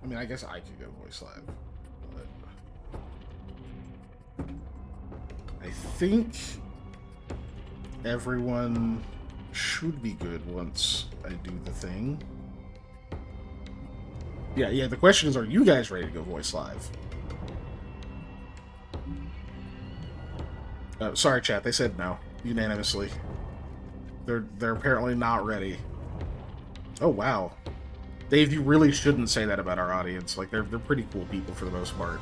I mean, I guess I could go voice live, but I think everyone should be good once I do the thing. Yeah, the question is, are you guys ready to go voice live? Sorry, chat, they said no, unanimously. They're apparently not ready. Oh, wow. Dave, you really shouldn't say that about our audience. Like, they're pretty cool people for the most part.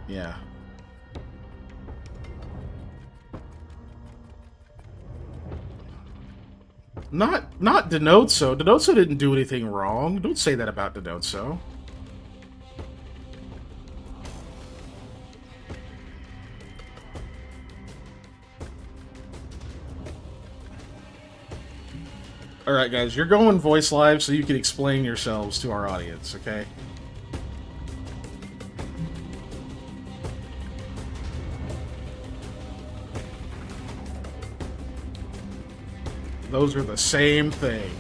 Yeah. Not Denotso. Denotso didn't do anything wrong. Don't say that about Denotso. Alright, guys, you're going voice live so you can explain yourselves to our audience, okay? Those are the same thing.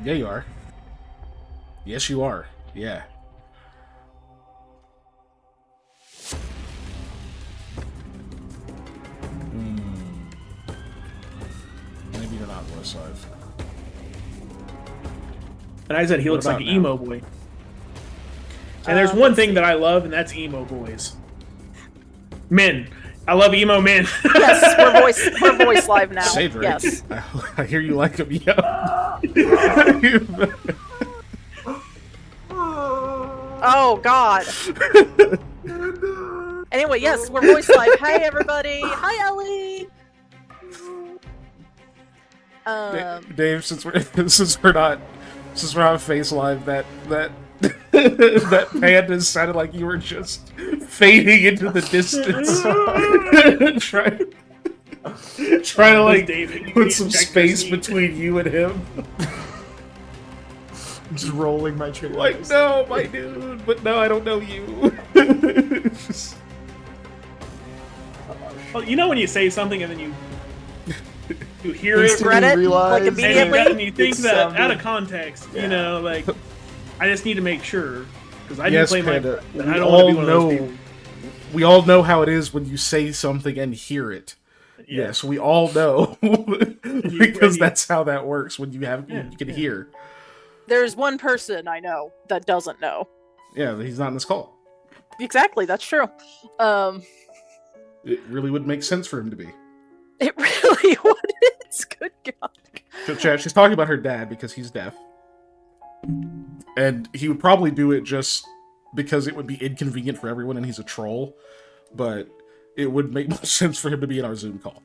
Yeah, you are. Yes, you are. Yeah. Maybe you're not voice live. And I said he looks like an emo boy. And there's one thing that I love, and that's emo boys. Men. I love emo men. Yes, we're voice live now. Cedric, yes. I hear you like them young. Oh, God. Anyway, yes, we're voice live. Hi, everybody. Hi, Ellie. Dave, since we're not face live, that that panda sounded like you were just fading into the distance. trying to like David, put some space between you and him. Just rolling my chair. Like, no, my dude, but no, I don't know you. Just... Well, you know when you say something and then you hear You it, regret it, like immediately. and you think that sounded... out of context, you know, like I just need to make sure because I yes, do play Panda, my. I don't want to be one of those people. We all know how it is when you say something and hear it. Yeah. Yes, we all know because that's how that works when you can hear. There's one person I know that doesn't know. Yeah, he's not in this call. Exactly, that's true. It really would make sense for him to be. It really would. It's good God. So, chat, she's talking about her dad because he's deaf. And he would probably do it just because it would be inconvenient for everyone and he's a troll. But it would make more sense for him to be in our Zoom call.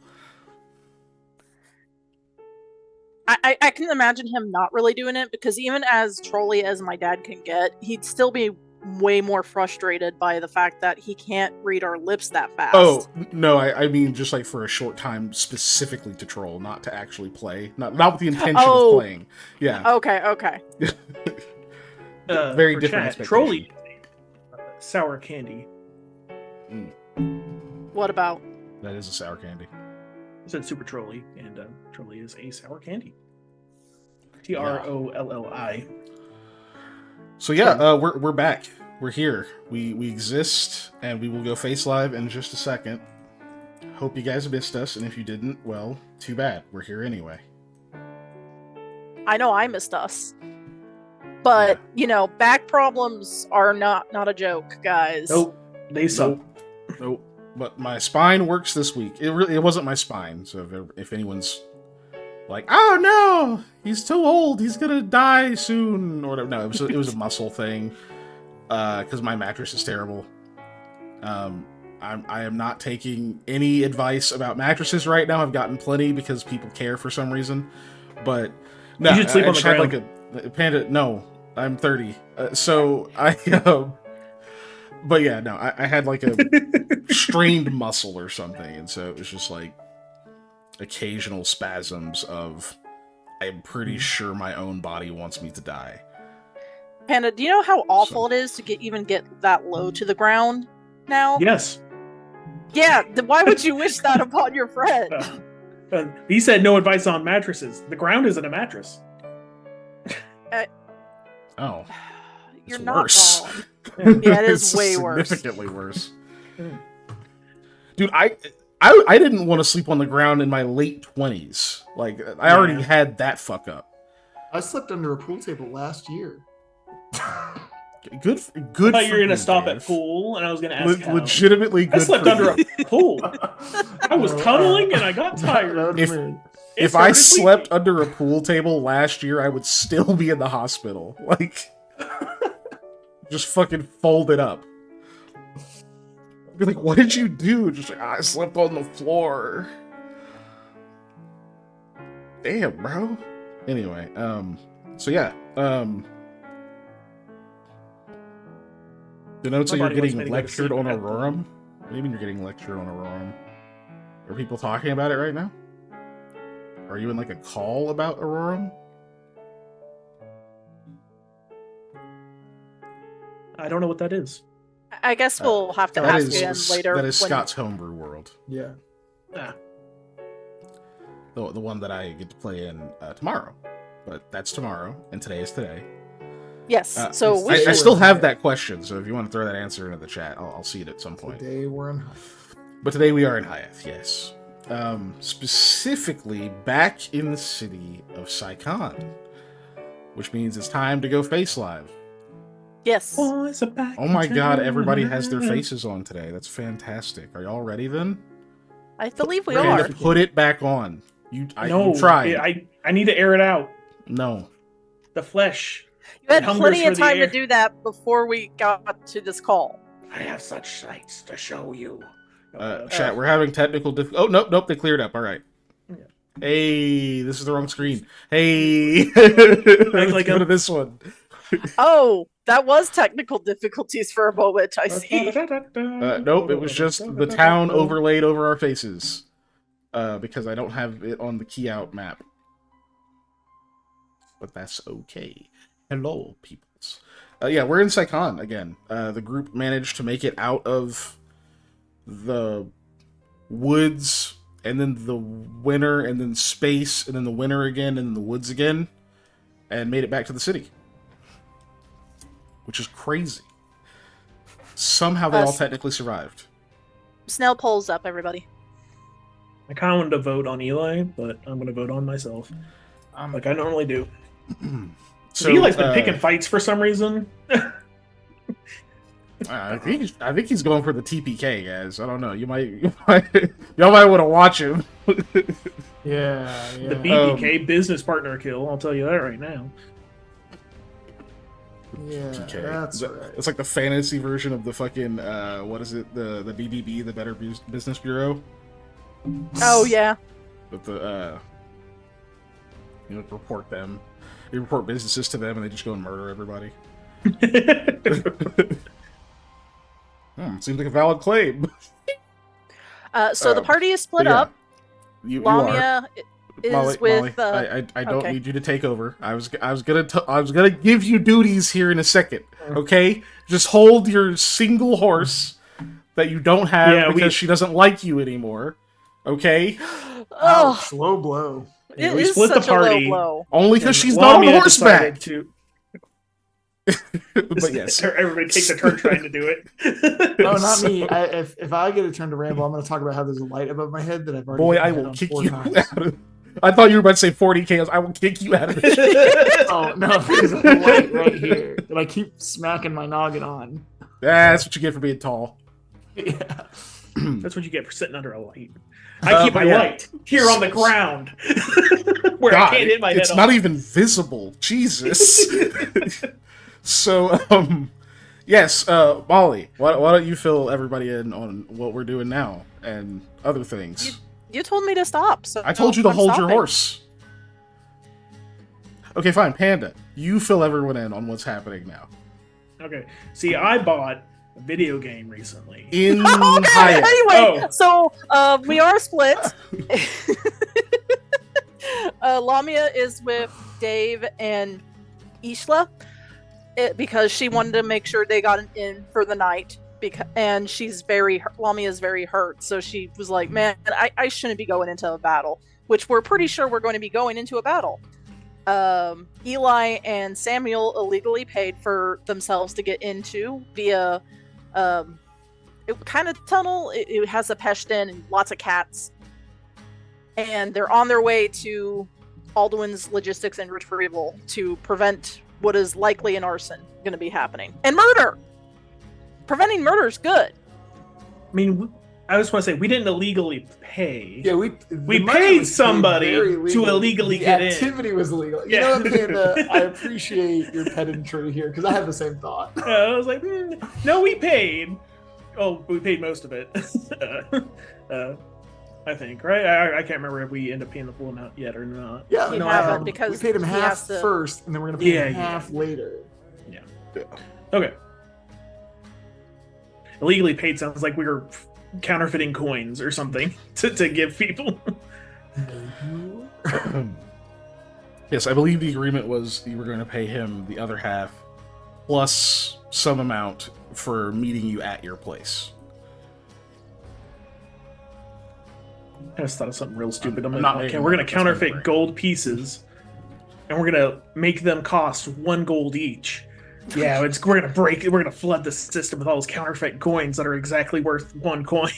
I can imagine him not really doing it because even as trolly as my dad can get, he'd still be way more frustrated by the fact that he can't read our lips that fast. Oh, no, I mean just like for a short time specifically to troll, not to actually play. Not with the intention of playing. Yeah. Okay. Very different chat, Trolly. Sour candy. What about? That is a sour candy. I said super trolly, and trolly is a sour candy. TROLLI. So yeah, we're back. We're here. We exist, and we will go face live in just a second. Hope you guys missed us, and if you didn't, well, too bad. We're here anyway. I know I missed us, but you know, back problems are not a joke, guys. Nope, they suck. Nope. But my spine works this week. It wasn't my spine. So if anyone's like, oh no, he's too old, he's gonna die soon, or whatever. No, it was a muscle thing. Because my mattress is terrible. I am not taking any advice about mattresses right now. I've gotten plenty because people care for some reason. But no, you should sleep on the ground. Like a panda. No, I'm 30. So I. But yeah, no, I had like a strained muscle or something, and so it was just like occasional spasms of. I'm pretty sure my own body wants me to die. Panda, do you know how awful it is to get that low to the ground now? Yes. Yeah, why would you wish that upon your friend? He said no advice on mattresses. The ground isn't a mattress. Oh. You're It's not worse. wrong. Yeah, it is It's way worse. Significantly worse. Dude, I didn't want to sleep on the ground in my late 20s. Like, I already had that fuck up. I slept under a pool table last year. Good. I thought you were gonna stop Dave. at pool, and I was gonna ask how. Legitimately good. I slept for under you. a pool. I was tunneling, and I got tired. If I slept under a pool table last year, I would still be in the hospital. Like, just fucking folded up. Be like, what did you do? Just like, I slept on the floor. Damn, bro. Anyway, so yeah, the notes that you're Somebody wants getting me to go to lectured sleep on at Aurorum. What do you mean you're getting lectured on Aurorum? Are people talking about it right now? Are you in like a call about Aurorum? I don't know what that is. I guess we'll have to That ask is again later. That is when- Scott's homebrew world. Yeah. The one that I get to play in tomorrow. But that's tomorrow, and today is today. Yes, so we I should... still have that question, so if you want to throw that answer into the chat, I'll see it at some point. Today we're in Hayethe. But today we are in Hayethe, yes. Specifically, back in the city of Saikan. Which means it's time to go face live. Yes. Oh my god, everybody has their faces on today. That's fantastic. Are y'all ready then? I believe we Ready are. to put it back on. You No, tried. I need to air it out. No. The flesh. You had hungers plenty for of the time to air. do that before we got to this call. I have such sights to show you. Chat, we're having technical Oh, nope, they cleared up. All right. Yeah. Hey, this is the wrong screen. Hey, like go to this one. Oh, that was technical difficulties for a moment, I see. Nope, it was just the town overlaid over our faces. Because I don't have it on the key out map. But that's okay. Hello, peoples. Yeah, we're in Saikan again. The group managed to make it out of the woods, and then the winter, and then space, and then the winter again, and then the woods again, and made it back to the city. Which is crazy. Somehow they all technically survived. Snell polls up, everybody. I kind of wanted to vote on Eli, but I'm going to vote on myself. Like I normally do. So Eli's been picking fights for some reason. I think he's going for the TPK, guys. I don't know. Y'all might want to watch him. Yeah. The BPK business partner kill. I'll tell you that right now. Yeah, PK. that's right. It's like the fantasy version of the fucking what is it? The BBB, the Better Business Bureau. Oh yeah. But the report them. You report businesses to them, and they just go and murder everybody. Seems like a valid claim. So the party is split up. You Lamia is Molly, with. I don't okay. need you to take over. I was gonna give you duties here in a second. Okay, just hold your single horse that you don't have because she doesn't like you anymore. Okay. Ouch, low blow. It we is split such the party. a low blow. Only because she's not on Lamia horseback. decided But yes, everybody takes a turn trying to do it. No, not me. If I get a turn to ramble, I'm going to talk about how there's a light above my head that I've already. boy, hit I my head will on kick 4 you times. out of. I thought you were about to say 40 KOs. I will kick you out of this. Oh no, there's a light right here that I keep smacking my noggin on. That's what you get for being tall. Yeah. That's what you get for sitting under a light. I keep my light here on the ground where God, I can't hit my head it's on. not even visible. Jesus. So, yes, Molly, why don't you fill everybody in on what we're doing now and other things? You told me to stop, so I told you to I'm hold your stopping. horse. Okay, fine, Panda. You fill everyone in on what's happening now. Okay. See, I bought a video game recently. In Okay, Hayethe. anyway, Oh. so we are split. Lamia is with Dave and Ishla because she wanted to make sure they got an inn for the night. and Lamia is very hurt, so she was like, man, I shouldn't be going into a battle, which we're pretty sure we're going to be going into a battle. Eli and Samuel illegally paid for themselves to get into via kind of tunnel. It has a Peshtin and lots of cats, and they're on their way to Alduin's logistics and retrieval to prevent what is likely an arson going to be happening, and murder. Preventing murder is good. I mean, I just want to say we didn't illegally pay. Yeah, we paid somebody to illegally get in. The activity was illegal. You Yeah. know what, Amanda? I appreciate your pedantry here because I had the same thought. I was like, no, we paid. Oh, we paid most of it. I think, right? I can't remember if we end up paying the full amount yet or not. Yeah, We haven't, because we paid him he half has to- first, and then we're gonna pay him half later. Yeah. Okay. Illegally paid sounds like we were counterfeiting coins or something to give people. Yes, I believe the agreement was you were going to pay him the other half plus some amount for meeting you at your place. I just thought of something real stupid. I'm I'm like, not okay, making we're that. gonna That's counterfeit right. gold pieces, and we're gonna make them cost 1 gold each. Yeah, we're gonna flood the system with all those counterfeit coins that are exactly worth 1 coin.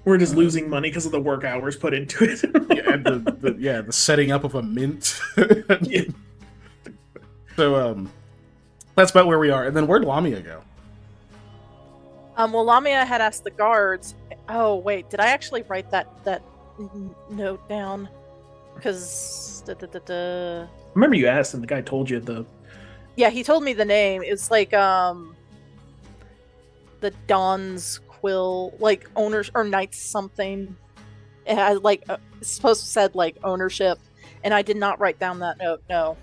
We're just losing money because of the work hours put into it. Yeah, and the setting up of a mint. Yeah. So that's about where we are. And then where'd Lamia go? Well, Lamia had asked the guards. Oh wait, did I actually write that note down? Because Remember you asked and the guy told you the... yeah, he told me the name. It's like the Don's Quill, like owners or knights something. It had like it's supposed to said like ownership, and I did not write down that note. No.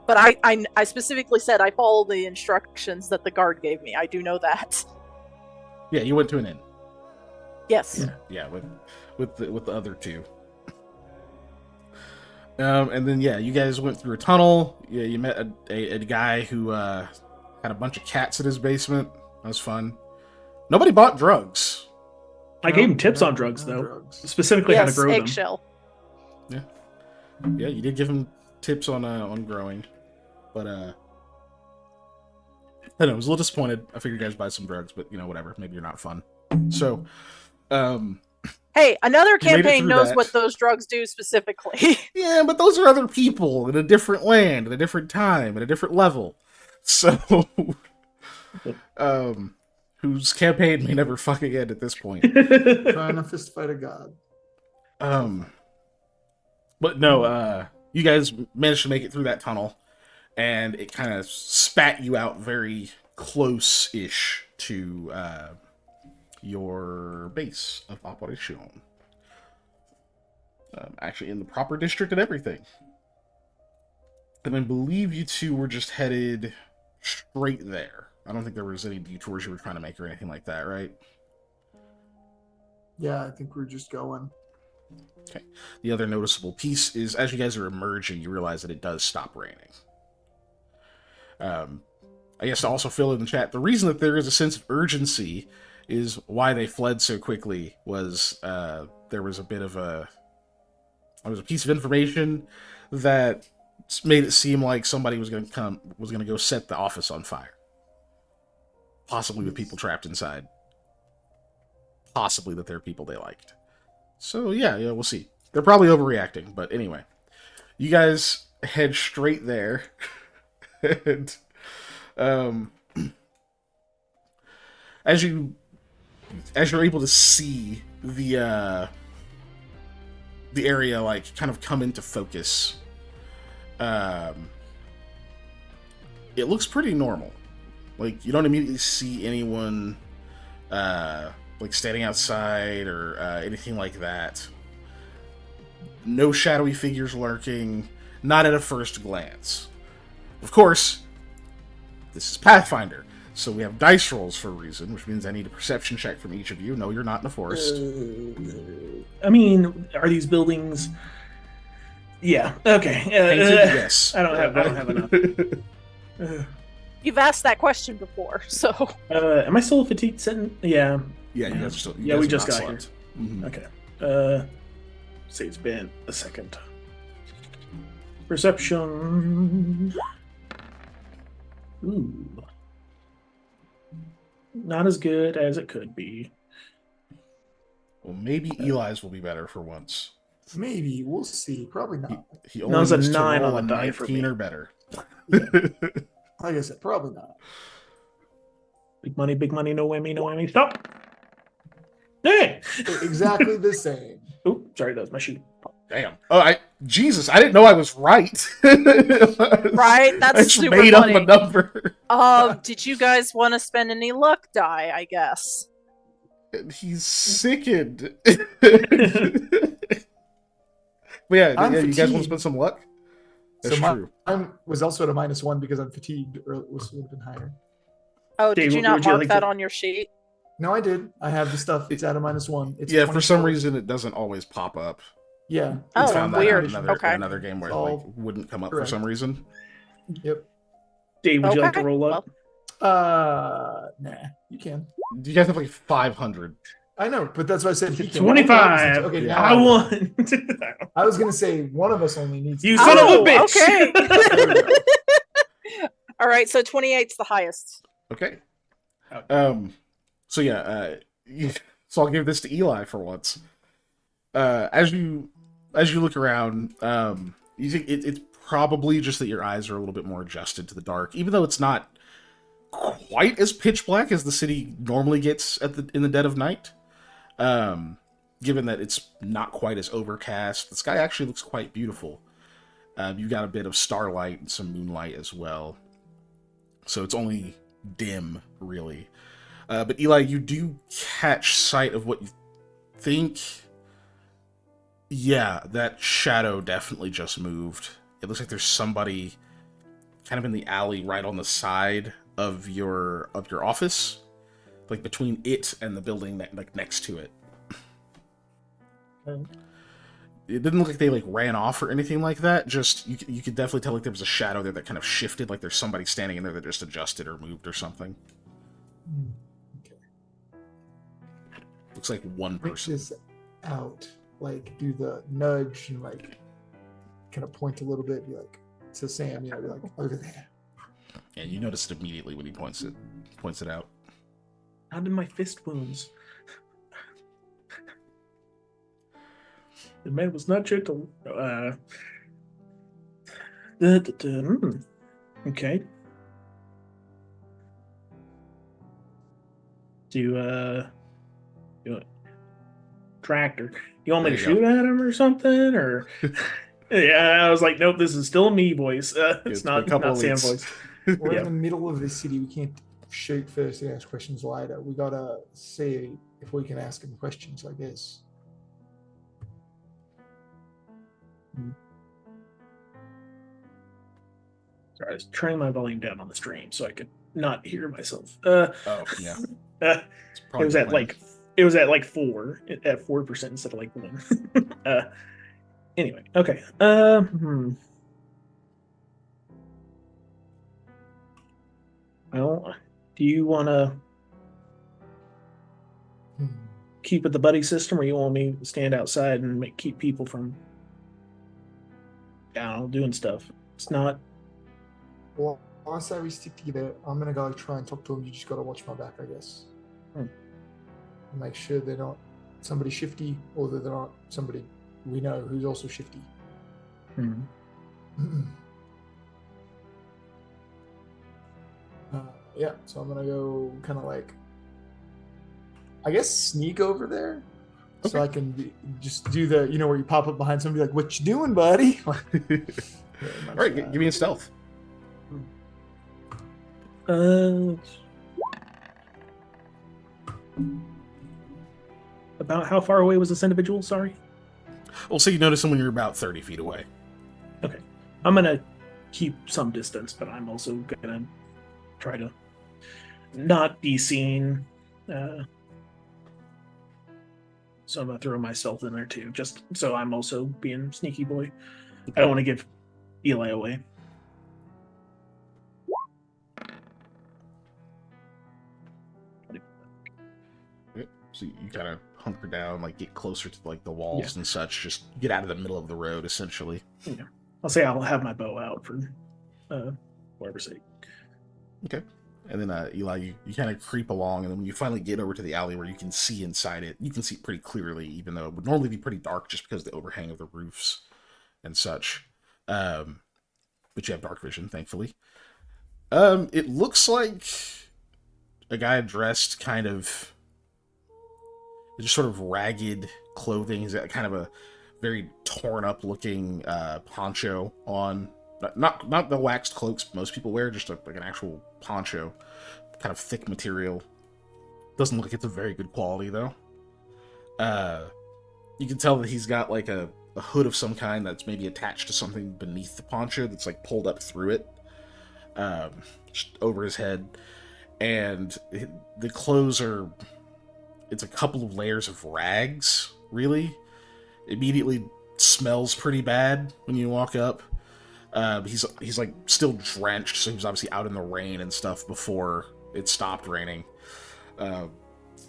But I specifically said I followed the instructions that the guard gave me. I do know that. Yeah, you went to an inn. Yes. Yeah, with the other two. And then yeah, you guys went through a tunnel. Yeah, you met a guy who had a bunch of cats in his basement. That was fun. Nobody bought drugs. I gave him tips on drugs, though. Specifically how to grow eggshell. Yeah, you did give him tips on growing, but I don't know, I was a little disappointed. I figured you guys buy some drugs, but whatever. Maybe you're not fun. So, Hey, another You made it campaign through knows that. what those drugs do specifically. yeah, but those are other people in a different land, at a different time, at a different level. So, whose campaign may never fucking end at this point. them. Trying to fist fight a god. But no, you guys managed to make it through that tunnel, and it kind of spat you out very close-ish to your base of operation. Actually, in the proper district and everything. And I believe you two were just headed straight there. I don't think there was any detours you were trying to make or anything like that, right? Yeah, I think we're just going. Okay. The other noticeable piece is as you guys are emerging, you realize that it does stop raining. I guess to also fill in the chat, the reason that there is a sense of urgency is why they fled so quickly was there was a piece of information that made it seem like somebody was going to go set the office on fire. Possibly with people trapped inside. Possibly that they're people they liked. So yeah, we'll see. They're probably overreacting, but anyway. You guys head straight there. And as you're able to see the area like kind of come into focus, it looks pretty normal. Like you don't immediately see anyone like standing outside or anything like that. No shadowy figures lurking, not at a first glance. Of course, this is Pathfinder, so we have dice rolls for a reason, which means I need a perception check from each of you. No, you're not in a forest. I mean, are these buildings... Yeah, okay. Painted? Yes. I don't have enough. You've asked that question before, so Am I still fatigued? Sitting? Yeah. Yeah, you guys are still. Yeah, we just got here. Mhm. Okay. Say it's been a second. Perception. Ooh. Not as good as it could be. Well, maybe Eli's will be better for once. Maybe we'll see. Probably not. He No, only it's a needs to 9 roll on a the die for 19 me. or better. Yeah. Like I said, probably not. Big money, no whammy, no whammy. Stop! Hey! Exactly the same. Oh, sorry, that was my shoe. Damn. Oh, Jesus! I didn't know I was right. Right? That's I just super made funny. up a number. Did you guys want to spend any luck die? I guess. He's sickened. But yeah, I'm you guys want to fatigued. spend some luck? That's So true. I was also at a -1 because I'm fatigued, or it would have been higher. Oh, Dave, did you would not you mark like that to- on your sheet? No, I did. I have the stuff. It's at a -1. It's Yeah, for some 24. reason it doesn't always pop up. Yeah. Oh, I it's found on that out weird. in Okay. another game where it All like wouldn't come up correct. for some reason. Yep. Dave, would you like to Okay, roll up? Nah, you can. You guys have like 500. I know, but that's why I said he can. 25. Okay, Yeah. now I won. I was gonna say one of us only needs. You to- son of a Oh, bitch. okay. There we go. All right, so 28's the highest. Okay. Okay. So yeah, so I'll give this to Eli for once. As you look around, you think it's probably just that your eyes are a little bit more adjusted to the dark, even though it's not quite as pitch black as the city normally gets in the dead of night. Given that it's not quite as overcast, the sky actually looks quite beautiful. You've got a bit of starlight and some moonlight as well, so it's only dim, really. But Eli, you do catch sight of what you think. Yeah, that shadow definitely just moved. It looks like there's somebody kind of in the alley right on the side of your office, like between it and the building next to it. Okay. It didn't look like they like ran off or anything like that. Just you could definitely tell like there was a shadow there that kind of shifted, like there's somebody standing in there that just adjusted or moved or something. Okay. Looks like one Point person. this out. Like do the nudge and like kind of point a little bit. Be like to Sam. Be like over there. And you notice it immediately when he points it out. How did my fist wounds? The man was not gentle. Okay. Do tractor. You want me to There you shoot at him or something? Or yeah, I was like, nope, this is still me voice. It's It's been a not couple Sam weeks. voice. We're Yeah. in the middle of the city. We can't shoot first and ask questions later. We gotta see if we can ask him questions. I guess. Sorry, I was turning my volume down on the stream so I could not hear myself. Oh yeah. It It's probably was at playing. like it was at like 4% instead of like 1. Anyway, okay. Well, do you want to Hmm. keep with the buddy system, or you want me to stand outside and keep people from, I don't know, doing stuff? It's not. Well, I say we stick together. I'm gonna go try and talk to him. You just gotta watch my back, I guess. Hmm. Make sure they're not somebody shifty, or that they're not somebody we know who's also shifty. Yeah, so I'm gonna go kind of like, I guess, sneak over there, so I can just do the, where you pop up behind somebody like, "What you doing, buddy?" All right, give me a stealth. About how far away was this individual? Sorry. Well, so you notice him when you're about 30 feet away. Okay. I'm gonna keep some distance, but I'm also gonna try to not be seen. So I'm gonna throw myself in there too, just so I'm also being sneaky boy. I don't want to give Eli away. So you kind of hunker down, like get closer to like the walls and such. Just get out of the middle of the road, essentially. Yeah. I'll say I'll have my bow out for whatever's sake. Okay. And then Eli, you kind of creep along, and then when you finally get over to the alley where you can see inside it, you can see pretty clearly, even though it would normally be pretty dark just because of the overhang of the roofs and such. But you have dark vision, thankfully. It looks like a guy dressed kind of just sort of ragged clothing. He's got kind of a very torn up looking poncho on. Not the waxed cloaks most people wear, just like an actual poncho, kind of thick material. Doesn't look like it's a very good quality though. You can tell that he's got like a hood of some kind that's maybe attached to something beneath the poncho that's like pulled up through it, just over his head. And the clothes it's a couple of layers of rags, really. Immediately smells pretty bad when you walk up. He's like still drenched, so he was obviously out in the rain and stuff before it stopped raining. And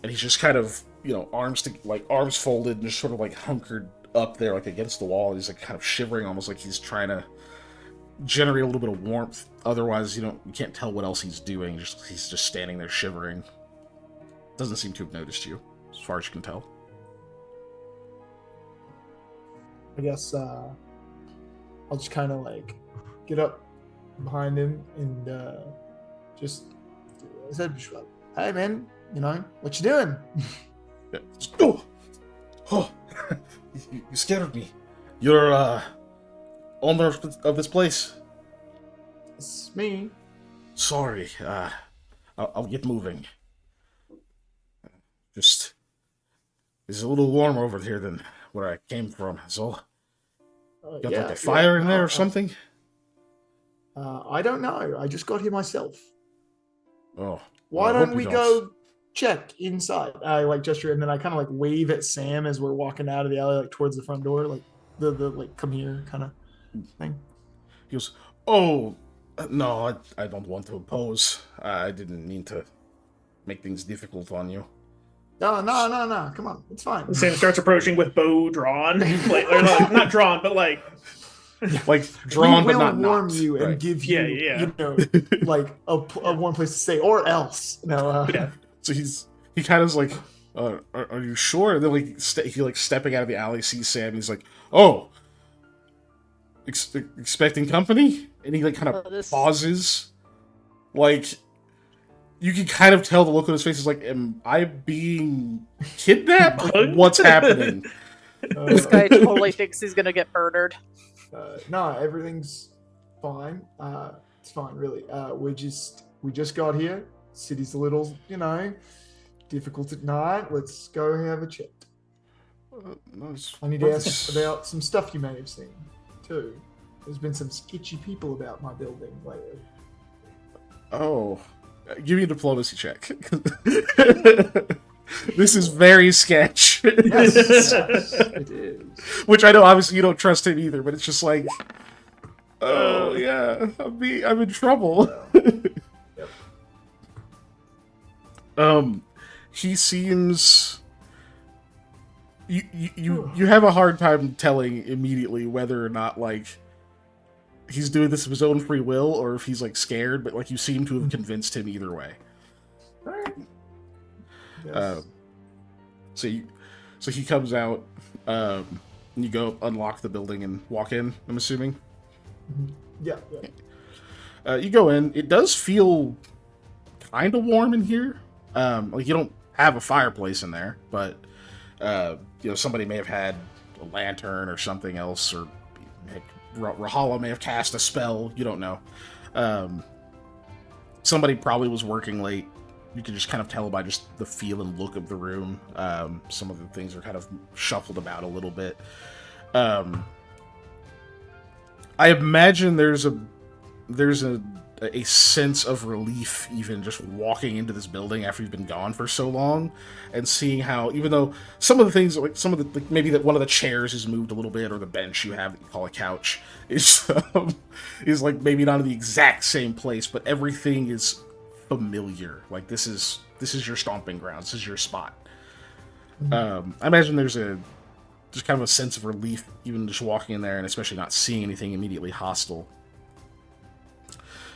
he's just kind of, arms folded and just sort of like hunkered up there, like against the wall. He's like kind of shivering, almost like he's trying to generate a little bit of warmth. Otherwise, you can't tell what else he's doing. He's just standing there shivering. Doesn't seem to have noticed you, as far as you can tell. I guess I'll just kind of like get up behind him and just I said, "Hey man, what you doing?" Oh, you scared me. You're owner of this place. It's me. Sorry. I'll get moving. Just it's a little warmer over here than where I came from. So got like a fire in there or something? I don't know. I just got here myself. Oh. Why don't we go check inside? I like gesture, and then I kind of like wave at Sam as we're walking out of the alley, like towards the front door, like the like come here kind of thing. He goes, "Oh, no, I don't want to oppose. I didn't mean to make things difficult on you." No. Come on, it's fine. Sam starts approaching with bow drawn, or not drawn, but like drawn, we but not will warm knocked. you and Right. give you, Yeah. like a one place to stay, or else. No. Yeah. So he kind of is like, are you sure? And then he stepping out of the alley, sees Sam, and he's like, "Oh, expecting company?" And he like kind of pauses, like. You can kind of tell the look on his face is like, am I being kidnapped? Like, what's happening? This guy totally thinks he's gonna get murdered. No, everything's fine. It's fine, really. We just got here. City's a little, difficult at night. Let's go have a chat. I need to ask about some stuff you may have seen, too. There's been some sketchy people about my building lately. Oh. Give me a diplomacy check. This is very sketch. Yes, it is. Which I know, obviously, you don't trust him either, but it's just like, oh, yeah, I'm in trouble. Yep. He seems... You have a hard time telling immediately whether or not, like, he's doing this of his own free will, or if he's like scared, but like you seem to have convinced him either way. Yes. So he comes out, and you go unlock the building and walk in, I'm assuming. Yeah. You go in. It does feel kind of warm in here. Like you don't have a fireplace in there, but somebody may have had a lantern or something else, or Rahala may have cast a spell. You don't know. Somebody probably was working late. You can just kind of tell by just the feel and look of the room. Some of the things are kind of shuffled about a little bit. I imagine there's a sense of relief even just walking into this building after you've been gone for so long, and seeing how, even though some of the things, like maybe that one of the chairs is moved a little bit, or the bench you have that you call a couch is like maybe not in the exact same place, but everything is familiar. Like this is your stomping ground. This is your spot. I imagine there's just kind of a sense of relief, even just walking in there, and especially not seeing anything immediately hostile.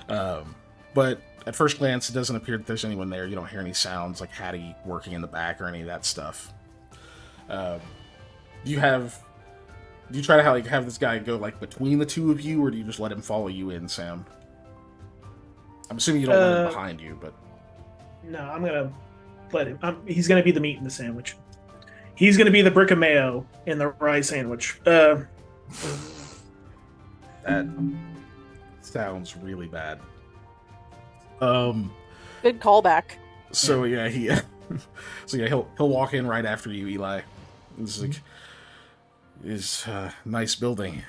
But at first glance, it doesn't appear that there's anyone there. You don't hear any sounds like Hattie working in the back or any of that stuff. Do you try to have this guy go like between the two of you, or do you just let him follow you in, Sam? I'm assuming you don't let him behind you, but No, I'm gonna let him. He's gonna be the meat in the sandwich. He's gonna be the brick of mayo in the rye sandwich. that sounds really bad. Good callback. So yeah, he'll walk in right after you, Eli. It's like, is nice building.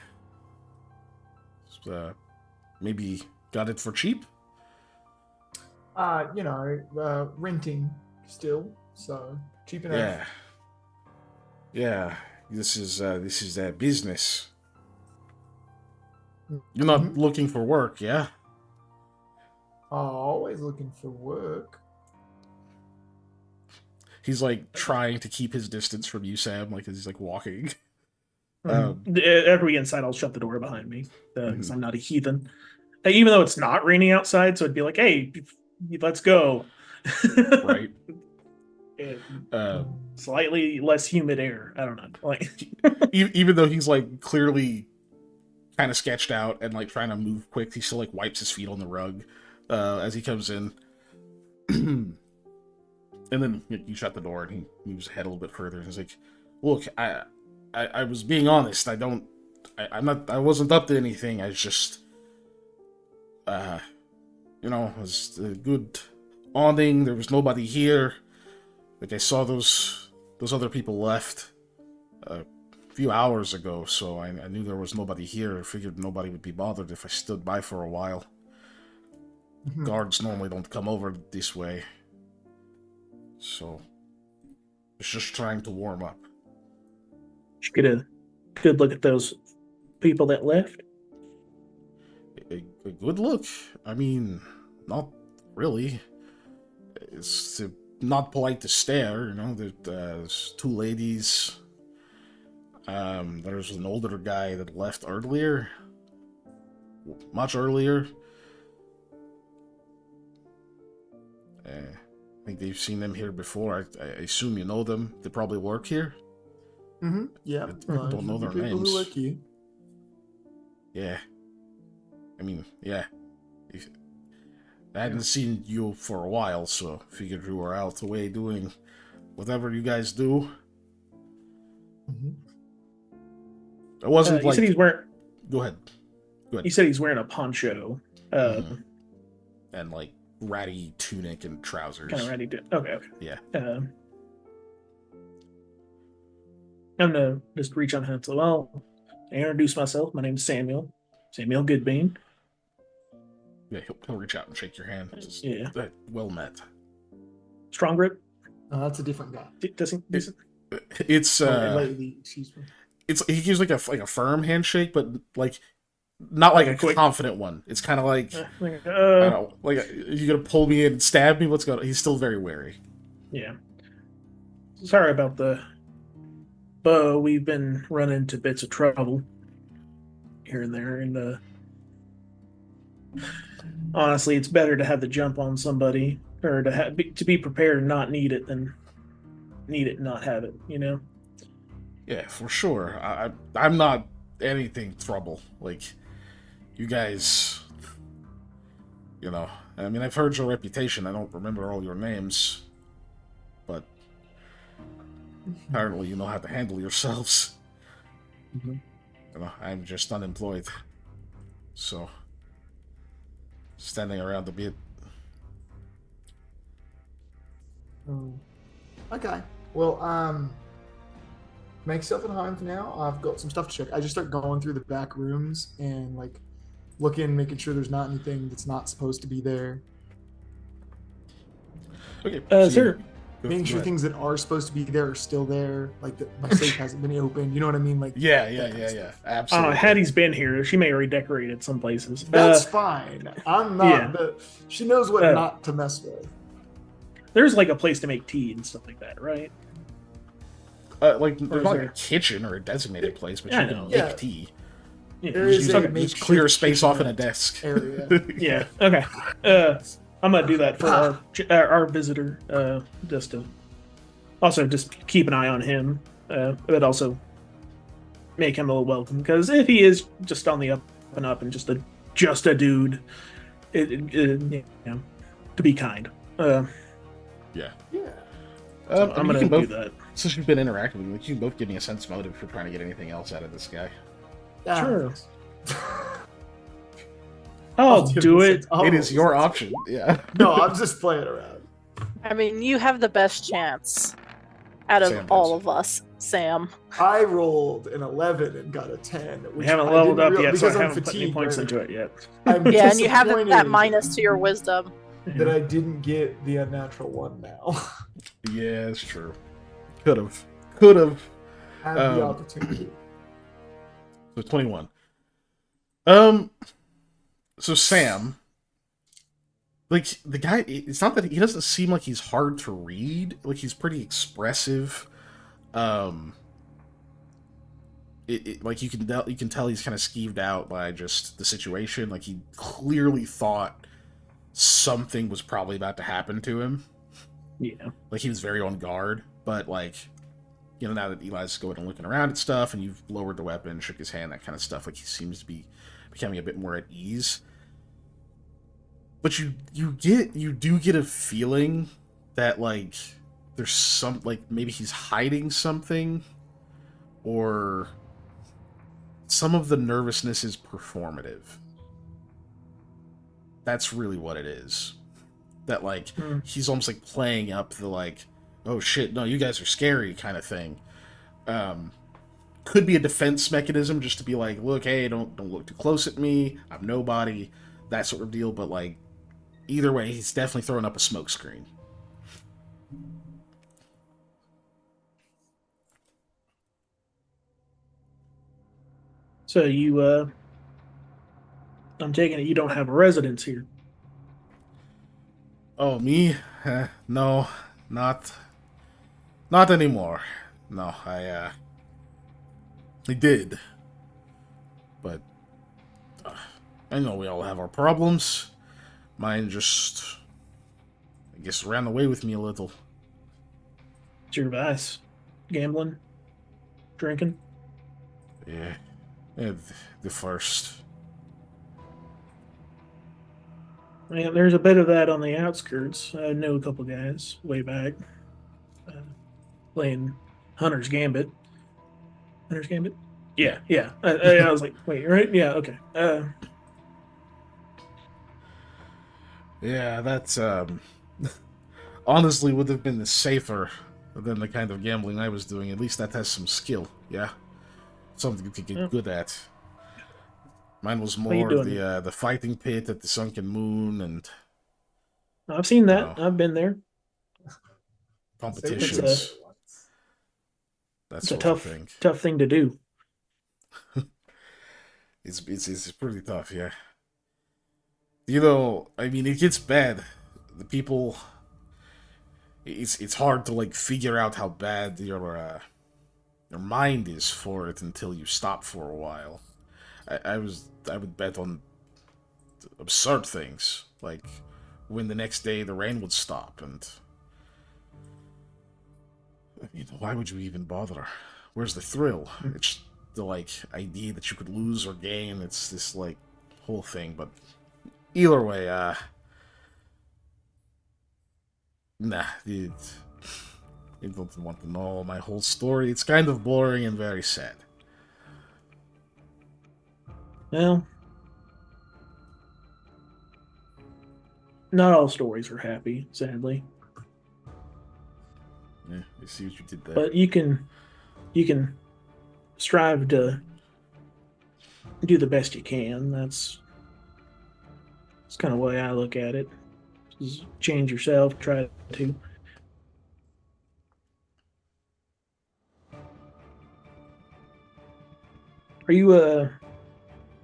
Maybe got it for cheap. Renting still, so cheap enough. Yeah. This is business. You're not looking for work, yeah? Always looking for work. He's like trying to keep his distance from you, Sam, like as he's like walking. After we get inside, I'll shut the door behind me because I'm not a heathen. Even though it's not raining outside, so it'd be like, hey, let's go. Right. Slightly less humid air. I don't know. Like, even though he's like clearly kind of sketched out and like trying to move quick, he still like wipes his feet on the rug as he comes in. And then you shut the door and he moves ahead a little bit further and he's like, look, I was being honest. I wasn't up to anything. I was just it was a good awning. There was nobody here. Like I saw those other people left a few hours ago, so I knew there was nobody here. I figured nobody would be bothered if I stood by for a while. Guards normally don't come over this way. So, it's just trying to warm up. should get a good look at those people that left. A good look? I mean, not really. It's not polite to stare, There's two ladies. There's an older guy that left earlier. Much earlier. I think they've seen them here before. I assume you know them. They probably work here. Yeah. I don't know their people names. who work here. Yeah. I mean, yeah. I hadn't seen you for a while, so figured you were out the way doing whatever you guys do. It wasn't You like... said he's wearing. Go ahead. You said he's wearing a poncho. And like ratty tunic and trousers. Kind of ready to. Okay. Yeah. I'm gonna just reach on him. So, well, I introduce myself. My name's Samuel. Samuel Goodbean. Yeah, he'll reach out and shake your hand. Just, Yeah. Well met. Strong grip. That's a different guy. Does he? It's Lady, excuse me. he gives like a firm handshake, but like not like a Quick. confident one. It's kind of like I Uh, don't know, like you gonna pull me in and stab me? What's going on? He's still very wary. yeah. Sorry about the bow. We've been running into bits of trouble here and there, and honestly, it's better to have the jump on somebody or to be prepared and not need it than need it and not have it. Yeah, for sure. I'm not anything trouble. Like, you guys, I mean, I've heard your reputation. I don't remember all your names, but apparently you know how to handle yourselves. I'm just unemployed, so standing around a bit. Okay. Well, make yourself at home for now. I've got some stuff to check. I just start going through the back rooms and like looking, making sure there's not anything that's not supposed to be there. Okay. Sir. Making sure things that are supposed to be there are still there. Like my safe hasn't been opened. You know what I mean? Like Yeah. Absolutely. Hattie's been here. She may have redecorated some places. That's fine. I'm not. Yeah. But she knows what not to mess with. There's like a place to make tea and stuff like that, right? Like, Or there's is not like there- a kitchen or a designated place, but Yeah, you I can know. make Yeah. tea. Yeah, There Just, is use, a just makeshift clear space off in a kitchenette desk. area. yeah. Okay. I'm gonna do that for our visitor. Just to also just keep an eye on him, but also make him a little welcome, because if he is just on the up and up and just a dude, you know, to be kind. Yeah. Yeah. So I'm you gonna can do both, that. since you've been interacting with me, like, you can both give me a sense motive for trying to get anything else out of this guy. Sure. I'll I'll give do you it. sense- It is your sense- option. Yeah. No, I'm just playing around. I mean, you have the best chance out of Sam does. all of us, Sam. I rolled an 11 and got a 10. We Which haven't I leveled didn't up yet, so I because I'm haven't put any fatigued, points right? into it yet. I'm Yeah, and you have that disappointed minus to your wisdom. that I didn't get the unnatural one now. Yeah, it's true. Could have. Could have. Had the opportunity. So 21. So Sam, like, the guy, it's not that he doesn't seem like he's hard to read. Like, he's pretty expressive. Like, you can tell he's kind of skeeved out by just the situation. Like, he clearly thought something was probably about to happen to him. Yeah. Like, he was very on guard. But, like, you know, now that Eli's going and looking around at stuff, and you've lowered the weapon, shook his hand, that kind of stuff, like, he seems to be becoming a bit more at ease. But you do get a feeling that, like, there's some, like, maybe he's hiding something, or some of the nervousness is performative. That's really what it is. That, like, he's almost like playing up the, like, oh shit, no, you guys are scary kind of thing. Could be a defense mechanism, just to be like, look, hey, don't look too close at me, I'm nobody, that sort of deal. But, like, either way, he's definitely throwing up a smokescreen. So I'm taking it you don't have a residence here. Oh, me? No, not anymore. No, I did. But I know we all have our problems. Mine just, I guess, ran away with me a little. It's your vice. Gambling, drinking. Yeah, the first. Yeah, there's a bit of that on the outskirts. I know a couple guys way back playing Hunter's Gambit. Hunter's Gambit? Yeah, yeah. I was like, wait, right? Yeah, okay. Yeah, that's honestly would have been safer than the kind of gambling I was doing. At least that has some skill. Yeah, something you could get good at. Mine was What are you more doing? the fighting pit at the sunken moon and I've seen that. Oh. I've been there. competitions. It's That It's a sort tough, of thing. tough thing to do. It's pretty tough, yeah. You know, I mean, it gets bad. The people, it's hard to, like, figure out how bad your mind is for it until you stop for a while. I would bet on absurd things, like when the next day the rain would stop, and you know, why would you even bother? Where's the thrill? It's the, like, idea that you could lose or gain. It's this, like, whole thing. But either way, nah, you don't want to know my whole story. It's kind of boring and very sad. Well, not all stories are happy, sadly. Yeah, I see what you did there. But you can strive to do the best you can. That's kind of the way I look at it. Just change yourself, try to. Are you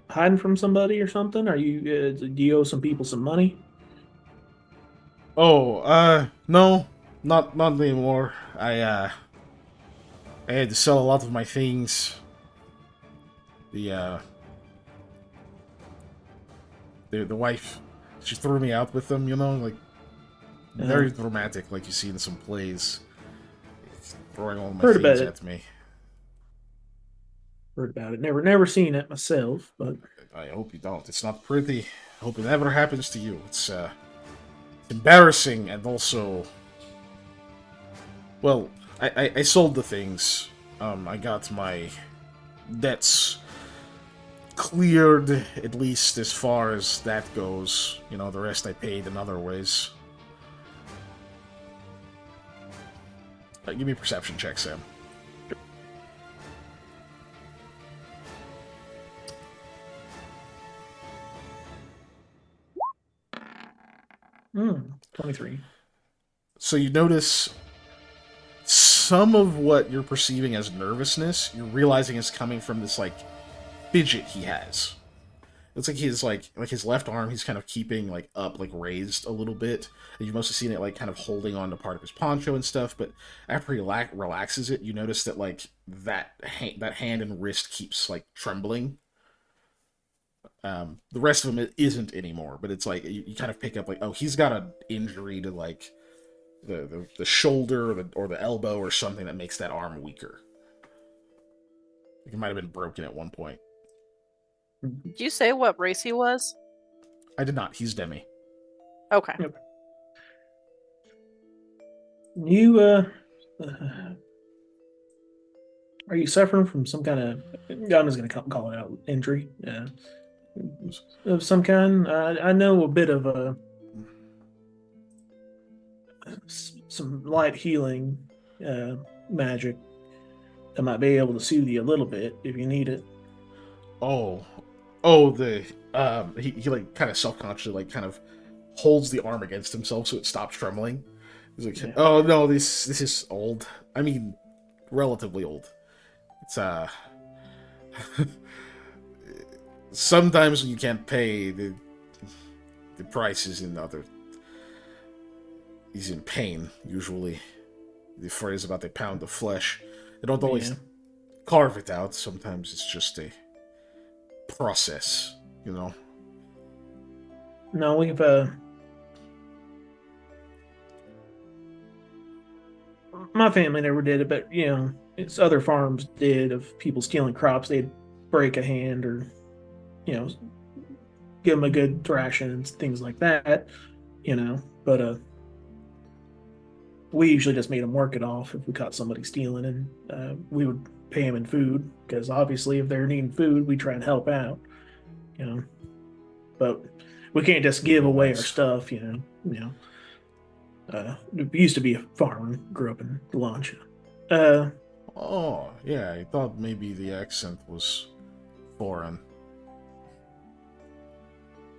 hiding from somebody or something? Are you do you owe some people some money? Oh, no, not anymore. I had to sell a lot of my things. The the wife, she threw me out with them, you know, like very dramatic, like you see in some plays. Throwing all my Heard about things it. at me. Heard about it. Never seen it myself, but I hope you don't. It's not pretty. I hope it never happens to you. It's embarrassing and also, well, I sold the things. I got my debts cleared, at least as far as that goes. You know, the rest I paid in other ways. Give me a perception check, Sam. mm, 23. So you notice some of what you're perceiving as nervousness, you're realizing is coming from this like fidget he has. It's like he's like his left arm he's kind of keeping like up, like raised a little bit. And you've mostly seen it like kind of holding on to part of his poncho and stuff. But after he relaxes it, you notice that like that hand and wrist keeps like trembling. The rest of him isn't anymore, but it's like you kind of pick up like, oh, he's got an injury to like the shoulder or the elbow or something that makes that arm weaker. Like it might have been broken at one point. Did you say what race he was? I did not. He's Demi. Okay. Yep. You are you suffering from some kind of? I'm just gonna call it out injury. Yeah, of some kind. I know a bit of some light healing magic that might be able to soothe you a little bit if you need it. The he like kind of self-consciously like kind of holds the arm against himself so it stops trembling. He's like, Yeah. oh no, this is old. I mean, relatively old. It's sometimes when you can't pay the prices in other. He's in pain usually. The phrase about they pound the flesh. They don't always carve it out. Sometimes it's just a process, you know. No, we've my family never did it, but you know, it's other farms did of people stealing crops. They'd break a hand or, you know, give them a good thrashing and things like that, you know. But we usually just made them work it off if we caught somebody stealing, and we would pay them in food because obviously if they're needing food, we try and help out, you know. But we can't just give away our stuff, you know. You know. Used to be a farmer, grew up in Launch. Oh, yeah, I thought maybe the accent was foreign.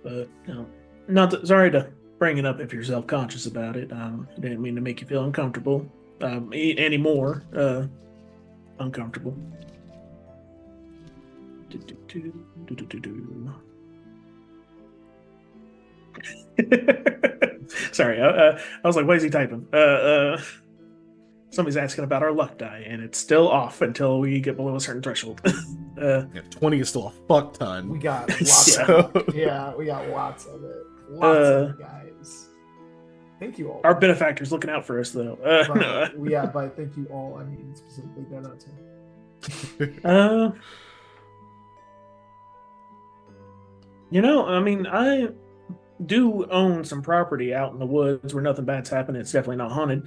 But you know, sorry to bring it up if you're self-conscious about it. I didn't mean to make you feel uncomfortable anymore. Uncomfortable. Sorry, I was like, what is he typing? Somebody's asking about our luck die, and it's still off until we get below a certain threshold. Yeah, 20 is still a fuck ton. We got lots Yeah. of it. Yeah, we got lots of it. Lots of it, guys. Thank you all. Our benefactor's looking out for us, though. By thank you all, I mean specifically Donuts. You know, I mean, I do own some property out in the woods where nothing bad's happened. It's definitely not haunted.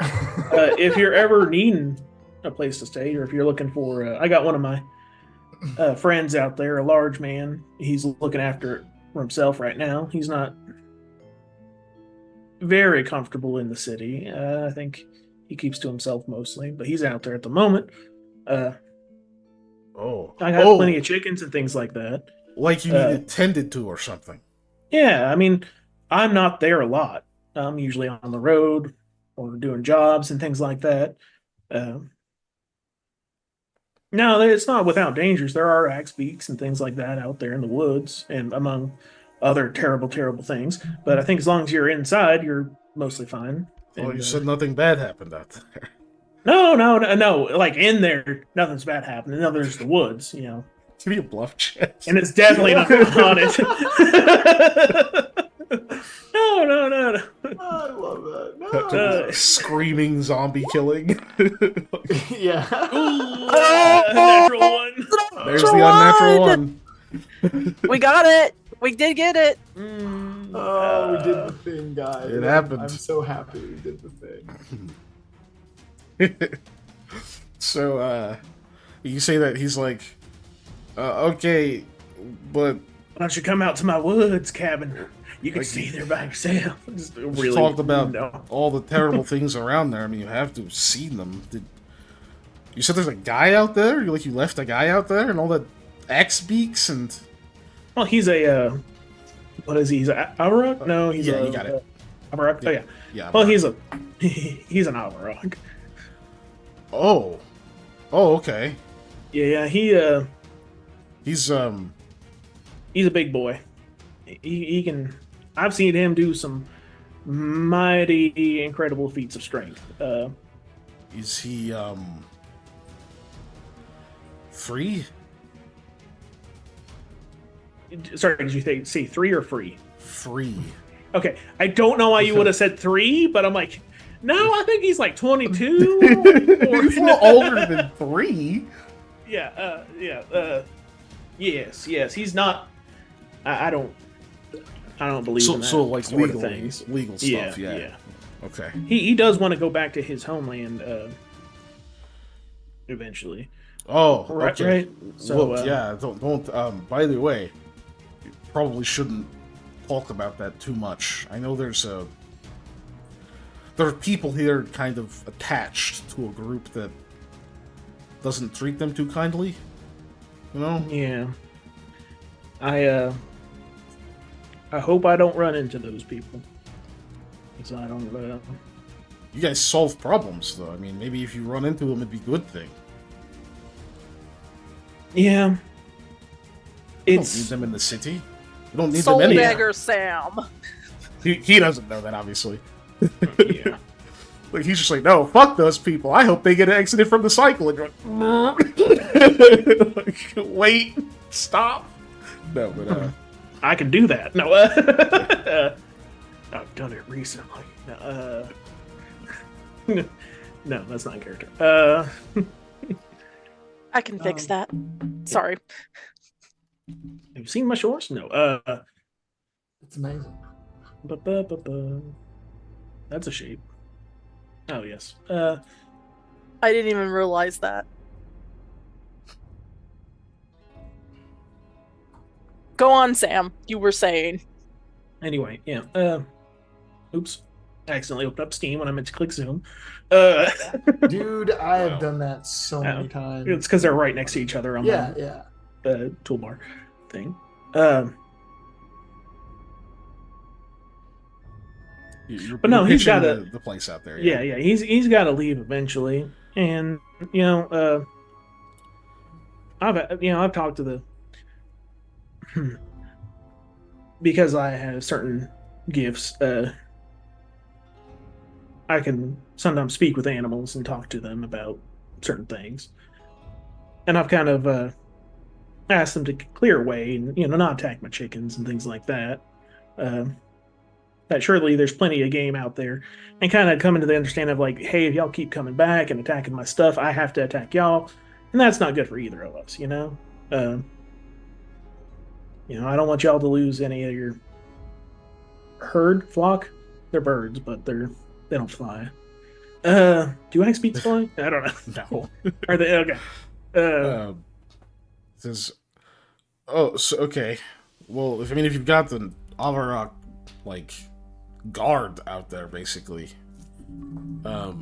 If you're ever needing a place to stay, or if you're looking for, I got one of my friends out there, a large man. He's looking after it for himself right now. He's not very comfortable in the city. I think he keeps to himself mostly, but he's out there at the moment. I got plenty of chickens and things like that. Like you need it tended to or something. Yeah, I mean, I'm not there a lot. I'm usually on the road or doing jobs and things like that. No, it's not without dangers. There are axe beaks and things like that out there in the woods, and among other terrible, terrible things. But I think as long as you're inside, you're mostly fine. Oh, And, you said nothing bad happened out there. No. Like in there, nothing's bad happening. No, there's the woods, Give me a bluff check. and it's definitely not haunted. No. I love that. No. Screaming zombie killing. Yeah. Ooh, natural one. There's the unnatural one. We got it. We did get it. Oh, we did the thing, guys. It happened. I'm so happy we did the thing. So, you say that he's like, okay, but Why don't you come out to my woods cabin? You can stay there by yourself. Just you really talked about no. all the terrible things around there. I mean, you have to have seen them. You said there's a guy out there? You left a guy out there and all that axe beaks and... Well, he's a what is he? He's a Avarok? No, he's Yeah, you got it. Avarok. Oh yeah. Yeah. Well, he's an Avarok. Oh. Oh, okay. Yeah. He's a big boy. He can. I've seen him do some mighty incredible feats of strength. Is he free? Sorry, did you say 3 or free? Free. Okay, I don't know why you would have said 3, but I'm like, no, I think he's like 22. He's a little older than 3. Yeah. Yes. He's not. I don't believe in that So like sort of legal stuff. Yeah. Okay. He does want to go back to his homeland eventually. Oh, Right. okay. Right. So Look, yeah. Don't. By the way, you probably shouldn't talk about that too much. I know there are people here kind of attached to a group that doesn't treat them too kindly. You know? Yeah. I hope I don't run into those people. Because I don't. You guys solve problems, though. I mean, maybe if you run into them, it'd be a good thing. Yeah. You don't need them in the city. You don't need Soul them anywhere. Dagger Sam. He doesn't know that, obviously. Yeah. Like, he's just like, no, fuck those people. I hope they get exited from the cycle. And you're like, wait, stop. No, but I can do that. No, I've done it recently. No, that's not a character. I can fix that. Sorry. Have you seen my shorts? No. It's amazing. That's a shape. Oh yes. I didn't even realize that. Go on, Sam. You were saying. Anyway, yeah. Oops. I accidentally opened up Steam when I meant to click Zoom. Dude, I have Wow. done that so many times. It's because they're right next to each other on Yeah. the toolbar thing. But no, he's pitching got the place out there. Yeah. He's got to leave eventually, and I've talked to the because I have certain gifts. I can sometimes speak with animals and talk to them about certain things, and I've kind of asked them to clear away and not attack my chickens and things like that. That surely there's plenty of game out there, and kind of coming to the understanding of like, hey, if y'all keep coming back and attacking my stuff, I have to attack y'all, and that's not good for either of us, I don't want y'all to lose any of your herd flock. They're birds, but they don't fly. Do axe beaks fly? I don't know. No. Are they okay? Says, oh, so okay. Well, if you've got the Avarok like guard out there, basically. I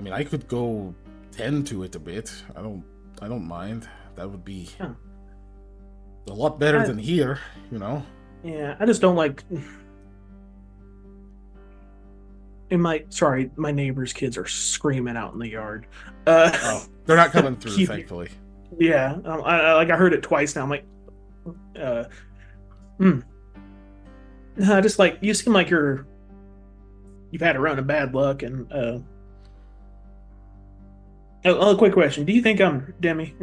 mean, I could go tend to it a bit. I don't mind. That would be a lot better than here, Yeah, I just don't like. My neighbor's kids are screaming out in the yard. Oh, they're not coming through, thankfully. Yeah, I heard it twice now. I'm like, just like you seem like you've had a run of bad luck, and Oh, a quick question. Do you think I'm Demi?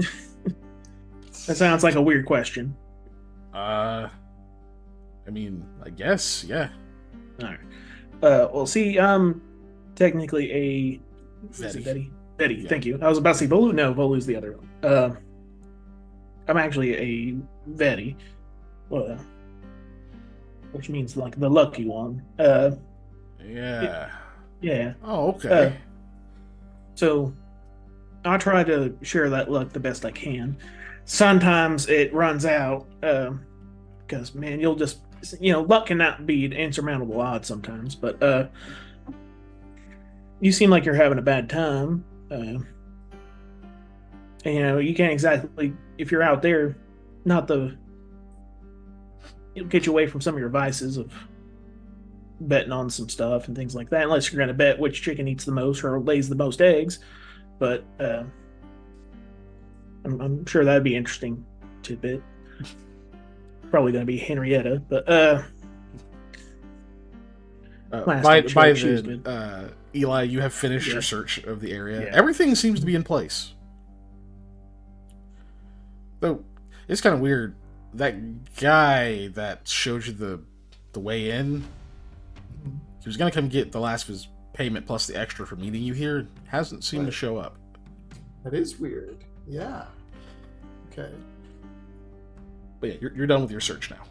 That sounds like a weird question. I mean, I guess, yeah. All right. Well, see, I'm technically a is it Betty. Betty, Yeah. thank you. I was about to say Volu. No, Volu's the other one. I'm actually a Betty, which means like the lucky one. Yeah. Yeah. Oh, okay. So I try to share that luck the best I can. Sometimes it runs out because man, you'll just luck cannot be an insurmountable odds sometimes. But you seem like you're having a bad time. And, you can't exactly if you're out there, it'll get you away from some of your vices of betting on some stuff and things like that. Unless you're going to bet which chicken eats the most or lays the most eggs. But I'm sure that'd be interesting tidbit. Probably going to be Henrietta, but by then, Eli, you have finished your search of the area. Yeah. Everything seems to be in place. Though it's kind of weird. That guy that showed you the way in, he was gonna come get the last of his payment plus the extra for meeting you here. Hasn't seemed to show up. That is weird. Yeah. Okay. But yeah, you're done with your search now.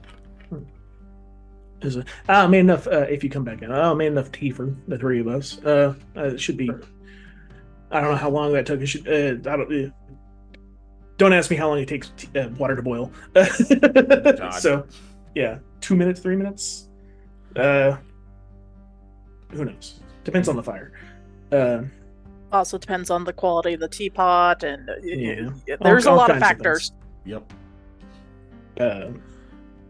I made enough. If you come back in, I made enough tea for the three of us. It should be. I don't know how long that took. It should. I don't. Don't ask me how long it takes water to boil. So, yeah, 2 minutes, 3 minutes. Who knows? Depends on the fire. Also depends on the quality of the teapot, and Yeah. there's All a lot of kinds of factors. Yep. Uh,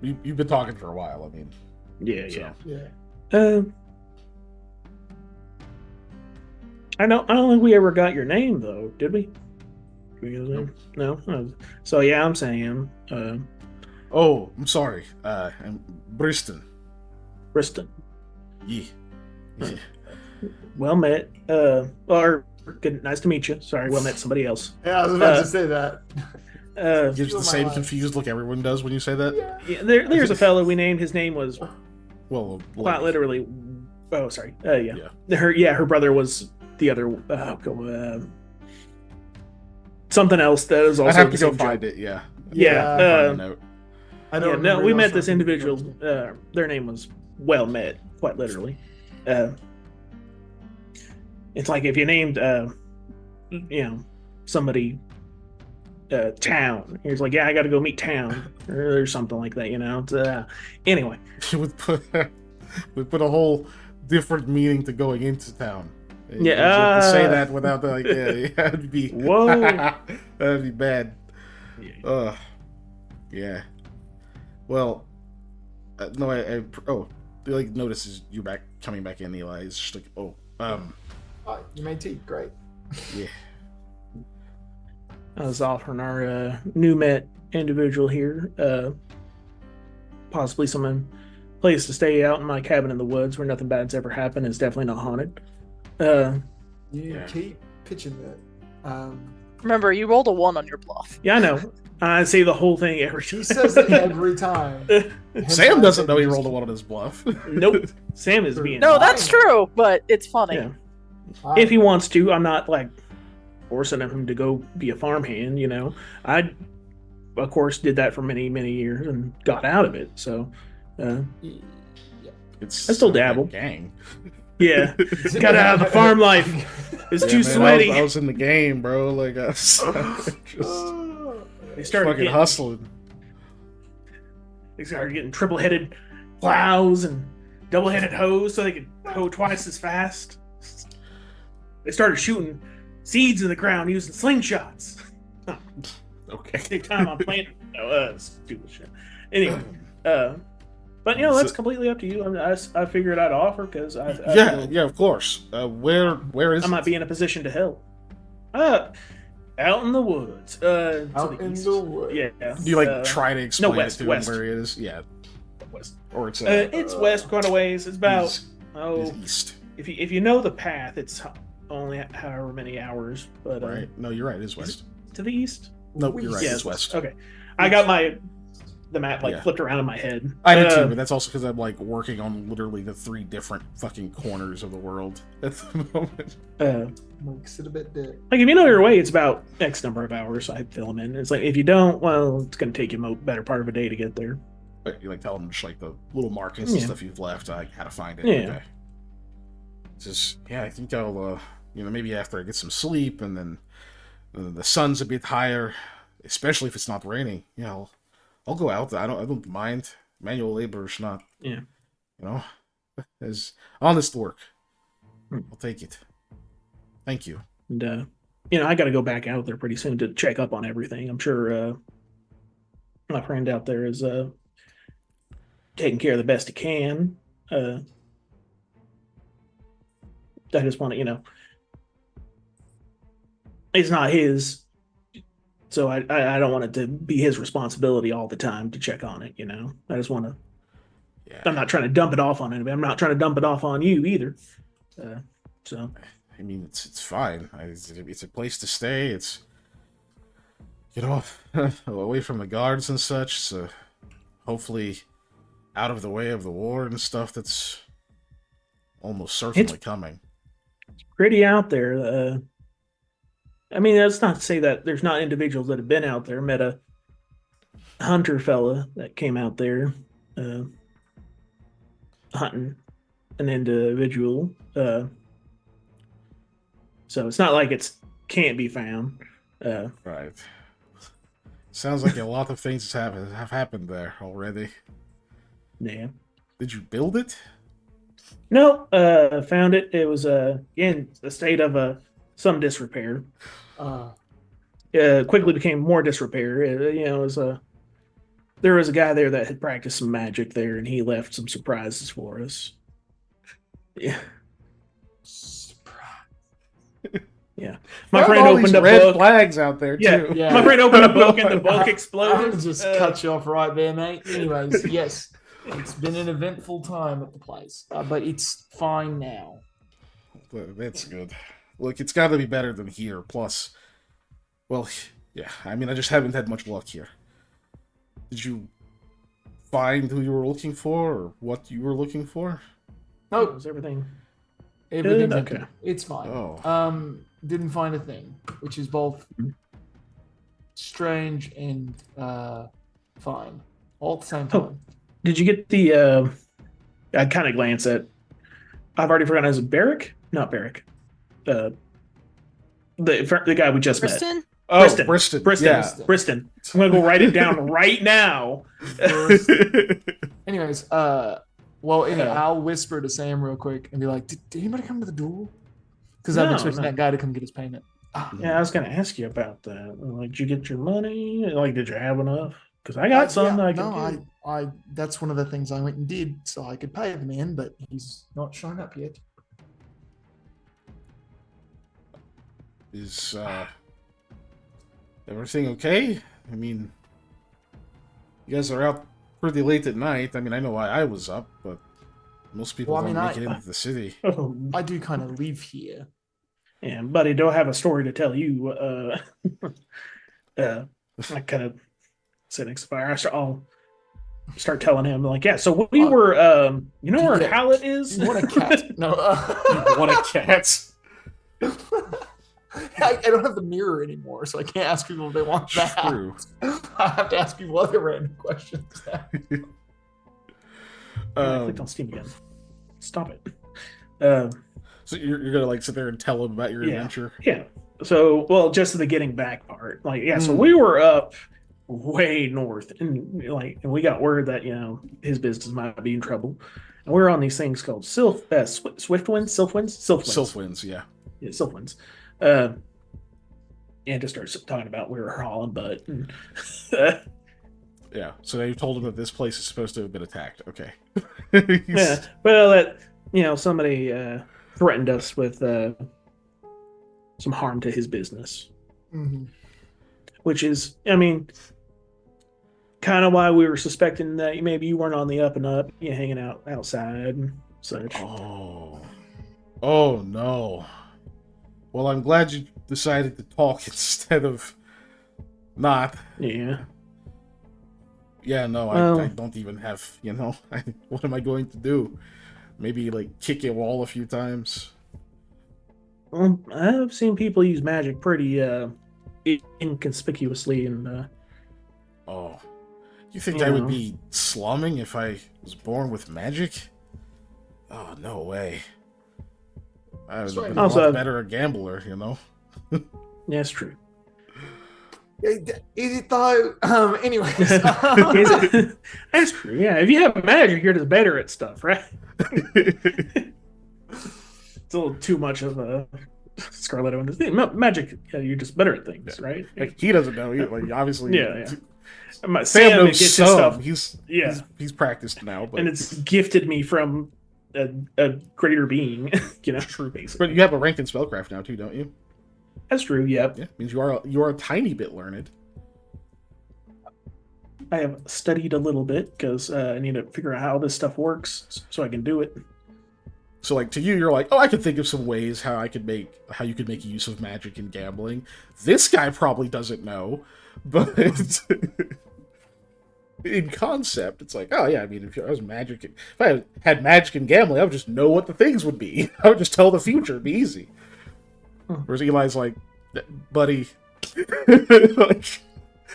You've been talking for a while. I mean, yeah, so. yeah. I don't think we ever got your name though, did we? Did we get his name? No. So yeah, I'm Sam. Oh, I'm sorry. I'm Briston. Briston. Yeah. Yeah. Well met. Or good. Nice to meet you. Sorry, well met somebody else. Yeah, I was about to say that. Gives the same confused look everyone does when you say that. Yeah, there's a fellow we named. His name was Quite literally. Oh, sorry. Her brother was the other. Something else that is also. I'd have to the go same find job. it. Yeah. Yeah. I don't. No, we met this individual. individual. Their name was well met, quite literally. It's like if you named, somebody. Town. He was like, "Yeah, I got to go meet Town," or something like that. Anyway, we put a whole different meaning to going into town. You have to say that without it'd be whoa, that'd be bad. Yeah. Well, no, the notices you coming back in, Eli. It's just like, you made tea. Great. Yeah. I was offering our new met individual here, possibly some place to stay out in my cabin in the woods where nothing bad's ever happened. It's definitely not haunted. You keep pitching that. Remember, you rolled a 1 on your bluff. Yeah, I know. I say the whole thing every time. He says it every time. Sam doesn't know he rolled a 1 on his bluff. Nope. Sam is being. No, that's true, but it's funny. Yeah. If he wants to, I'm not like forcing him to go be a farmhand. I, of course, did that for many, many years and got out of it. So, I still dabble. Gang. Yeah, got out of the farm life. It's too sweaty. I was in the game, bro. Like I was just they started fucking hustling. They started getting triple-headed plows and double-headed hoes so they could hoe twice as fast. They started shooting seeds in the ground using slingshots. Okay. Take time on planting. No, stupid shit. Anyway, but that's completely up to you. I figured I'd offer because I of course. Where is? I might be in a position to help. Out in the woods. Out in the woods. Yeah. Do you try to explain west, it to west. him where it is? Yeah. West. Or it's west quite a ways. It's about east. If you know the path, it's only however many hours, but Right? No, you're right. It is is west. to the east. Nope, you're right. Yes. It's west. Okay, I got the map Yeah. flipped around in my head. I did too, but that's also because I'm like working on literally the 3 different fucking corners of the world at the moment. Makes it a bit dead. Like if you know your way, it's about X number of hours. I fill them in. It's like if you don't, well, it's going to take you a better part of a day to get there. But you like tell them just like the little markings and Yeah. stuff you've left. I gotta find it. Yeah. Okay. Just I think I'll maybe after I get some sleep and then the sun's a bit higher, especially if it's not raining. I'll go out there. I don't mind. Manual labor is not. Yeah. As honest work. Hmm. I'll take it. Thank you. And I got to go back out there pretty soon to check up on everything. I'm sure my friend out there is taking care of the best he can. I just want to, it's not his, so I don't want it to be his responsibility all the time to check on it. I just want to. Yeah. I'm not trying to dump it off on anybody. I'm not trying to dump it off on you either. So. I mean, it's fine. It's a place to stay. It's away from the guards and such. So hopefully out of the way of the war and stuff that's almost certainly coming. Pretty out there. I mean, that's not to say that there's not individuals that have been out there. Met a hunter fella that came out there hunting an individual. So it's not like it's can't be found. Right. Sounds like a lot of things have happened there already. Yeah. Did you build it? No, found it. It was in a state of some disrepair. Quickly became more disrepair. It was there was a guy there that had practiced some magic there, and he left some surprises for us. Yeah. Yeah, my friend opened a red book. flags out there too. Yeah. My friend opened a book, and the book exploded. I'm gonna just cut you off right there, mate. Anyways, yes, it's been an eventful time at the place, but it's fine now. That's good. Look, it's got to be better than here. Plus, well, yeah. I mean, I just haven't had much luck here. Did you find who you were looking for, or what you were looking for? No, Was everything? everything's okay. okay. It's fine. Oh. Didn't find a thing, which is both strange and fine, all at the same time. Did you get the? I kind of glance at. I've already forgotten. Is it Barrick? Not Barrick. The guy we just met. Kristen? Oh, Briston. Briston. Briston. Yeah. Briston. I'm gonna go write it down right now. Anyways, I'll whisper to Sam real quick and be like, "Did anybody come to the door?" Because I'm No, expecting no. that guy to come get his payment. Yeah, I was gonna ask you about that. Like, did you get your money? Like, did you have enough? Because I got some that I can give. I that's one of the things I went and did so I could pay the man, but he's not shown up yet. Is everything okay? I mean, you guys are out pretty late at night. I mean, I know why I was up, but most people don't make it into the city. Oh, I do kind of live here. yeah, buddy, do I have a story to tell you? I kind of sit next to fire. I'll start telling him, like, yeah, so we were, you know where yeah. Hallett is? You want a cat? No. You want a cat? I don't have the mirror anymore, so I can't ask people if they want that. True. I have to ask people other random questions now. I clicked on Steam again. Stop it. So you're gonna like sit there and tell him about your adventure? Yeah. So, well, just the getting back part. Like, yeah, so we were up way north, and we got word that his business might be in trouble, and we were on these things called Swiftwinds, Sylphwinds, yeah. Yeah, Sylphwinds. And just starts talking about we were hauling butt. And, Yeah. So they told him that this place is supposed to have been attacked. Okay. yeah. Well, that somebody threatened us with some harm to his business, Mm-hmm. which is, I mean, kind of why we were suspecting that maybe you weren't on the up and up, hanging out outside and such. Oh no. Well, I'm glad you decided to talk instead of not. Yeah. Yeah, no, Well- I don't even have, what am I going to do? Maybe, like, kick a wall a few times? Well, I've seen people use magic pretty inconspicuously, and Oh. You think You I would know. be slumming if I was born with magic? Oh, no way. I would have been a Also, lot better a gambler, yeah, that's true. Is it though? Anyways. Is it- That's true. Yeah, if you have magic, you're just better at stuff, right? It's a little too much of a Scarlet Evans thing. Magic, you're just better at things, right? Like, he doesn't know. Like, obviously, Yeah. Sam Sam knows gets his some. stuff, He's he's practiced now, but and it's gifted me from a greater being, true. basically. But you have a rank in spellcraft now too, don't you? That's true. Yep. Yeah, means you are a tiny bit learned. I have studied a little bit because I need to figure out how this stuff works so I can do it. So, like, to you, you're like, oh, I could think of some ways how you could make use of magic in gambling. This guy probably doesn't know, but in concept, it's like, oh yeah, I mean, if I had magic in gambling, I would just know what the things would be. I would just tell the future, it'd be easy. Whereas Eli's like, buddy, like,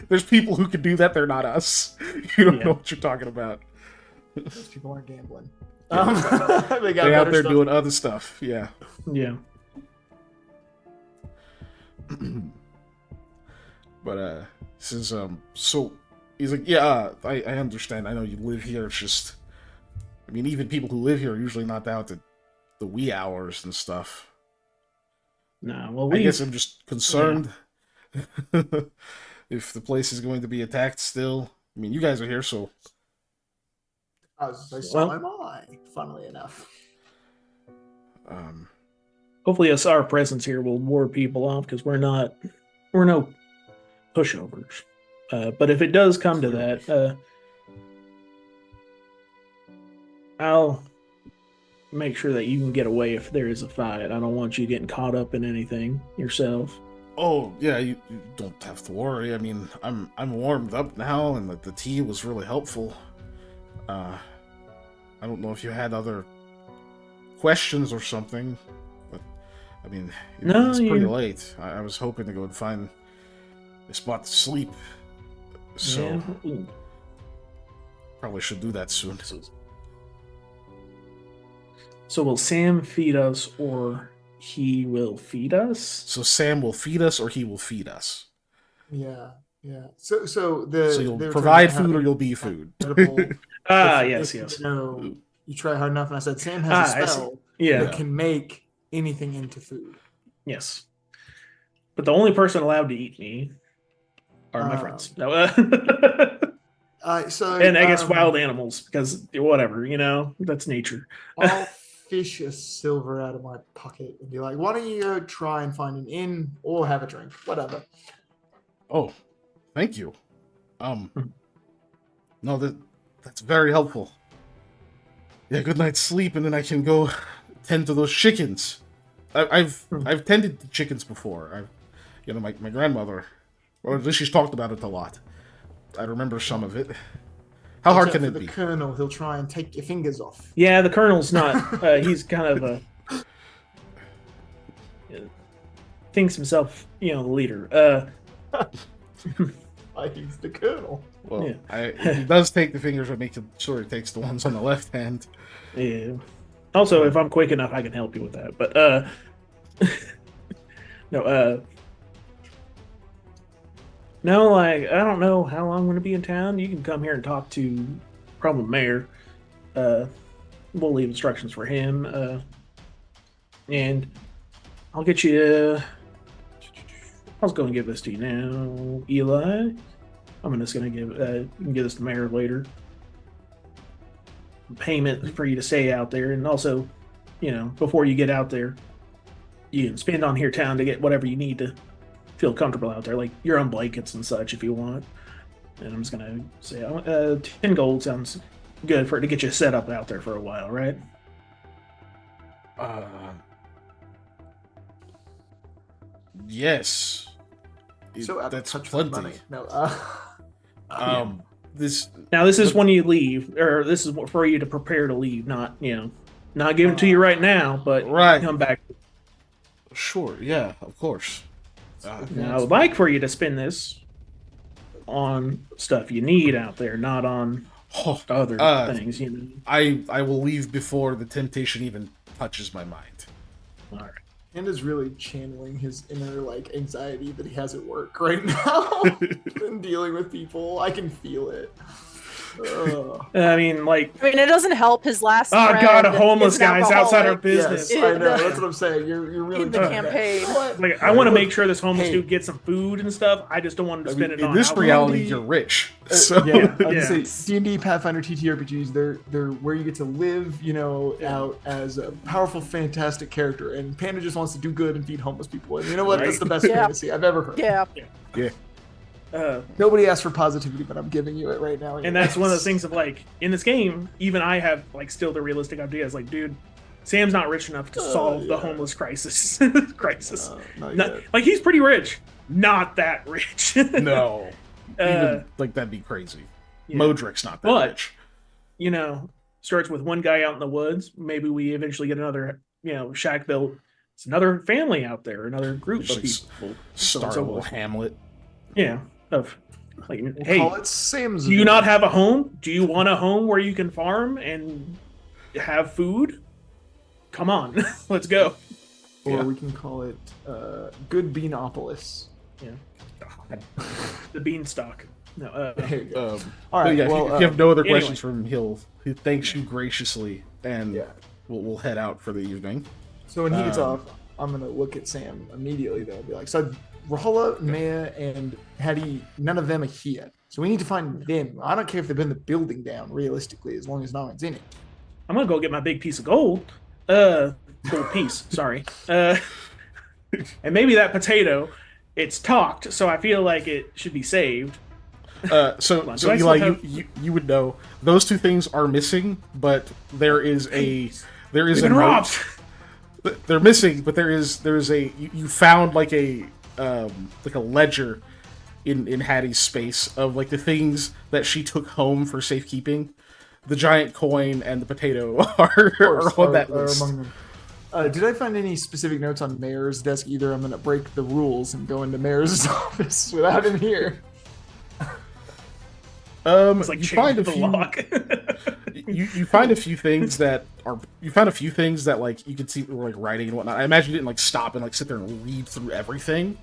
there's people who can do that. They're not us. You don't know what you're talking about. Those people aren't gambling. They They're out there doing other stuff. Yeah. Yeah. But since so he's like, yeah, I understand. I know you live here. It's just, I mean, even people who live here are usually not out at the wee hours and stuff. Nah, well, I guess I'm just concerned if the place is going to be attacked still. I mean, you guys are here, so. I was gonna say, so am I, funnily enough. Hopefully our presence here will ward people off because we're no pushovers. But if it does come to that, I'll make sure that you can get away if there is a fight. I don't want you getting caught up in anything yourself. Oh yeah, you don't have to worry. I mean, I'm warmed up now, and the tea was really helpful. I don't know if you had other questions or something, but I mean, No, it's pretty late. I was hoping to go and find a spot to sleep, so Yeah. probably should do that soon. So will Sam feed us, or he will feed us? So Sam will feed us, or he will feed us. Yeah. So So you'll they were provide trying to food, or have you'll be food. edible- Yes. if, you try hard enough, and I said Sam has I a see. spell Yeah. that can make anything into food. Yes. But the only person allowed to eat me are my friends. No, So and I guess wild animals, because whatever, that's nature. I'll fish a silver out of my pocket and be like, "Why don't you go try and find an inn or have a drink, whatever." Oh, thank you. No, that's very helpful. Yeah, good night's sleep, and then I can go tend to those chickens. I've tended to chickens before. My grandmother, or at least she's talked about it a lot. I remember some of it. How hard can Except it for be? the colonel, he'll try and take your fingers off. Yeah, the colonel's not. He's kind of a thinks himself, the leader. He's the colonel. Well, Yeah. he does take the fingers, but make sure he takes the ones on the left hand. Yeah. Also, if I'm quick enough, I can help you with that. But no, I don't know how long I'm going to be in town. You can come here and talk to probably Mayor. We'll leave instructions for him, and I'll get you. I was going to give this to you now, Eli. I'm just going to give you can give this to Mayor later. Payment for you to stay out there, and also, before you get out there, you can spend on here town to get whatever you need to feel comfortable out there, like your own blankets and such if you want. And I'm just gonna say 10 gold sounds good to get you set up out there for a while, right? Yes. So out of That's touch with plenty. money. No. This Now this is when you leave, or this is for you to prepare to leave. Not not giving it to you right now, but Right. come back. sure, yeah, of course. Now, I would like for you to spend this on stuff you need out there, not on Oh, other things. You know. I will leave before the temptation even touches my mind. All right. Panda's really channeling his inner like anxiety that he has at work right now and dealing with people. I can feel it. Ugh. I mean, like, I mean, it doesn't help his last. oh god, a friend homeless is an guy's outside our alcoholic business. Yes, I know. That's what I'm saying. You're really in the doing that. campaign. What? Like, I want to make sure this homeless Hey. dude gets some food and stuff. I just don't want him to I spend mean, it in on this alcohol. reality, you're rich. So Yeah, I was Yeah. gonna say D&D, Pathfinder, TTRPGs. They're where you get to live, out as a powerful, fantastic character. And Panda just wants to do good and feed homeless people. And you know what? Right. That's the best Yeah. fantasy I've ever heard. Yeah. Nobody asked for positivity, but I'm giving you it right now. And that's one of those things of like in this game, even I have like still the realistic ideas. Like, dude, Sam's not rich enough to solve the yeah. homeless crisis. Not Not- yet. like he's pretty rich, not that rich. no, Uh, even, like that'd be crazy. yeah. Modric's not that But- rich. Starts with one guy out in the woods. Maybe we eventually get another, shack built. It's another family out there, another group Just of like people. Star so little forth. Hamlet. Yeah, of like, We'll hey, call it Sam's. do you not have a home? Do you want a home where you can farm and have food? Come on, let's go. Or Yeah. we can call it Good Beanopolis. The beanstalk. No, There you go. All All right. right. Yeah, well, if you have no other anyway. questions from him, he thanks you graciously, and Yeah. we'll head out for the evening. So when he gets Um, off, I'm gonna look at Sam immediately. Though, and be like, "So Rahula, Maya, and Hattie, none of them are here. So we need to find them. I don't care if they've been the building down. Realistically, as long as no one's in it." I'm gonna go get my big piece of gold. Gold piece. Sorry. And maybe that potato. It's talked, so I feel like it should be saved. So Do I Eli, still have- you would know those two things are missing, but there is a We've been note. robbed. They're missing, but there is a you found like a ledger in Hattie's space of like the things that she took home for safekeeping. The giant coin and the potato are on that Are list. among them. Did I find any specific notes on Mayor's desk? Either I'm gonna break the rules and go into Mayor's office without him here. It's like You find a changing the few. lock. You find a few things that are you found a few things that like you could see were like writing and whatnot. I imagine you didn't like stop and like sit there and read through everything,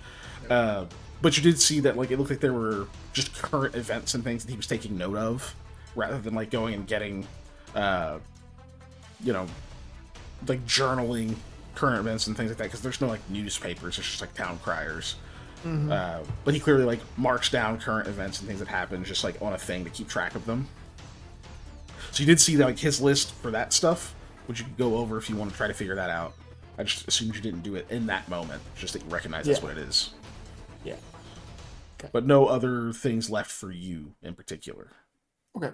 but you did see that like it looked like there were just current events and things that he was taking note of, rather than like going and getting, like journaling current events and things like that. Because there's no like newspapers; it's just like town criers. But he clearly like marks down current events and things that happen just like on a thing to keep track of them. So you did see like his list for that stuff, which you could go over if you want to try to figure that out. I just assumed you didn't do it in that moment, just that you recognize that's Yeah. what it is. Yeah. Okay. But no other things left for you in particular. Okay.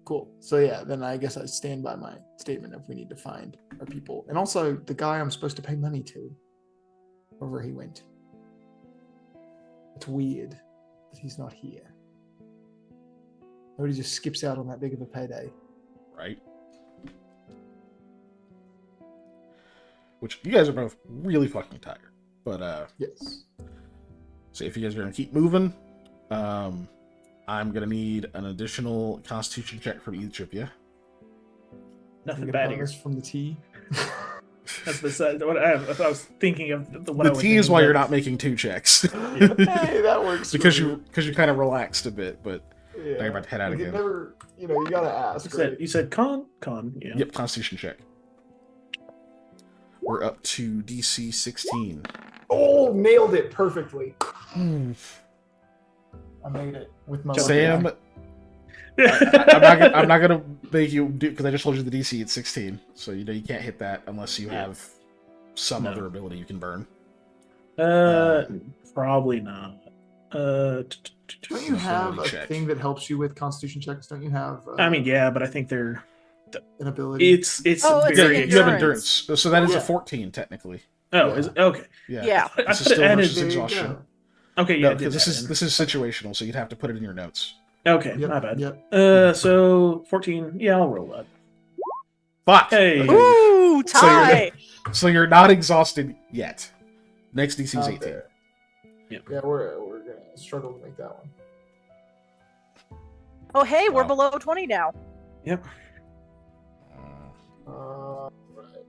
Cool. So yeah, then I guess I stand by my statement if we need to find our people. And also the guy I'm supposed to pay money to. Wherever he went. It's weird that he's not here. Nobody just skips out on that big of a payday. Right? Which you guys are both really fucking tired. But Yes. so if you guys are gonna keep moving, I'm gonna need an additional Constitution check from each of you. Nothing Get a bad here. bonus from the tea. That's besides what I was thinking of. What The I was T is thinking, why but- you're not making 2 checks. Hey, that works. because for you're kind of relaxed a bit, but me. now you're about to head out You again. can never, you gotta ask. You said con, yeah. Yep, Constitution check. We're up to DC 16. Oh, nailed it perfectly. I made it with my lucky Sam, eye. I'm not gonna make you do because I just told you the DC at 16, so you can't hit that unless you have some No. other ability you can burn. Probably not. Don't you have a Ability check. thing that helps you with Constitution checks? Don't you have? I mean, yeah, but I think they're an ability. it's Oh, it's Yeah, very like you have endurance. endurance, so that is Yeah. a 14 technically. Oh, Yeah. is it? Okay. Yeah. Yeah. I This is thought it still added. versus There you exhaustion. go. Okay, yeah, No, it did because add in. this is situational, so you'd have to put it in your notes. Okay, Yep, my bad. yep. So 14. Yeah, I'll roll that. Fuck. Hey. Okay. Ooh, So you're- tie. So you're not exhausted yet. Next DC is Not 18. there. Yep. Yeah, we're gonna struggle to make that one. Oh, hey, we're Wow. below 20 now. Yep. Right.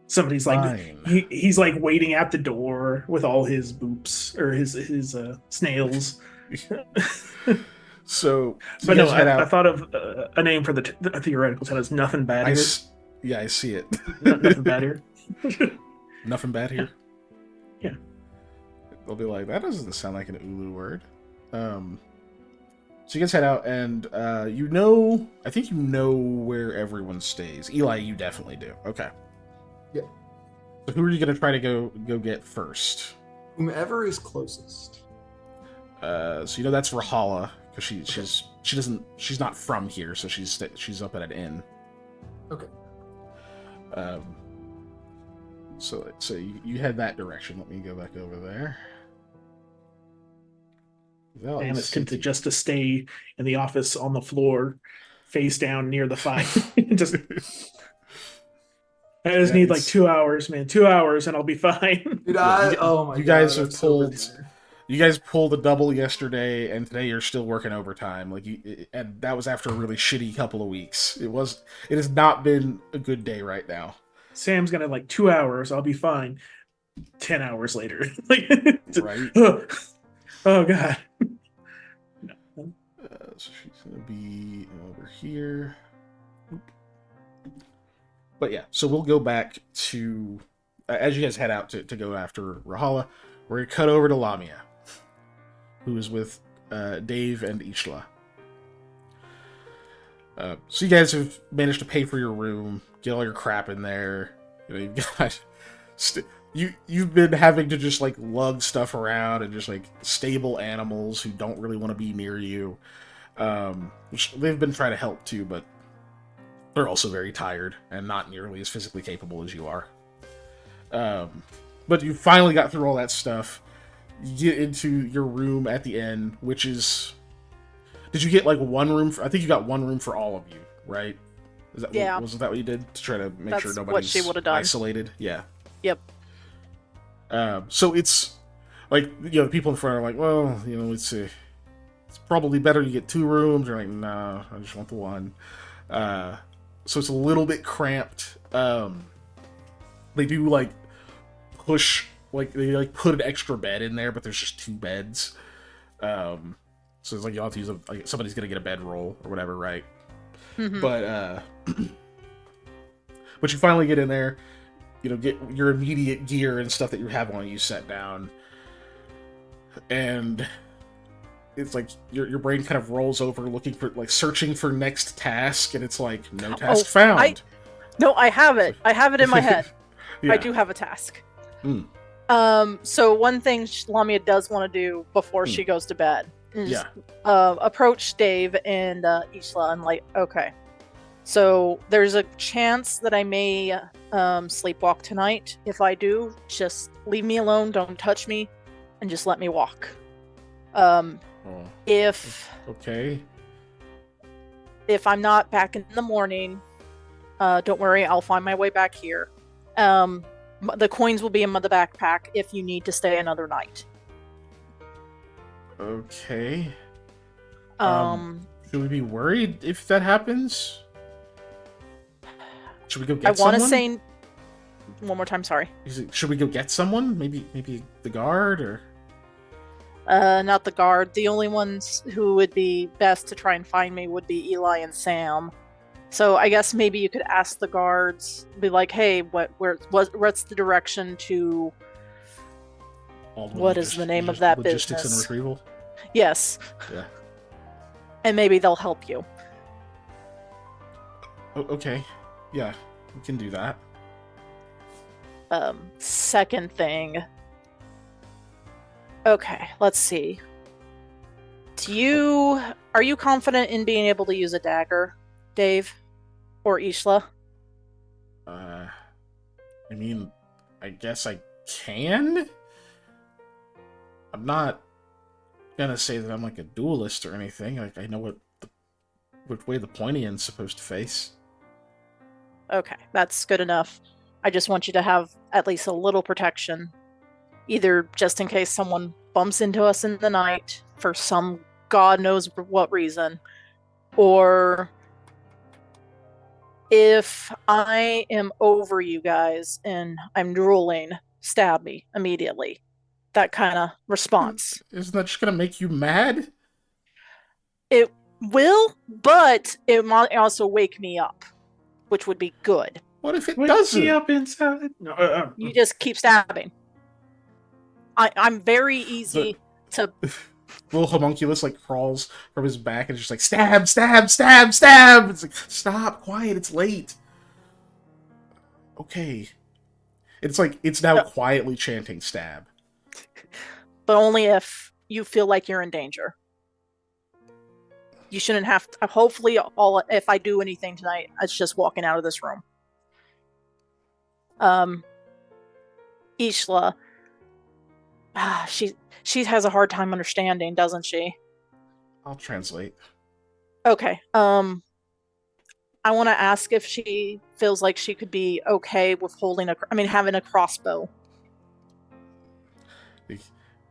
Somebody's like Fine. he's like waiting at the door with all his boops or his snails. So But you no, guys head I out. thought of a name for the theoretical tennis. Nothing bad here. Yeah, I see it. Nothing bad here. Nothing bad here. Yeah. They'll be like, that doesn't sound like an Ulu word. So you guys head out, and I think you know where everyone stays. Eli, you definitely do. Okay. Yeah. So who are you gonna try to go get first? Whomever is closest. So you know that's Rahala, because she's not from here, so she's up at an inn. Okay. So you head that direction. Let me go back over there. That Damn, is it's tempted CT. just to stay in the office on the floor, face down near the fire. just I just Yeah, need like it's- 2 hours, man. 2 hours and I'll be fine. Dude, Yeah, oh my you god, guys have that's so pulled- dinner. You guys pulled a double yesterday, and today you're still working overtime. And that was after a really shitty couple of weeks. It has not been a good day right now. Sam's gonna like 2 hours, I'll be fine. 10 hours later. like Right. Oh god. So she's gonna be over here. But yeah, so we'll go back to as you guys head out to go after Rahala. We're gonna cut over to Lamia, who is with Dave and Ishla. So you guys have managed to pay for your room, get all your crap in there. You know, you've got you've been having to just like lug stuff around and just like stable animals who don't really want to be near you. Which they've been trying to help too, but they're also very tired and not nearly as physically capable as you are. But you finally got through all that stuff. You get into your room at the end, which is... Did you get like one room? I think you got one room for all of you, right? Yeah. Wasn't that what you did to try to make That's sure what nobody's she would've done. isolated? Yeah. Yep. So it's like, you know, the people in front are like, well, you know, it's probably better you get two rooms. They're like, no, I just want the one. So it's a little bit cramped. They do like push, like they like put an extra bed in there, but there's just two beds. So it's like you'll have to use like somebody's gonna get a bedroll or whatever, right? Mhm. But you finally get in there, you know, get your immediate gear and stuff that you have on you set down, and it's like your brain kind of rolls over looking for, like, searching for next task, and it's like, no task found. No, I have it. I have it in my head. Yeah. I do have a task. Mm. So one thing Lamia does want to do before she goes to bed is Yeah. approach Dave and Isla and like, okay, so there's a chance that I may sleepwalk tonight. If I do, just leave me alone, don't touch me, and just let me walk. Oh, If okay. I'm not back in the morning, don't worry, I'll find my way back here. The coins will be in the backpack if you need to stay another night. Okay. Um, Should we be worried if that happens? Should we go get I want to someone? say one more time. Sorry. Should we go get someone? Maybe the guard or... Not the guard. The only ones who would be best to try and find me would be Eli and Sam. So I guess maybe you could ask the guards, be like, "Hey, what's the direction to? What is the name of that logistics business?" and retrieval? Yes, Yeah. and maybe they'll help you." Okay. Yeah, we can do that. Second thing. Okay, let's see. Are you confident in being able to use a dagger, Dave, or Ishla? I mean, I guess I can. I'm not gonna say that I'm like a duelist or anything. Like, I know what way the pointy end's supposed to face. Okay, that's good enough. I just want you to have at least a little protection. Either just in case someone bumps into us in the night for some god knows what reason, or if I am over you guys and I'm drooling, stab me immediately. That kind of response. Isn't that just gonna make you mad? It will, but it might also wake me up, which would be good. What if it Wake doesn't? me up inside. No, You just keep stabbing. I'm very easy to. Little homunculus like crawls from his back and is just like stab, stab, stab, stab. It's like, stop, quiet, it's late. Okay. It's like it's now quietly chanting stab. But only if you feel like you're in danger. You shouldn't have to. Hopefully, if I do anything tonight, it's just walking out of this room. Ishla, she has a hard time understanding, doesn't she? I'll translate. Okay. I want to ask if she feels like she could be okay with having a crossbow. He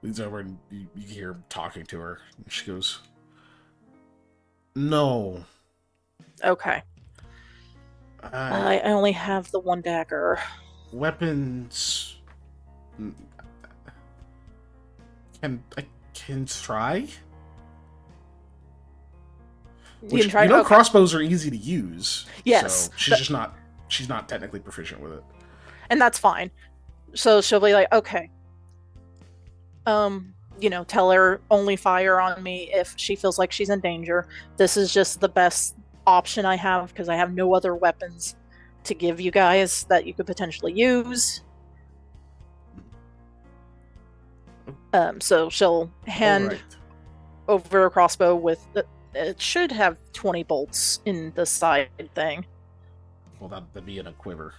leans over and you hear him talking to her. And she goes, "No. Okay. I only have the one dagger. Weapons. I can try. You can try. Okay. Crossbows are easy to use. Yes, so she's not technically proficient with it. And that's fine. So she'll be like, okay. Tell her only fire on me if she feels like she's in danger. This is just the best option I have because I have no other weapons to give you guys that you could potentially use. So she'll hand over a crossbow with it should have 20 bolts in the side thing. Well, that'd be in a quiver.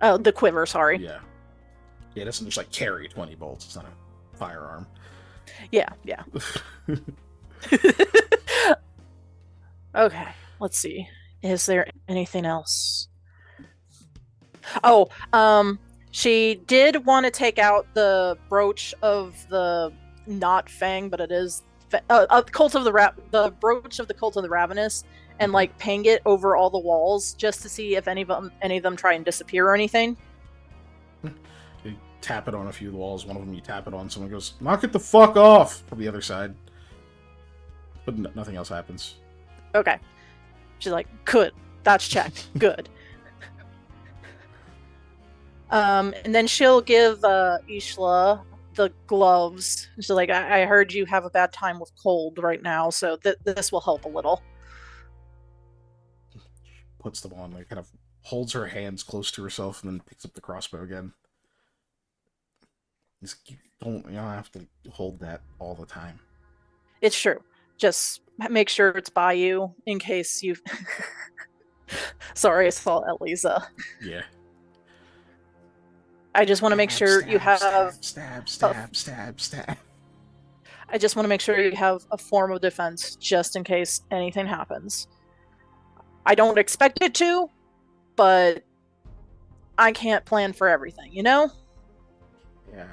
Oh, the quiver, sorry. Yeah. Yeah, it doesn't just like carry 20 bolts. It's not a firearm. Yeah. Okay, let's see. Is there anything else? Oh, she did want to take out the brooch of the not Fang, but it is Cult of the brooch of the Cult of the Ravenous, and like ping it over all the walls just to see if any of them try and disappear or anything. You tap it on a few of the walls. One of them you tap it on. Someone goes, "Knock it the fuck off!" from the other side. But nothing else happens. Okay. She's like, good. That's checked. Good. And then she'll give Ishla the gloves. She's like, I heard you have a bad time with cold right now, so this will help a little. She puts them on, like kind of holds her hands close to herself, and then picks up the crossbow again. You don't have to hold that all the time. It's true. Just make sure it's by you in case you. Sorry, I saw Elisa. Yeah. I just want to make sure you have stab. I just want to make sure you have a form of defense just in case anything happens. I don't expect it to, but I can't plan for everything, you know? Yeah.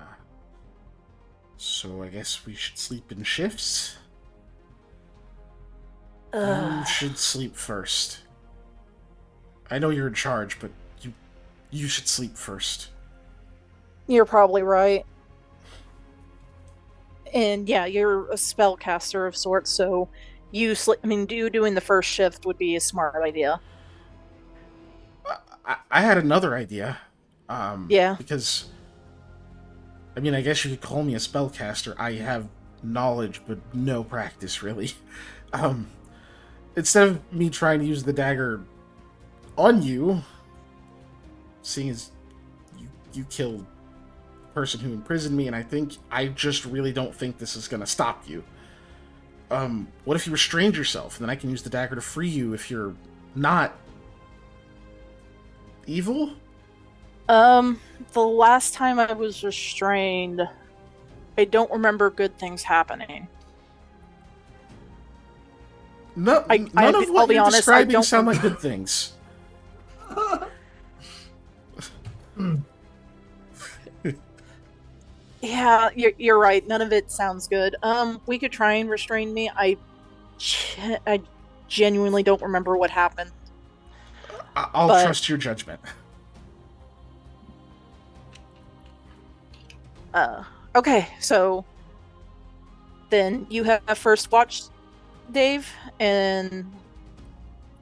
So I guess we should sleep in shifts? Who should sleep first? I know you're in charge, but you should sleep first. You're probably right. And yeah, you're a spellcaster of sorts, so you doing the first shift would be a smart idea. I had another idea. Yeah. Because, I guess you could call me a spellcaster. I have knowledge, but no practice, really. Instead of me trying to use the dagger on you, seeing as you killed the person who imprisoned me, and I just really don't think this is going to stop you. What if you restrained yourself, and then I can use the dagger to free you if you're not evil? The last time I was restrained, I don't remember good things happening. No, I- none I- of I'll what be you're honest, I describing don't sound like remember. good things. Yeah, you're right. None of it sounds good. We could try and restrain me. I genuinely don't remember what happened. I'll But trust your judgment. okay, so then you have first watch, Dave, and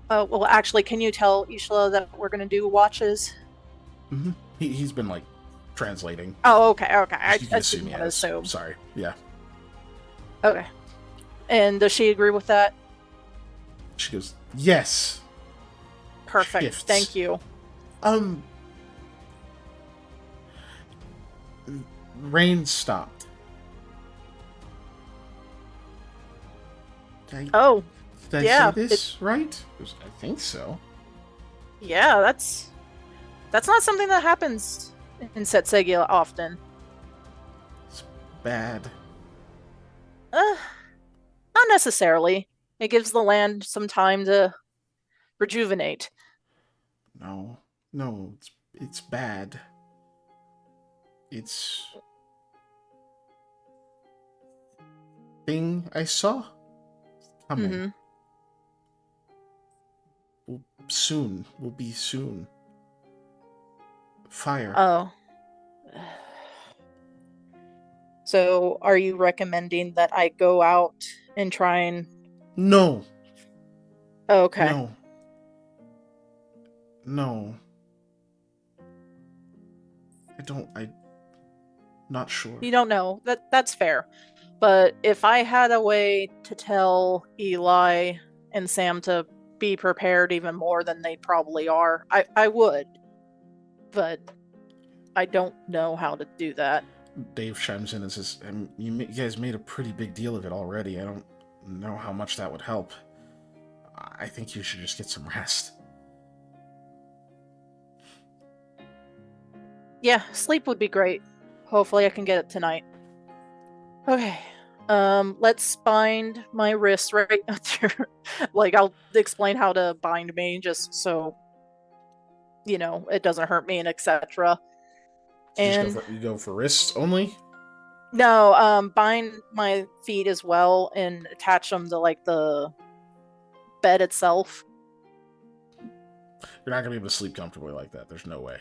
well, actually, can you tell Ishla that we're gonna do watches? Hmm. He's been like translating. Oh, okay, okay. You can I assume didn't he want to has. assume. Sorry. Yeah. Okay. And does she agree with that? She goes, yes. Perfect. Shifts. Thank you. Rain stopped. Oh, Did I yeah, say this right? I think so. yeah. That's not something that happens in Setsegia often. It's bad. Not necessarily. It gives the land some time to rejuvenate. No. No, it's bad. It's thing I saw coming. Hmm. Soon. Will be soon. Fire. Oh. So, are you recommending that I go out and try and? No. Oh, okay. No. No. I not sure. You don't know. That's fair. But if I had a way to tell Eli and Sam to be prepared even more than they probably are, I would. But I don't know how to do that. Dave chimes in and says, you guys made a pretty big deal of it already. I don't know how much that would help. I think you should just get some rest. Yeah, sleep would be great. Hopefully I can get it tonight. Okay. Let's bind my wrist right like I'll explain how to bind me just so it doesn't hurt me and etc. And You go for wrists only? no, bind my feet as well and attach them to like the bed itself. You're not gonna be able to sleep comfortably like that. There's no way.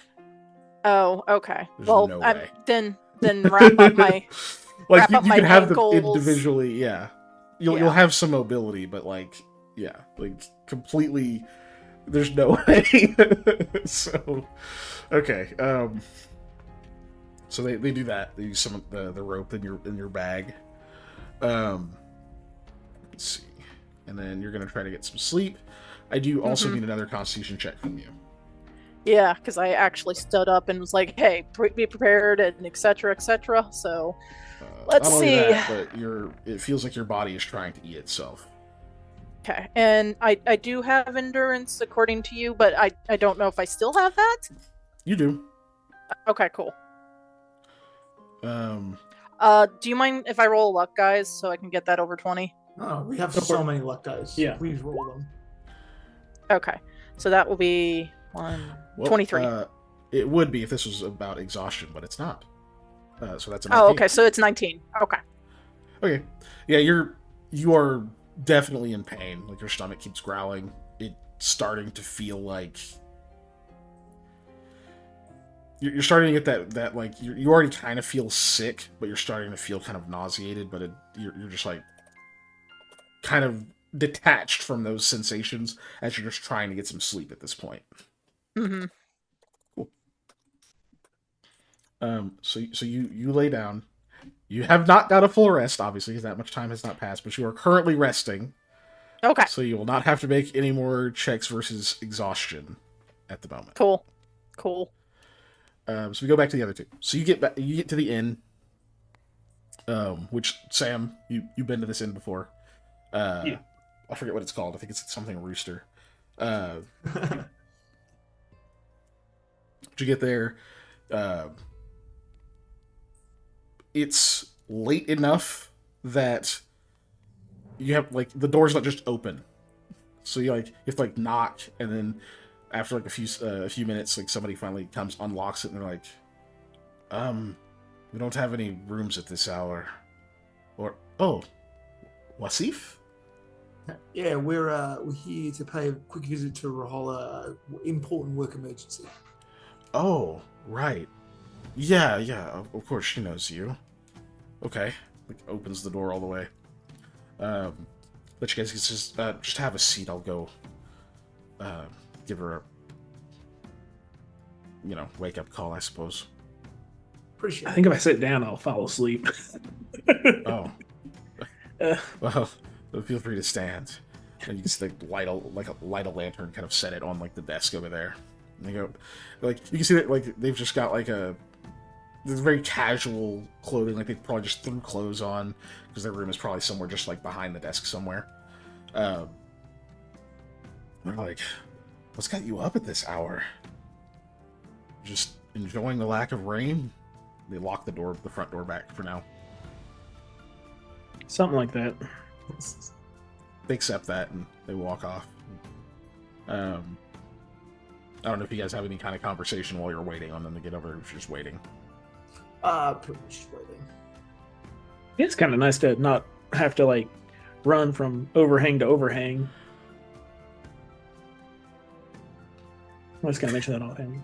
Oh, okay. There's Well, no way. then wrap up my like wrap up you my can have them ankles. individually, yeah. You'll have some mobility, but like completely there's no way. So okay. So they do that. They use some of the rope in your bag. Let's see. And then you're gonna try to get some sleep. I do also need another constitution check from you. Yeah, because I actually stood up and was like, "Hey, be prepared," and etc. etc. So let's not only see. that, but it feels like your body is trying to eat itself. Okay, and I do have endurance according to you, but I don't know if I still have that. You do. Okay, cool. Do you mind if I roll luck, guys, so I can get that over 20? Oh, we have so many luck dice. Yeah. Please roll them. Okay, so that will be 23. It would be if this was about exhaustion, but it's not. So that's a 19. Oh, okay, so it's 19. Okay. Okay. Yeah, you are definitely in pain. Like your stomach keeps growling. It's starting to feel like you're starting to get that like you already kind of feel sick, but you're starting to feel kind of nauseated. But you're just like kind of detached from those sensations as you're just trying to get some sleep at this point. Mm-hmm. Cool. So you lay down. You have not got a full rest, obviously, because that much time has not passed, but you are currently resting. Okay. So you will not have to make any more checks versus exhaustion at the moment. Cool. So we go back to the other two. So you get to the inn, which Sam, you've been to this inn before. Yeah. I forget what it's called. I think it's something Rooster. You get there. uh, it's late enough that you have like the door's not just open, so you have to like knock, and then after like a few minutes, like somebody finally comes, unlocks it, and they're like, we don't have any rooms at this hour. Or oh, Wasif? Yeah, we're here to pay a quick visit to Rahola. Important work emergency. Oh, right. Yeah, of course she knows you. Okay. Like, opens the door all the way. But you guys can just have a seat. I'll go give her a, wake up call, I suppose. Appreciate I think if I sit down, I'll fall asleep. Oh. Well, feel free to stand. And you just like light a lantern, kind of set it on like the desk over there. And they go, like you can see that like they've just got like this very casual clothing, like they probably just threw clothes on because their room is probably somewhere just like behind the desk somewhere. They're like, what's got you up at this hour? Just enjoying the lack of rain? They lock the front door back for now. Something like that. They accept that and they walk off. I don't know if you guys have any kind of conversation while you're waiting on them to get over, or if you're just waiting. Pretty much just waiting. It's kind of nice to not have to like run from overhang to overhang. I was gonna mention that offhand.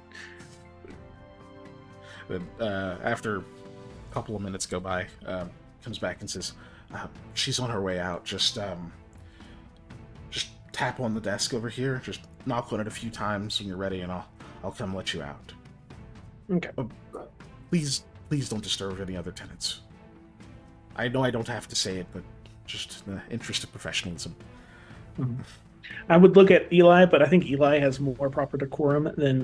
Then after a couple of minutes go by, comes back and says, "She's on her way out. Just tap on the desk over here. Just knock on it a few times when you're ready, and I'll come let you out. Okay. Please don't disturb any other tenants. I know I don't have to say it, but just in the interest of professionalism." Mm-hmm. I would look at Eli, but I think Eli has more proper decorum than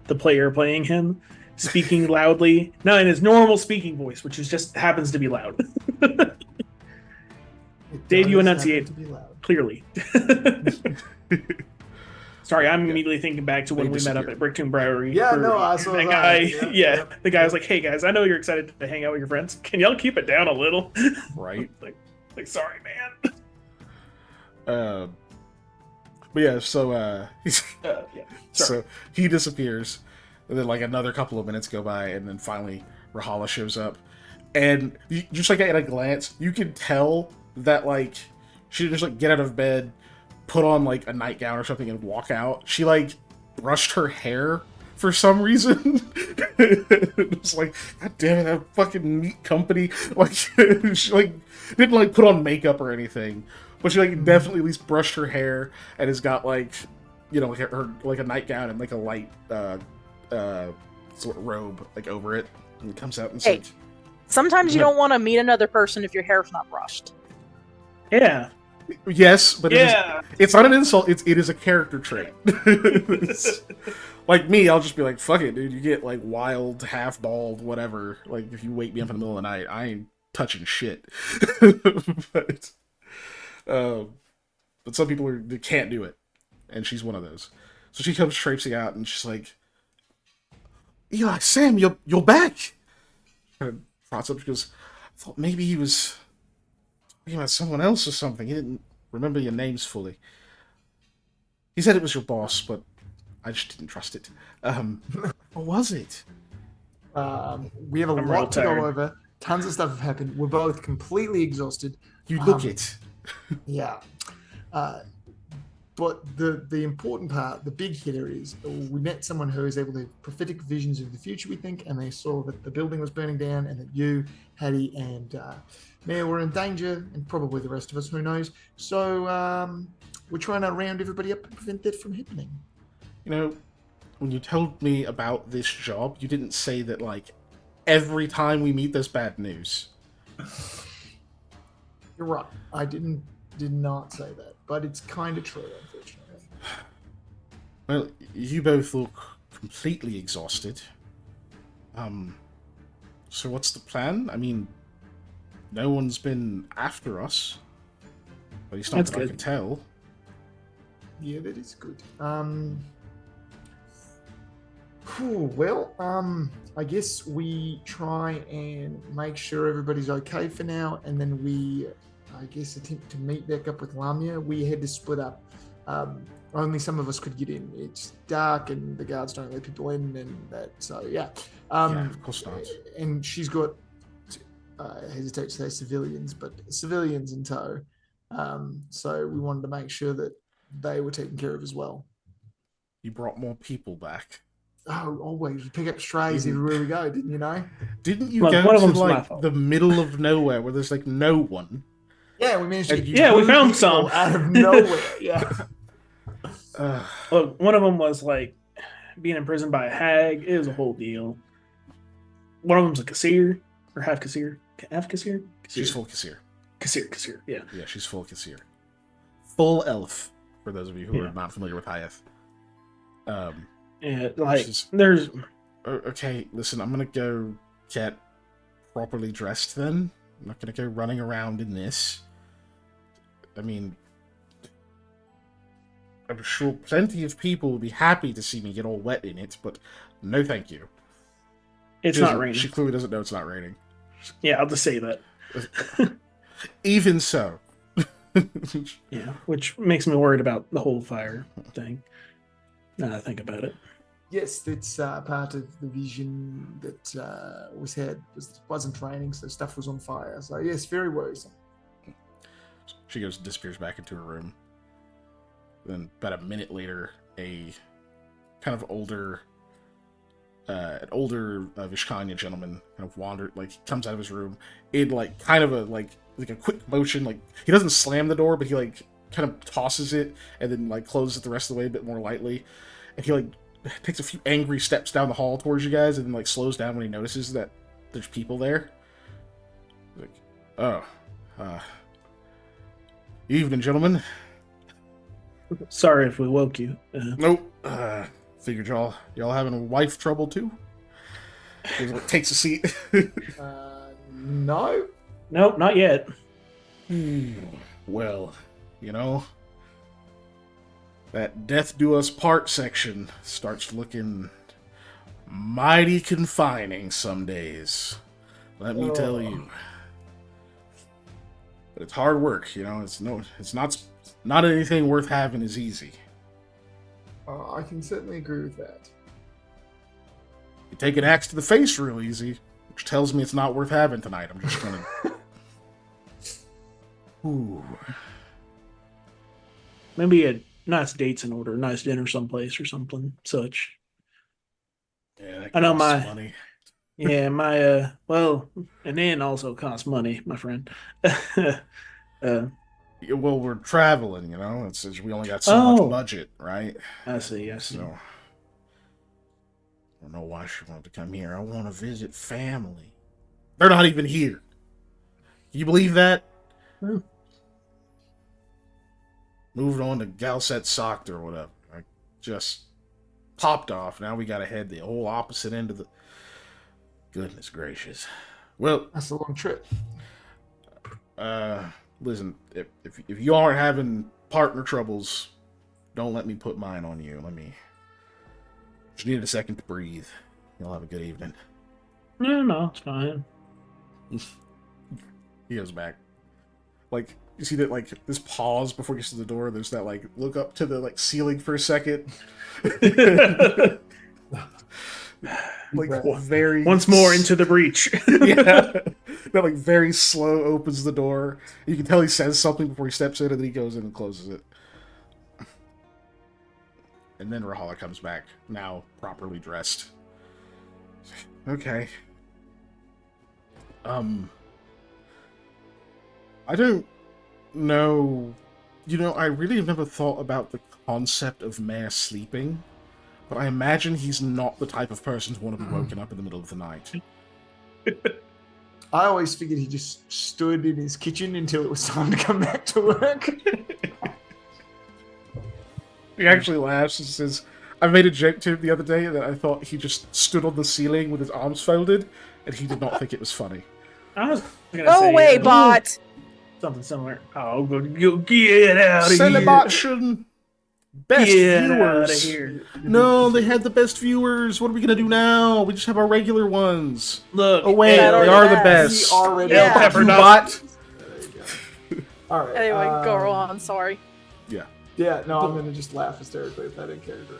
the player playing him, speaking loudly. No, in his normal speaking voice, which is just happens to be loud. Dave, you enunciate clearly. Sorry, I'm immediately thinking back to when we met up at Bricktoon Brewery. Yeah, no, I saw that that. guy. The guy was like, "Hey guys, I know you're excited to hang out with your friends. Can y'all keep it down a little?" Right. like, sorry, man. But yeah, so Sorry. so he disappears, and then like another couple of minutes go by, and then finally Rahala shows up, and just like at a glance, you can tell that like she didn't just like get out of bed, put on like a nightgown or something, and walk out. She like brushed her hair for some reason. It's like, God damn it, that fucking meat company. Like she like didn't like put on makeup or anything. But she like definitely at least brushed her hair and has got like, like her like a nightgown and like a light sort of robe like over it, and it comes out and Hey, like, sometimes you don't want to meet another person if your hair's not brushed. Yeah. yes, but Yeah. it's not an insult. It is a character trait. Like me, I'll just be like, fuck it, dude. You get like wild, half bald, whatever. Like if you wake me up in the middle of the night, I ain't touching shit. But some people they can't do it, and she's one of those. So she comes traipsing out, and she's like, "Eli, Sam, you're back." And Frost up, she goes, "I thought maybe he was talking about someone else or something. He didn't remember your names fully. He said it was your boss, but I just didn't trust it. What was it?" We have a I'm real lot to tired. go over. Tons of stuff have happened. We're both completely exhausted. You look it. Yeah. But the important part, the big hitter is we met someone who is able to have prophetic visions of the future, we think, and they saw that the building was burning down and that you, Hattie, and Mia were in danger, and probably the rest of us, who knows. So we're trying to round everybody up and prevent that from happening. When you told me about this job, you didn't say that, like, every time we meet there's bad news. You're right. I did not say that, but it's kind of true, unfortunately. Well, you both look completely exhausted. So what's the plan? I mean, no one's been after us. At least not That's that I good. can tell. Yeah, that is good. Well, I guess we try and make sure everybody's okay for now, and then we, I guess, attempt to meet back up with Lamia. We had to split up. Only some of us could get in. It's dark, and the guards don't let people in, and that. So yeah. Yeah, of course not. And she's got, I hesitate to say civilians, but civilians in tow. So we wanted to make sure that they were taken care of as well. You brought more people back. Oh, always. We pick up strays everywhere we go, didn't you know? Didn't you Look, go one of to them's my like fault. the middle of nowhere where there's like no one? Yeah, we managed to And get you- Yeah, we two found people some. out of nowhere. Yeah. Look, one of them was like being imprisoned by a hag. It was a whole deal. One of them's a Kasir or half Kasir. Half Kasir? She's full Kasir. Kasir. Yeah. Yeah, she's full Kasir. Full elf, for those of you who Yeah. are not familiar with Hayethe. Yeah, like She's- there's Okay, listen, I'm gonna go get properly dressed then. I'm not gonna go running around in this. I mean, I'm sure plenty of people would be happy to see me get all wet in it, but no thank you. it's She not doesn't- raining. She clearly doesn't know it's not raining. Yeah, I'll just say that. Even so. Yeah, which makes me worried about the whole fire thing. Now that I think about it. Yes, that's part of the vision that was had. Wasn't raining, so stuff was on fire. So yes, very worrisome. She goes and disappears back into her room. Then about a minute later, a kind of older Vishkanya gentleman kind of comes out of his room in like kind of a quick motion. Like he doesn't slam the door, but he like kind of tosses it and then like closes it the rest of the way a bit more lightly. And he like takes a few angry steps down the hall towards you guys and then like slows down when he notices that there's people there. Like, oh, evening, gentlemen. Sorry if we woke you. Nope. Figured y'all having wife trouble too. He like, takes a seat. No. Nope, not yet. Well, you know, that death do us part section starts looking mighty confining some days. Let me tell you. But it's hard work, you know. It's not anything worth having is easy. I can certainly agree with that. You take an axe to the face real easy, which tells me it's not worth having tonight. I'm just gonna. Ooh. Maybe a nice dates in order, nice dinner someplace or something such. Yeah, that I know costs my- money. Yeah, my well, an inn also costs money, my friend. Yeah, well, we're traveling, you know. We only got so much budget, right? I see. So I don't know why she wanted to come here. I want to visit family. They're not even here. Can you believe that? Hmm. Moved on to Galset Soct or whatever. I just popped off. Now we got to head the whole opposite end of the. Goodness gracious. Well, That's a long trip. listen, if you aren't having partner troubles, don't let me put mine on you. Just needed a second to breathe. You'll have a good evening. No, it's fine. He goes back. Like, you see that, like, this pause before he gets to the door, there's that, like, look up to the, like, ceiling for a second. Like, very... Once more into the breach. Yeah. That, like, very slow opens the door. You can tell he says something before he steps in, and then he goes in and closes it. And then Rahala comes back, now properly dressed. Okay. I don't know... You know, I really have never thought about the concept of Mayor sleeping, but I imagine he's not the type of person to want to be woken up in the middle of the night. I always figured he just stood in his kitchen until it was time to come back to work. He actually laughs and says, I made a joke to him the other day that I thought he just stood on the ceiling with his arms folded, and he did not think it was funny. I was gonna Go say, away, bot! something similar. Oh, go get out of here. Celebration! Best Get viewers. outta here. No, they had the best viewers. What are we gonna do now? We just have our regular ones. Look, Oh wait, That they are are the the best. best. We already Yeah. have Pepper You nuts. bot. There you go. All right. Anyway, go on. Sorry. Yeah, no, I'm gonna just laugh hysterically at that in character.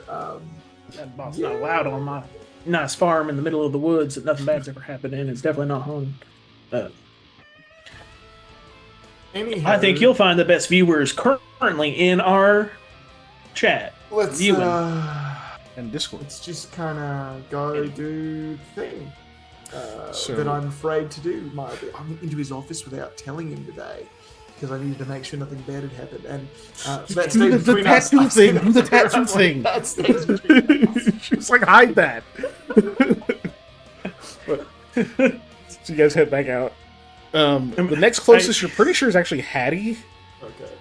that boss not allowed on my nice farm in the middle of the woods that nothing bad's ever happened in. It's definitely not haunted. Anyhow, I think you'll find the best viewers currently in our chat. let's viewing. And Discord. let's just kind of go do the thing So- that I'm afraid to do. I went into his office without telling him today because I needed to make sure nothing bad had happened. And that Do stays the between us. tattoo I say thing. that Do the to tattoo everyone. thing. That stays between us. She's like, hide that. But- so you guys head back out. The next closest you're pretty sure is actually Hattie. Okay.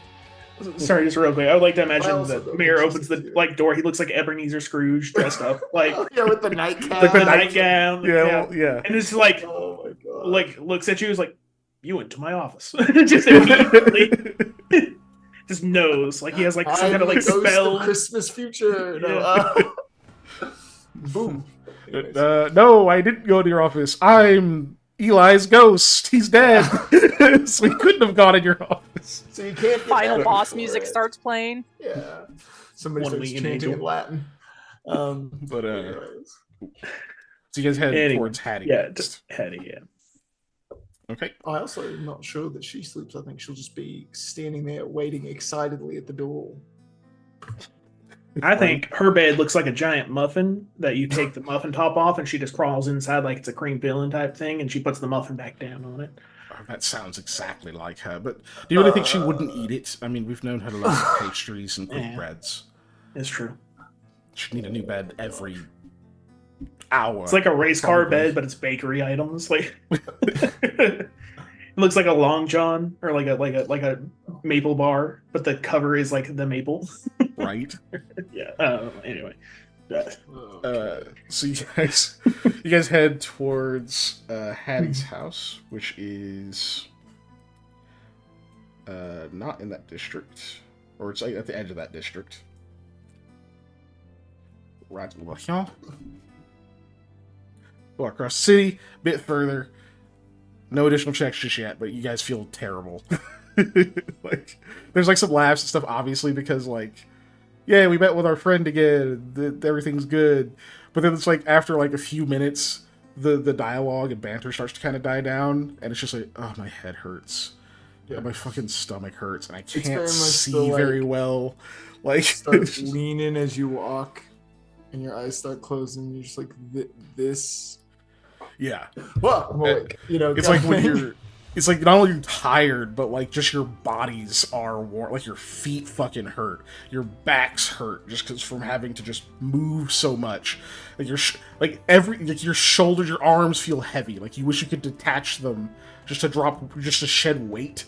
Sorry, just real quick. I would like to I imagine also the don't mayor think opens she's the cute. door. He looks like Ebenezer Scrooge dressed up, like Yeah, with the nightcap. Like the the night- nightgown. Yeah, well, yeah. And it's like, Oh my god. like looks at you, is like, you went to my office. Just immediately, just knows, like he has like some kind of like I'm the ghost spell. of Christmas future. No, boom. Anyways. No, I didn't go to your office. I'm Eli's ghost. He's dead. So he couldn't have gone in your office. So you can't get Final that boss for music it. starts playing. Yeah. Somebody One starts winged chanting angel. in Latin. But anyways. so you guys head Anyway, towards Hattie. Yeah, next. just Hetty, yeah. Okay. I also am not sure that she sleeps. I think she'll just be standing there waiting excitedly at the door. I think her bed looks like a giant muffin that you take the muffin top off and she just crawls inside like it's a cream filling type thing and she puts the muffin back down on it. Oh, that sounds exactly like her. But do you really think she wouldn't eat it? I mean, we've known her to love pastries and quick Yeah. breads. It's true. She'd need a new bed every hour. It's like a race car Probably. bed, but it's bakery items. Like it looks like a long john or like a maple bar, but the cover is like the maple. right. Yeah. Anyway. So you guys head towards Hattie's house, which is not in that district, or it's like at the edge of that district. Right, go across the city, a bit further. No additional checks just yet, but you guys feel terrible. Like, there's like some laughs and stuff, obviously, because like, yeah, we met with our friend again. Everything's good, but then it's like after like a few minutes, the dialogue and banter starts to kind of die down, and it's just like, oh, my head hurts, Yeah. and my fucking stomach hurts, and I very can't much see the, like, very well. Like, Start leaning as you walk, and your eyes start closing. You're just like this. yeah. Well, I'm awake. You know, It's like when you're. It's like not only you're tired, but like just your bodies are worn. Like your feet fucking hurt, your backs hurt just because from having to just move so much. Like like your shoulders, your arms feel heavy. Like you wish you could detach them just to shed weight.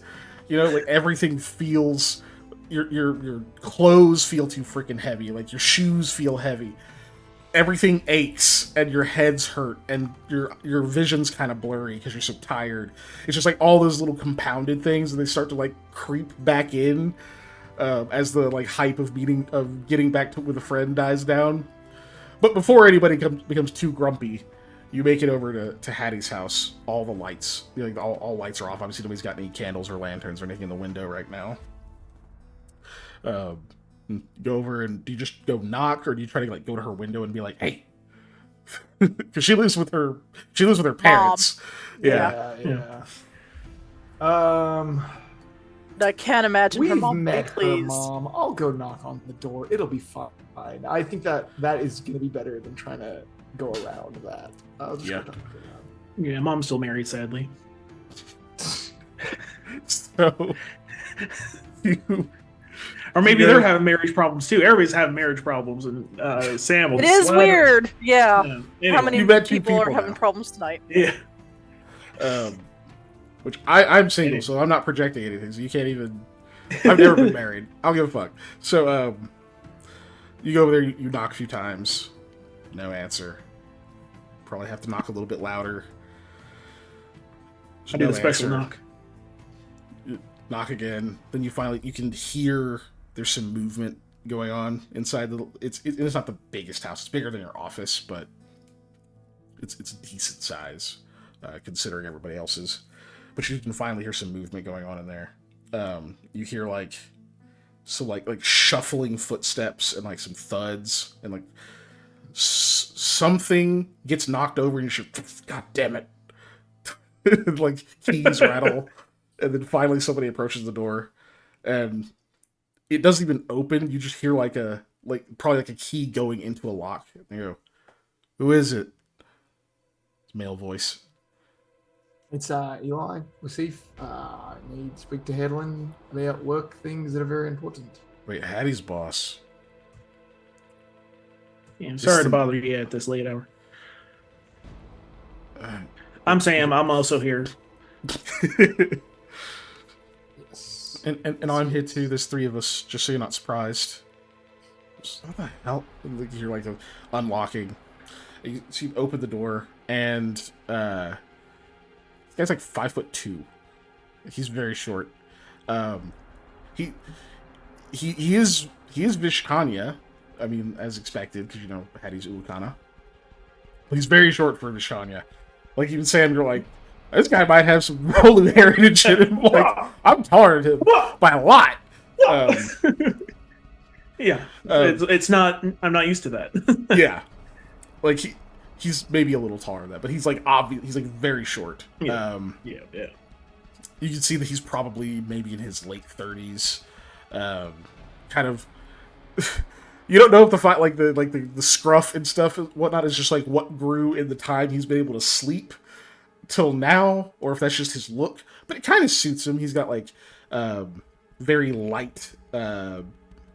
You know, like everything feels. Your clothes feel too freaking heavy. Like your shoes feel heavy. Everything aches and your head's hurt and your vision's kind of blurry because you're so tired. It's just like all those little compounded things, and they start to like creep back in as the like hype of getting back to with a friend dies down. But before anybody becomes too grumpy, you make it over to Hattie's house. All the lights, like all lights are off. Obviously, nobody's got any candles or lanterns or anything in the window right now. Go over and do you just go knock, or do you try to like go to her window and be like, "Hey," because she lives with her parents. Yeah. Yeah. I can't imagine her We've mom being met her pleased. mom. I'll go knock on the door. It'll be fine. I think that is going to be better than trying to go around that. I'll just Yeah. go knock her down. Yeah, mom's still married, sadly. So you Or maybe Yeah. they're having marriage problems too. Everybody's having marriage problems, and Sam will. It is sweat her. weird. Yeah. Anyway. How many You met two people are people having now. problems tonight? Yeah. which I'm single, so I'm not projecting anything. So you can't even. I've never been married. I'll give a fuck. So you go over there. You knock a few times. No answer. Probably have to knock a little bit louder. I did No a special answer. knock. Knock again. Then you can hear there's some movement going on inside the. It's not the biggest house. It's bigger than your office, but it's a decent size considering everybody else's. But you can finally hear some movement going on in there. You hear like shuffling footsteps and like some thuds and like something gets knocked over and you should, God damn it. Like keys rattle, and then finally somebody approaches the door and it doesn't even open. You just hear probably a key going into a lock. And you go, "Who is it?" It's a male voice. It's Eli. Receive. Need to speak to Hedlund about work things that are very important. Wait, Hattie's boss. Yeah, I'm sorry to bother you at this late hour. I'm Sam. I'm also here. Yes. And I'm here too. There's three of us, just so you're not surprised. What the hell? You're like unlocking. So you open the door, and this guy's like 5'2". He's very short. He is Vishkanya. I mean, as expected, because Hattie's Ulukana. But he's very short for Vishkanya. Like even Sam, you're like, this guy might have some rolling heritage in him. Like, I'm taller than him by a lot. Yeah, it's not. I'm not used to that. Yeah, like he's maybe a little taller than that, but he's like obvious. He's like very short. Yeah. Yeah. You can see that he's probably maybe in his late 30s. Kind of. You don't know if the scruff and stuff and whatnot is just like what grew in the time he's been able to sleep till now, or if that's just his look. But it kind of suits him. He's got like very light, very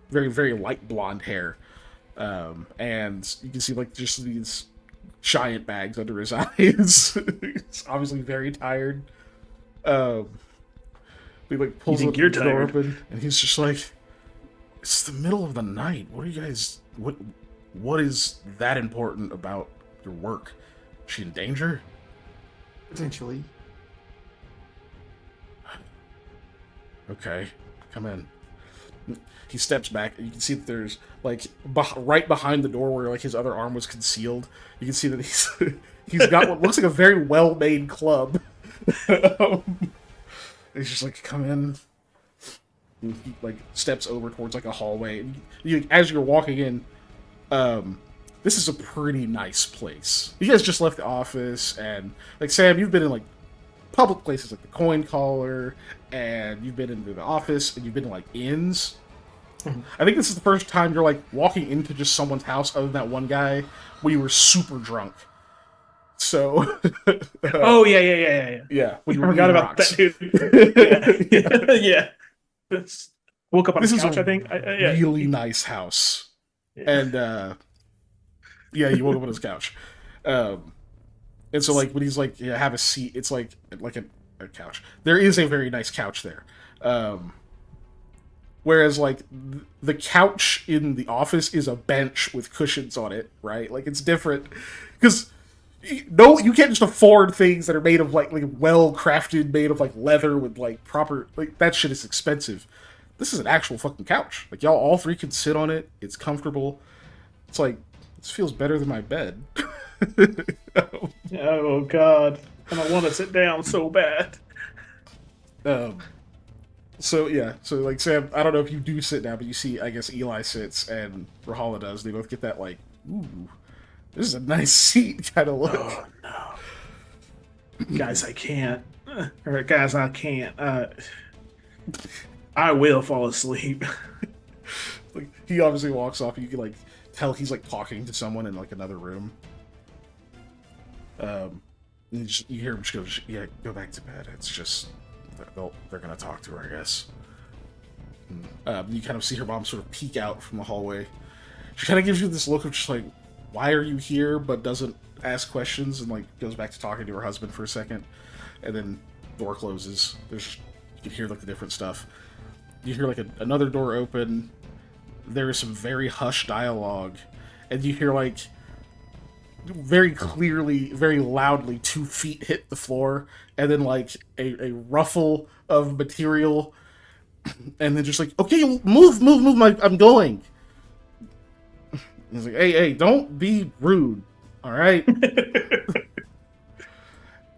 very light blonde hair, and you can see like just these giant bags under his eyes. He's obviously very tired. He like pulls the door open, and he's just like, "It's the middle of the night. What are you guys? What is that important about your work? Is she in danger?" Potentially. Okay, come in. He steps back, and you can see that there's like right behind the door where like his other arm was concealed. You can see that he's got what looks like a very well-made club. He's just like, "Come in." And he like steps over towards like a hallway. And as you're walking in, this is a pretty nice place. You guys just left the office, and like Sam, you've been in like public places like the Coin Collar, and you've been into the office, and you've been in like inns. Mm-hmm. I think this is the first time you're like walking into just someone's house, other than that one guy where you were super drunk. So, oh yeah. Yeah, I forgot about that dude. Yeah. Woke up on the couch, I think. Yeah. Really nice house. Yeah. And yeah, you woke up on his couch. And so like when he's like, "Yeah, have a seat," it's like a couch. There is a very nice couch there. Whereas like the couch in the office is a bench with cushions on it, right? Like it's different because no, you can't just afford things that are made of like well crafted, made of like leather with like proper like that shit is expensive. This is an actual fucking couch. Like y'all all three can sit on it. It's comfortable. It's like this feels better than my bed. Oh god. And I want to sit down so bad. So yeah, so like Sam, I don't know if you do sit down, but you see I guess Eli sits and Rahala does. They both get that like, ooh, this is a nice seat kind of look. Oh no. Guys, I can't. Or guys, I can't. I will fall asleep. Like he obviously walks off, and you can like tell he's like talking to someone in like another room. And you hear him just go, "Yeah, go back to bed. It's just they're gonna talk to her, I guess." You kind of see her mom sort of peek out from the hallway. She kind of gives you this look of just like, "Why are you here?" but doesn't ask questions, and like goes back to talking to her husband for a second, and then door closes. You can hear like the different stuff. You hear like another door open. There is some very hushed dialogue, and you hear like very clearly, very loudly, 2 feet hit the floor, and then like a ruffle of material, and then just like, "Okay, move, I'm going." He's like, hey, don't be rude. All right.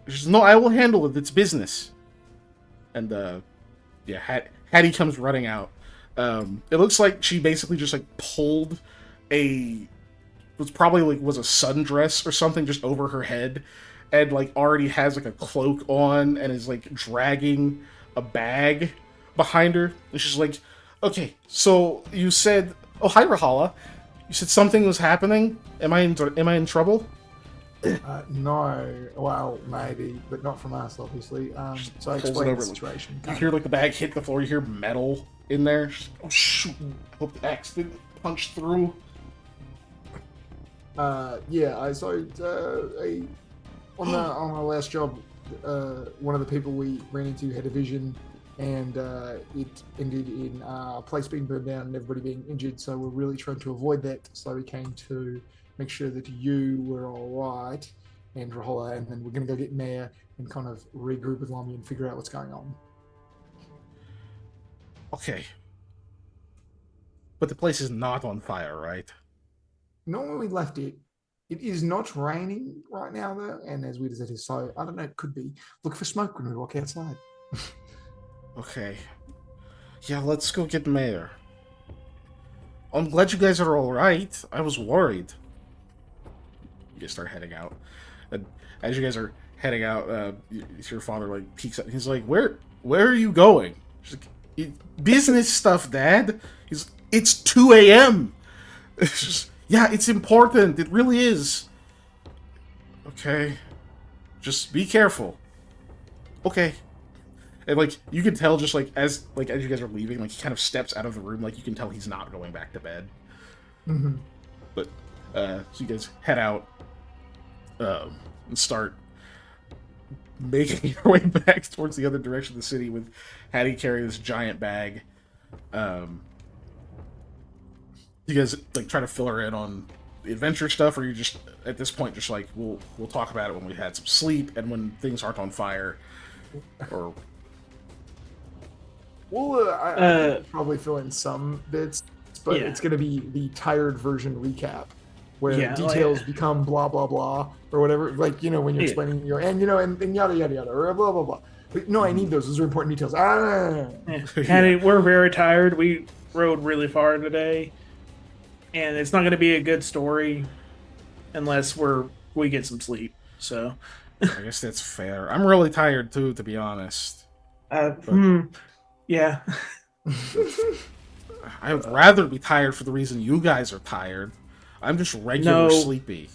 She's, no, I will handle it. It's business. And Hattie comes running out. It looks like she basically just like pulled was a sundress or something just over her head, and like already has like a cloak on and is like dragging a bag behind her. And she's like, okay, so you said, oh hi Rahala, you said something was happening. Am I in trouble? No, well, maybe, but not from us, obviously. So I Pulls it explained over, the situation. You hear like the bag hit the floor. You hear metal in there. She's like, oh shoot! I hope the axe didn't punch through. On our last job, one of the people we ran into had a vision, and it ended in a place being burned down and everybody being injured. So we're really trying to avoid that. So we came to make sure that you were all right, and Rahola, and then we're going to go get Maya and kind of regroup with Lamy and figure out what's going on. Okay. But the place is not on fire, right? Not when we left it. It is not raining right now, though, and as weird as it is, so I don't know, it could be. Look for smoke when we walk outside. Okay. Yeah, let's go get Mayor. I'm glad you guys are alright. I was worried. You guys start heading out. And as you guys are heading out, your father like peeks up. He's like, "Where are you going?" She's like, "Business stuff, Dad." It's 2 a.m. Yeah, it's important. It really is. Okay. Just be careful. Okay. And like you can tell, just like as you guys are leaving, like he kind of steps out of the room. Like you can tell he's not going back to bed. Mm-hmm. But so you guys head out and start making your way back towards the other direction of the city with Hattie carrying this giant bag. You guys like try to fill her in on the adventure stuff, or you just at this point just like we'll talk about it when we had some sleep and when things aren't on fire, or I probably fill in some bits, but Yeah. it's going to be the tired version recap where details become blah blah blah or whatever. Like when you're explaining your and yada yada yada or blah blah blah. But no, I need those. Those are important details. Hattie, we're very tired. We rode really far today, and it's not going to be a good story unless we get some sleep. So I guess that's fair. I'm really tired too, to be honest. Yeah. I would rather be tired for the reason you guys are tired. I'm just regular sleepy.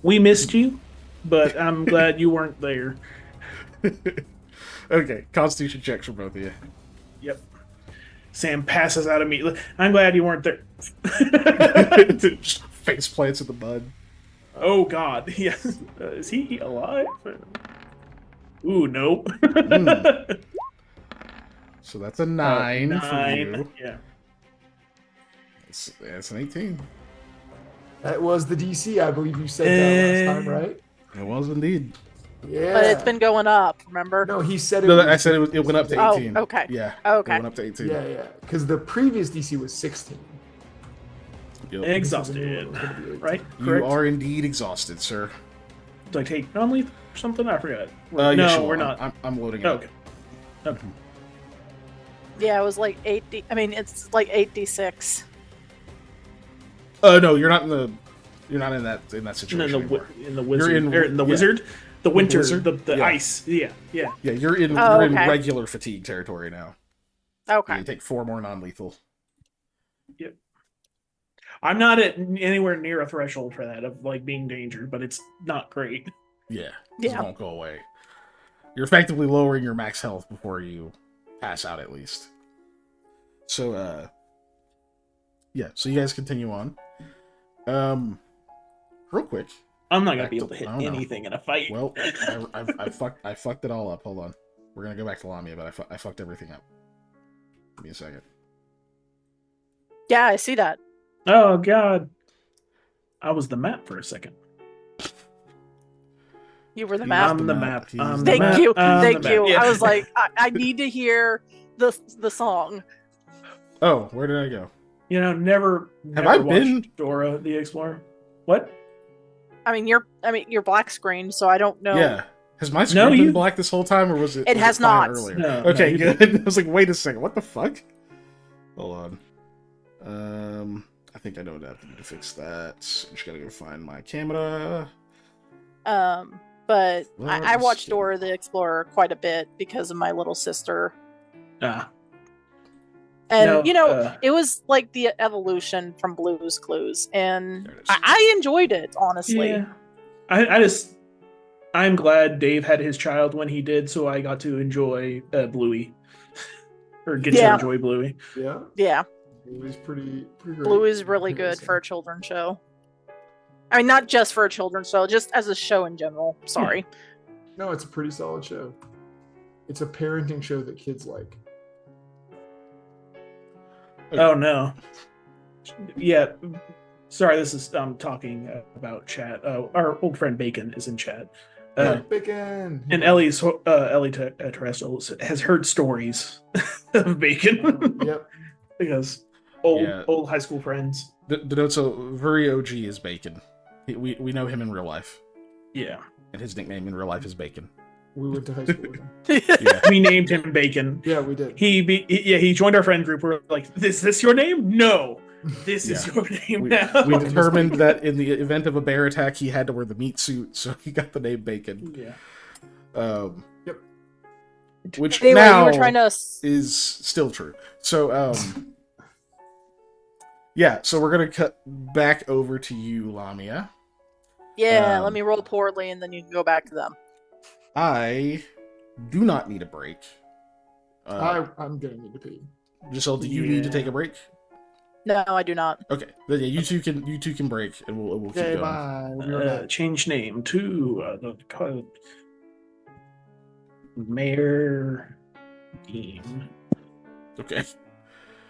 We missed you, but I'm glad you weren't there. Okay, Constitution checks for both of you. Yep. Sam passes out immediately. I'm glad you weren't there. Just face plants in the mud. Oh God, yeah. Is he alive? Ooh, nope. So that's a 9 for 9. you. Yeah. That's an 18. That was the DC, I believe you said that last time, right? It was indeed. Yeah. But it's been going up, remember? No, he said it. No, was, I said it went up to 18. Oh, okay. Yeah. Okay. It went up to 18. Yeah. Because the previous DC was 16. Yep. Exhausted. Right? You Correct? are indeed exhausted, sir. Do I take non-lethal or something? I forgot. Yeah, no, sure. we're not. I'm loading it. Okay. Okay. Yeah, it was like 8D. I mean, it's like 8D6. No, you're not in the. You're not in that situation anymore. In the wizard. You're In the wizard. The winter. wizard? The Yeah. ice. Yeah. Yeah, you're in okay. regular fatigue territory now. Okay. You take 4 more non-lethal. Yep. I'm not at anywhere near a threshold for that of like being dangered, but it's not great. Yeah. Yeah. It won't go away. You're effectively lowering your max health before you pass out, at least. So, yeah. So you guys continue on. Real quick. I'm not gonna be able to hit I don't know. anything in a fight. Well, I fucked it all up. Hold on. We're gonna go back to Lamia, but I fucked everything up. Give me a second. Yeah, I see that. Oh God. I was the map for a second. You were the He's map. I'm the map. He's I'm the the Thank map. you. I'm Thank the you. map. Yeah. I was like, I need to hear the song. Oh, where did I go? Never I watched been- Dora the Explorer. What? I mean, you're black screen, so I don't know. Yeah. Has my screen been you- black this whole time, or was it? It was has fine not. earlier. No, Okay, no, you good. I was like, wait a second, what the fuck? Hold on. I think I know what I have to do to fix that. Just gotta go find my camera. But Well, I let's watched see. Dora the Explorer quite a bit because of my little sister. Ah. And No, it was like the evolution from Blue's Clues, and There it is. I enjoyed it, honestly. Yeah. I'm glad Dave had his child when he did, so I got to enjoy Bluey. Or get to Yeah. enjoy Bluey. Yeah, Yeah, it was pretty great. Blue is really good for a children's show. I mean, not just for a children's show, just as a show in general. Sorry. No, it's a pretty solid show. It's a parenting show that kids like. Oh no. Yeah. Sorry, this is talking about chat. Our old friend Bacon is in chat. Bacon. And Ellie Terrestrial has heard stories of Bacon. Yep. Because Yeah. old high school friends. Denotes a very OG is Bacon. We know him in real life, Yeah. and his nickname in real life is Bacon. We went to high school with him. Yeah. We named him Bacon. Yeah, we did. He joined our friend group. We're like, is this your name? No. This is Yeah. your name We, now. we determined that in the event of a bear attack, he had to wear the meat suit, so he got the name Bacon. Yeah. Yep. Which Anyway, now you were trying to. is still true. So, yeah, so we're gonna cut back over to you, Lamia. Yeah, um, let me roll poorly, and then you can go back to them. I do not need a break. I'm gonna need to pee. Giselle, do you need to Yeah. take a break? No, I do not. Okay, then yeah, you two can break, and we'll keep Okay, going. bye. We'll be right back. Change name to Mayor Dean. Okay.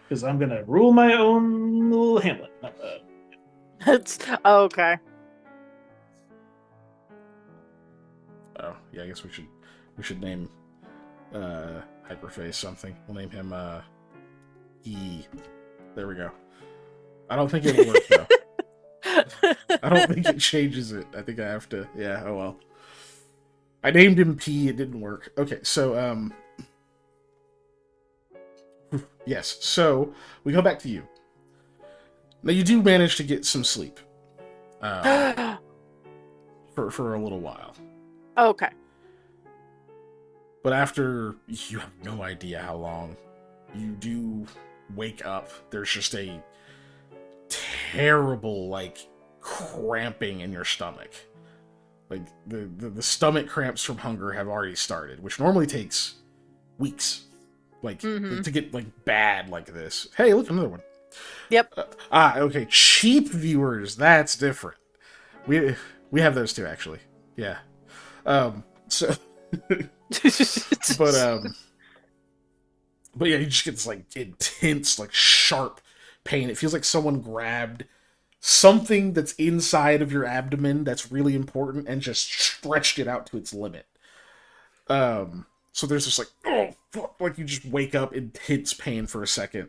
Because I'm gonna rule my own little hamlet. It's okay. Oh, yeah, I guess we should name Hyperface something. We'll name him E. There we go. I don't think it'll work though. I don't think it changes it. I think I have to. Yeah. Oh well. I named him P. It didn't work. Okay. So yes. So we go back to you. Now you do manage to get some sleep. For a little while. Okay. But after you have no idea how long, you do wake up. There's just a terrible cramping in your stomach. Like the stomach cramps from hunger have already started, which normally takes weeks. To get bad like this. Hey, look, another one. Yep. Okay. Cheap viewers, that's different. We have those too, actually. Yeah. So but yeah, you just get this intense, sharp pain. It feels like someone grabbed something that's inside of your abdomen that's really important and just stretched it out to its limit. So there's this oh fuck, you just wake up intense pain for a second.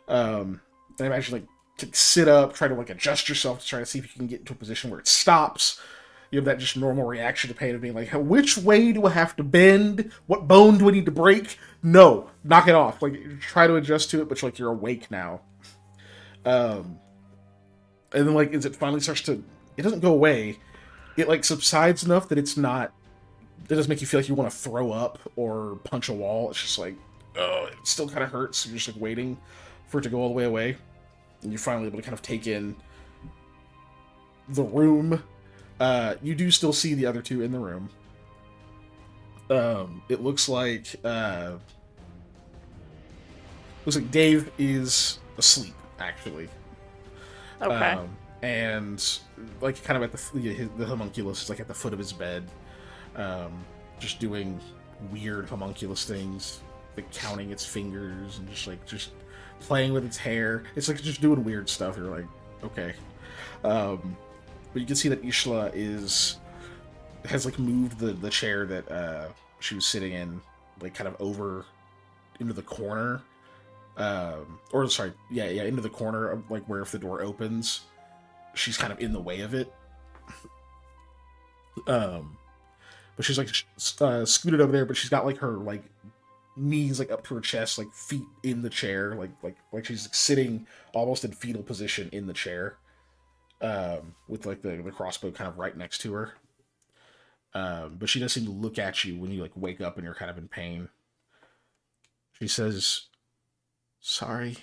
And imagine sit up, try to adjust yourself to try to see if you can get into a position where it stops. You have that just normal reaction to pain of being which way do I have to bend? What bone do I need to break? No, knock it off. Try to adjust to it, but you're awake now. And then as it finally starts to, it doesn't go away. It subsides enough that it doesn't make you feel like you want to throw up or punch a wall. It's just oh, it still kind of hurts. You're just waiting for it to go all the way away. And you're finally able to kind of take in the room. You do still see the other two in the room. It looks like Dave is asleep, actually. Okay. And kind of at the homunculus is at the foot of his bed, just doing weird homunculus things, counting its fingers and just playing with its hair. It's just doing weird stuff. You're okay. But you can see that Ishla is has like moved the chair that she was sitting in, like kind of over into the corner. Or sorry, yeah, into the corner of like where if the door opens, she's kind of in the way of it. But she's like scooted over there, but she's got like her like knees like up to her chest, like feet in the chair, like she's like, sitting almost in fetal position in the chair, with like the crossbow kind of right next to her. But she does seem to look at you when you like wake up and you're kind of in pain. She says, "Sorry."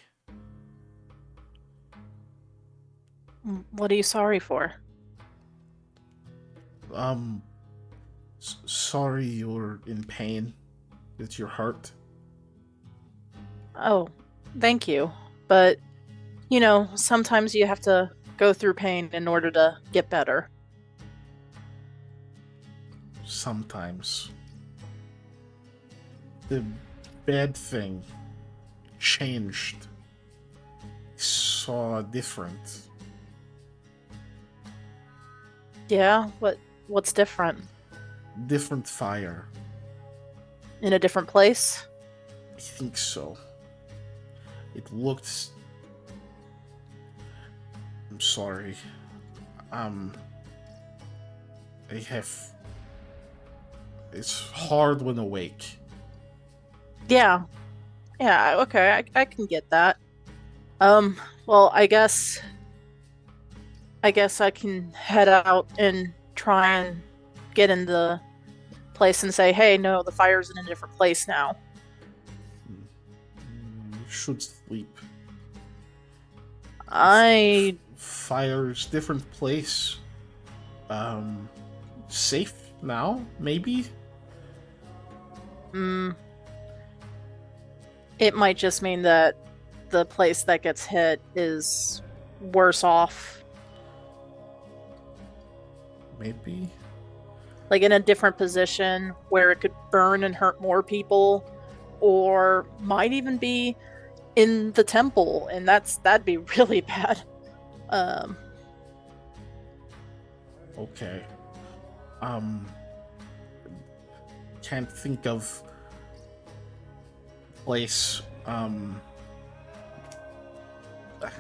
What are you sorry for? Sorry you're in pain with your heart. Oh, thank you. But, you know, sometimes you have to go through pain in order to get better. Sometimes. The bad thing changed. Saw different. Yeah, what's different? Different fire. In a different place? I think so. It looked. I'm sorry. I have. It's hard when awake. Yeah. Yeah, okay, I can get that. Well, I guess I can head out and try and get in the place and say, hey, no, the fire's in a different place now. You should sleep. I Fire's different place. Safe now, maybe? mm, it might just mean that the place that gets hit is worse off, Maybe. like in a different position where it could burn and hurt more people, or might even be in the temple, and that'd be really bad. Um, Okay. Um, can't think of place,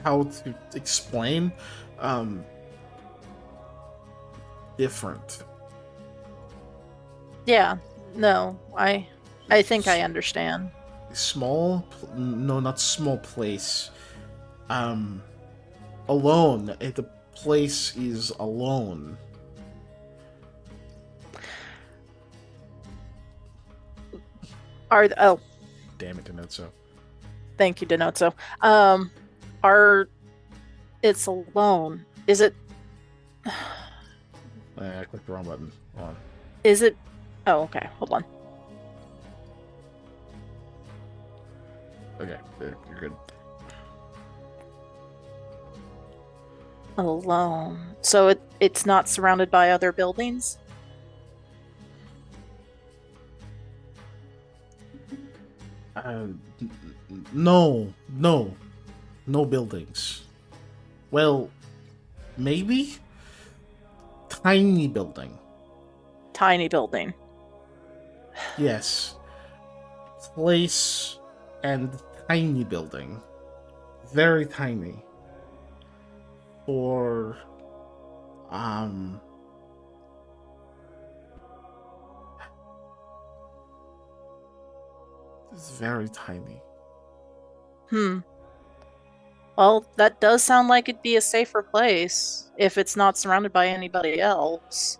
how to explain. Um, Different. yeah, no, I think I understand. No, not small place. Um, Alone. The place is alone. Oh, Damn it, Denotso. thank you, Denotso. Are it's alone? Is it? I clicked the wrong button. Hold on. Is it? Oh, okay. Hold on. Okay, there, you're good. Alone. So it's not surrounded by other buildings? No, no buildings. Well, maybe tiny building. Tiny building. Yes, place and tiny building. Very tiny. For it's very tiny. Hmm. Well, that does sound like it'd be a safer place if it's not surrounded by anybody else.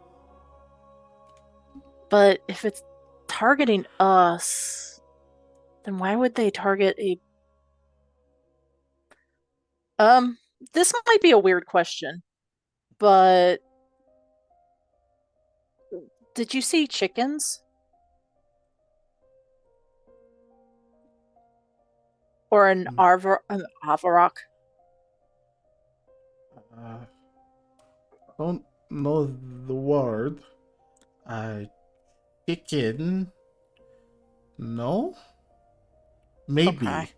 But if it's targeting us, then why would they target a um this might be a weird question, but did you see chickens or an avarok? Uh, don't know the word. Chicken. No, maybe. Okay.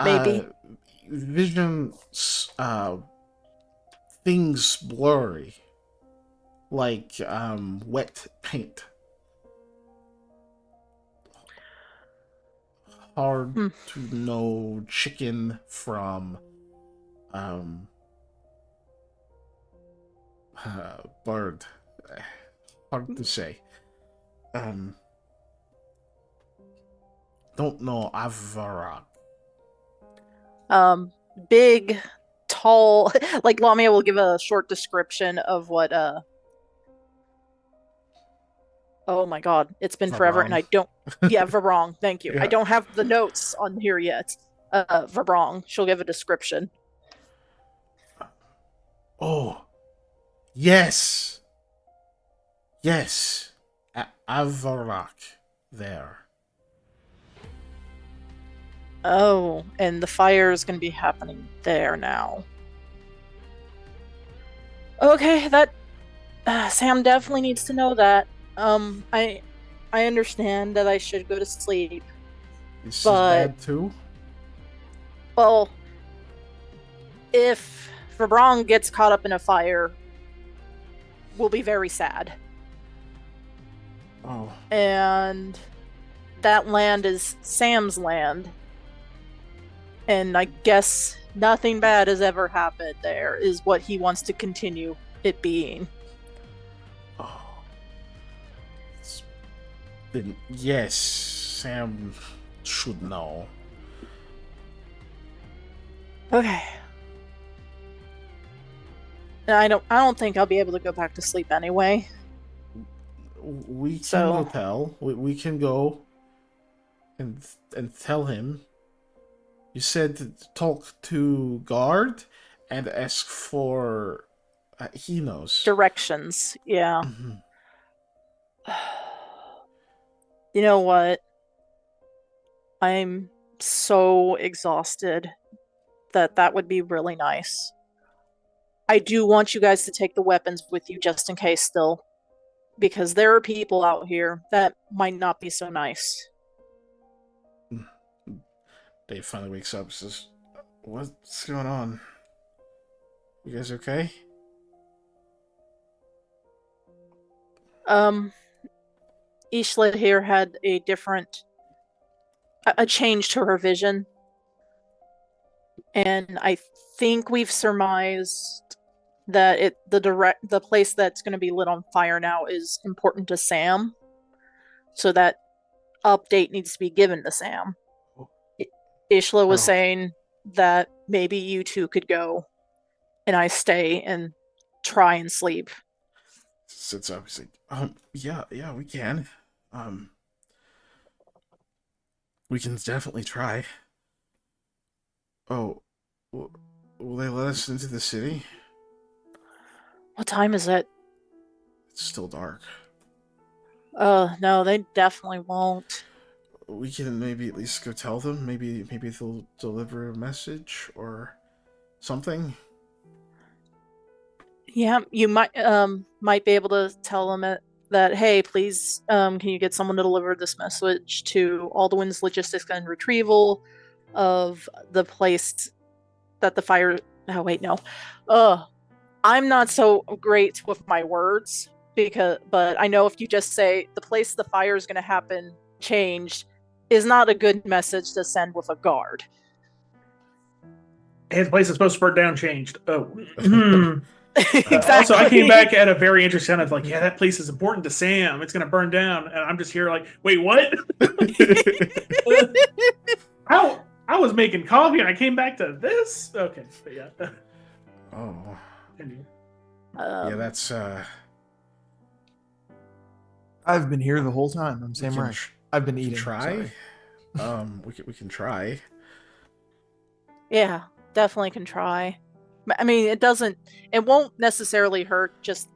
Maybe. Vision. Things blurry. like wet paint. Hard Hmm. to know chicken from bird. Hard to say. Um, don't know Avarak. Big, tall, like Lamia will give a short description of what oh my god, it's been forever and Varong. I don't yeah, Varong, thank you. I Yeah. don't have the notes on here yet. Varong, she'll give a description. Oh, yes. Yes. Avarak. There. Oh, and the fire is going to be happening there now. Okay, that Sam definitely needs to know that. I understand that I should go to sleep, This is but bad too. well, if Verbrong gets caught up in a fire, we'll be very sad. Oh. And that land is Sam's land. And I guess nothing bad has ever happened there, is what he wants to continue it being. Oh. It's been yes, Sam should know. Okay. And I don't think I'll be able to go back to sleep anyway. We can So- go tell. We can go and tell him. You said to talk to guard and ask for. He knows. Directions. Yeah. Mhm. You know what? I'm so exhausted that would be really nice. I do want you guys to take the weapons with you just in case still. Because there are people out here that might not be so nice. Dave finally wakes up and says, "What's going on? You guys okay?" Ishla here had a change to her vision. And I think we've surmised that the place that's going to be lit on fire now is important to Sam. So that update needs to be given to Sam. Ishla was Oh. saying that maybe you two could go and I stay and try and sleep. Sits up. He's like, yeah, we can. We can definitely try. Oh, will they let us into the city? What time is it? It's still dark. No, they definitely won't. We can maybe at least go tell them. Maybe they'll deliver a message or something. Yeah, you might be able to tell them that hey, please, can you get someone to deliver this message to Alduin's logistics and retrieval of the place that the fire. Oh wait, no. I'm not so great with my words but I know if you just say the place the fire is going to happen changed is not a good message to send with a guard. Hey, the place is supposed to burn down changed. Oh. Exactly. Also, I came back at a very interesting sound of like, yeah, that place is important to Sam. It's going to burn down. And I'm just here like, wait, what? I was making coffee and I came back to this? Okay, but yeah. Oh, Continue. yeah, that's I've been here the whole time. I'm Sam can Reich. I've been eating. try. Sorry. We can try. Yeah, definitely can try. I mean, it won't necessarily hurt, just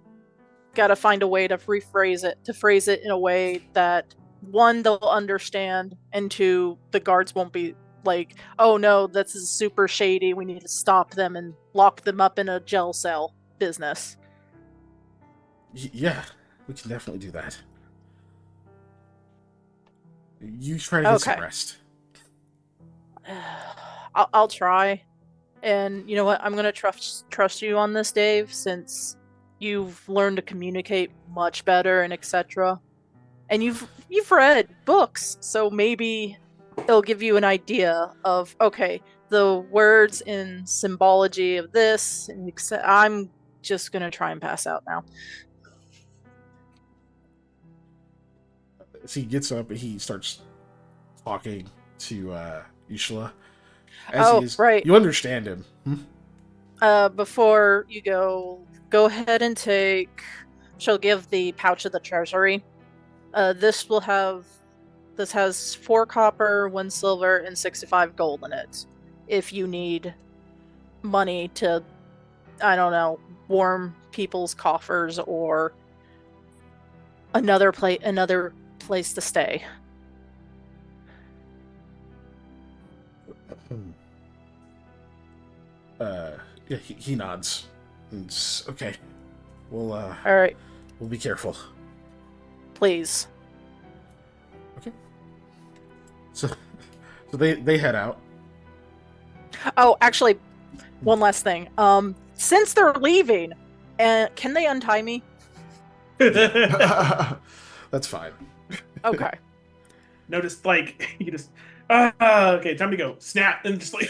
gotta find a way to phrase it in a way that one, they'll understand, and two, the guards won't be like, oh no, this is super shady, we need to stop them and lock them up in a jail cell business. Yeah, we can definitely do that. You try to get some Okay. rest. I'll try. And you know what? I'm gonna trust you on this, Dave, since you've learned to communicate much better and etc. And you've read books, so maybe it'll give you an idea of, okay, the words and symbology of this. And I'm just gonna try and pass out now. As he gets up, he starts talking to Ishla. Right. You understand him. Before you go ahead and take. She'll give the pouch of the treasury. This has 4 copper, 1 silver, and 65 gold in it. If you need money to, I don't know, warm people's coffers or another place to stay. Yeah, he nods. Okay. We'll All right, we'll be careful. please. Okay. So they head out. Oh, actually, one last thing. Since they're leaving, can they untie me? That's fine. Okay. Notice, like, you just, okay, time to go. Snap, and just like,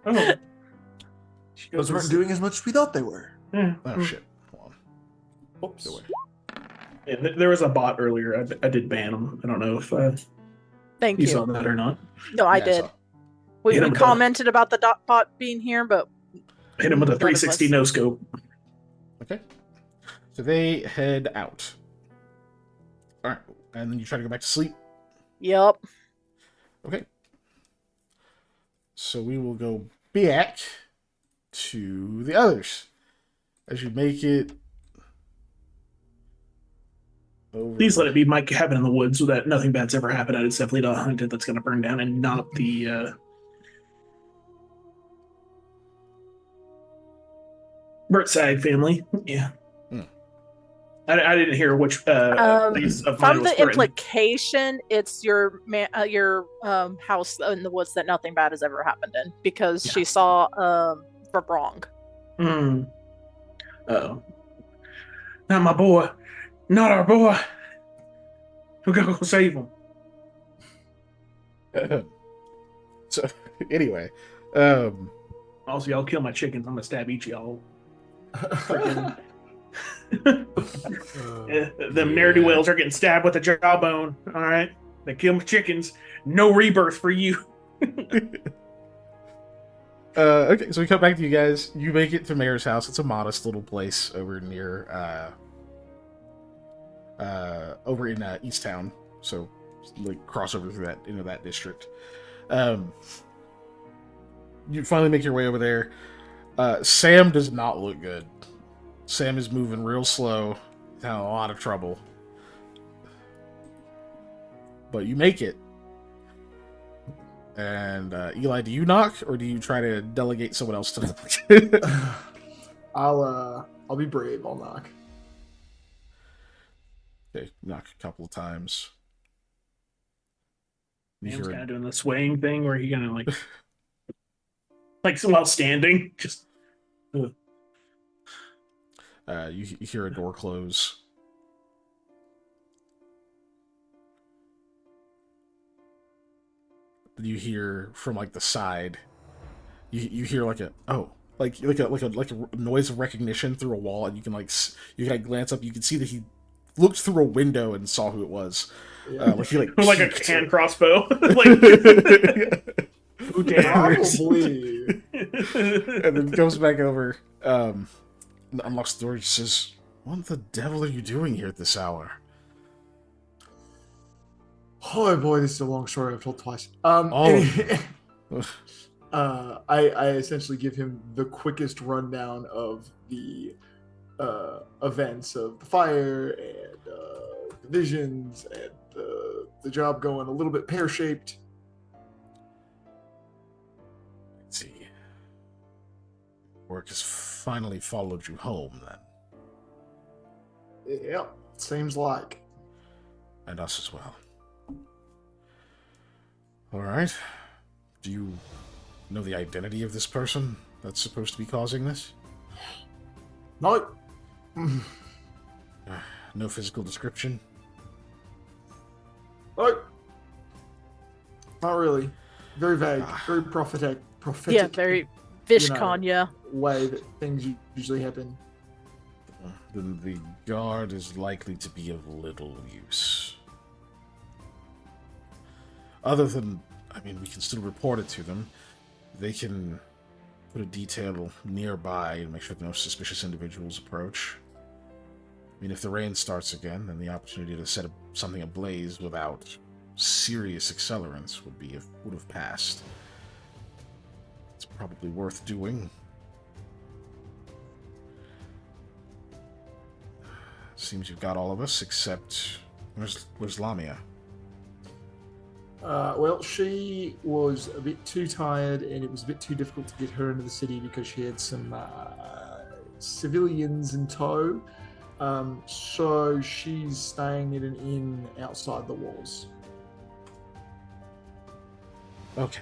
oh. She Those goes, weren't doing as much as we thought they were. Oh shit. Hold on. Oops. Go away. Yeah, there was a bot earlier. I did ban him. I don't know if Thank you you. saw that or not. No, I Yeah, did. saw. We Hit him with commented about the bot being here, but Hit him with a none of us. 360 no scope. Okay. So they head out. All right, and then you try to go back to sleep. Yep. Okay. So we will go back to the others as you make it over. Please let it be my cabin in the woods so that nothing bad's ever happened. It's definitely not haunted that's going to burn down, and not the Burtsag family. Yeah. I didn't hear which place of mine From was the threatened. implication, it's your house in the woods that nothing bad has ever happened in, because Yeah. she saw Verbrong. Oh. Not my boy. Not our boy. We gotta go save him. So anyway, Also, y'all kill my chickens. I'm gonna stab each of y'all. Freaking. Them nerdy whales are getting stabbed with a jawbone. All right, they kill my chickens. No rebirth for you. Okay, so we come back to you guys. You make it to Mayor's house. It's a modest little place over near over in East Town. So like cross over through that into that district. You finally make your way over there. Sam does not look good. Sam is moving real slow. He's having a lot of trouble. But you make it. And Eli, do you knock or do you try to delegate someone else to knock? I'll be brave. I'll knock. Okay, knock a couple of times. You Sam's hear kind of doing the swaying thing where he kind of like while standing, just. you hear a door close. You hear from like the side. You hear like a like a noise of recognition through a wall, and you can glance up. You can see that he looked through a window and saw who it was. Yeah. Like he like a peeked. hand crossbow. Like, who dares? Probably. And then goes back over, and unlocks the door. He says, "What the devil are you doing here at this hour?" Oh boy, this is a long story I've told twice. Oh. I essentially give him the quickest rundown of the events of the fire and the visions and the job going a little bit pear-shaped. Let's see. Work has finally followed you home, then. Yeah, seems like. And us as well. Alright. Do you know the identity of this person that's supposed to be causing this? No. No physical description? No. Not really. Very vague. Ah. Very prophetic. Yeah, very Vishcon, yeah. Way that things usually happen. Then the guard is likely to be of little use. Other than, I mean, we can still report it to them. They can put a detail nearby and make sure no suspicious individuals approach. I mean, if the rain starts again, then the opportunity to set something ablaze without serious accelerants would have passed. It's probably worth doing. Seems you've got all of us, except where's Lamia? Well, she was a bit too tired, and it was a bit too difficult to get her into the city because she had some civilians in tow. So she's staying in an inn outside the walls. Okay.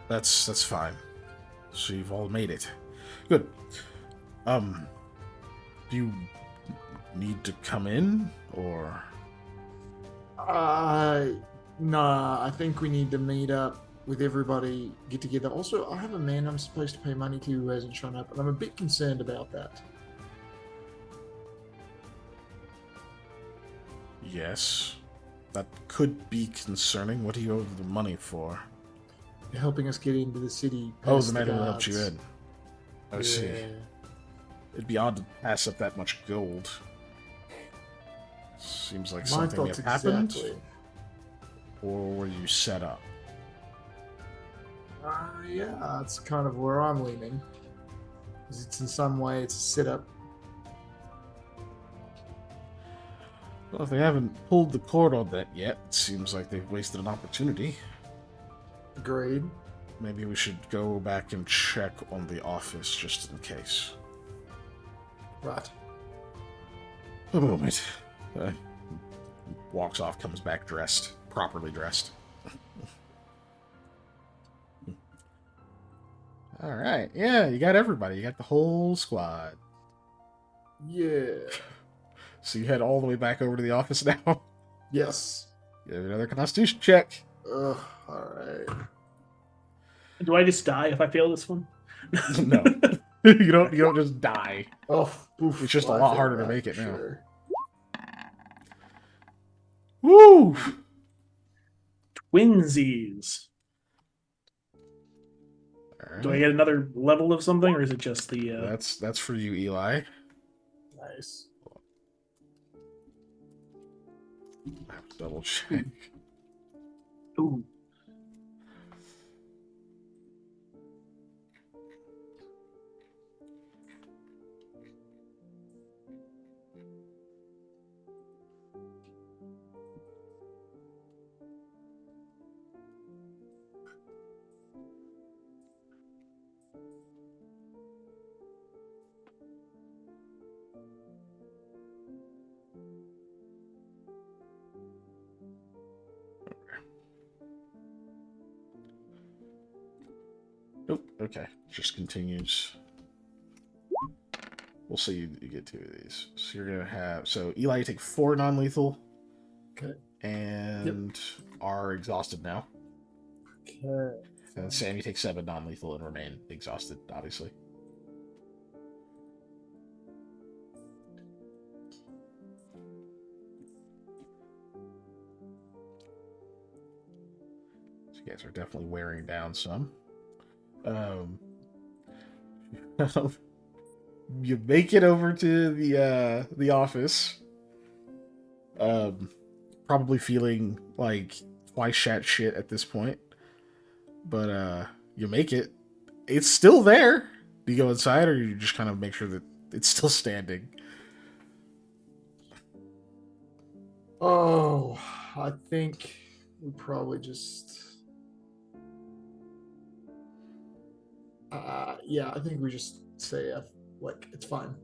That's fine. So you've all made it. Good. Do you need to come in, or? Nah, I think we need to meet up with everybody, get together. Also, I have a man I'm supposed to pay money to who hasn't shown up, and I'm a bit concerned about that. Yes. That could be concerning. What do you owe the money for? Helping us get into the city. Oh, past the man who helped guards. you in. I see. Yeah. It'd be odd to pass up that much gold. Seems like My something thoughts had happened. exactly. Or were you set up? Yeah, that's kind of where I'm leaning. 'Cause it's in some way it's a setup. Well, if they haven't pulled the cord on that yet, it seems like they've wasted an opportunity. Agreed. Maybe we should go back and check on the office just in case. Right. A moment. Walks off, comes back dressed. Properly dressed. Alright, yeah, you got everybody. You got the whole squad. Yeah. So you head all the way back over to the office now? Yes. Give another constitution check. Ugh, alright. Do I just die if I fail this one? No. you don't just die. Oh, oof. It's just a Well, I lot feel harder to that make it for now. sure. Woo! Twinsies. Alright. Do I get another level of something, or is it just the? That's for you, Eli. Nice. I have to double check. Ooh. Nope. Okay. Just continues. We'll see you get two of these. So you're gonna have Eli, you take 4 non-lethal. Okay. And are exhausted now. Okay. And Sam, you take 7 non-lethal and remain exhausted, obviously. So you guys are definitely wearing down some. You make it over to the office. Probably feeling like twice shit at this point. But you make it. It's still there. Do you go inside, or you just kind of make sure that it's still standing? Oh, I think we probably just. Yeah, I think we just say like it's fine.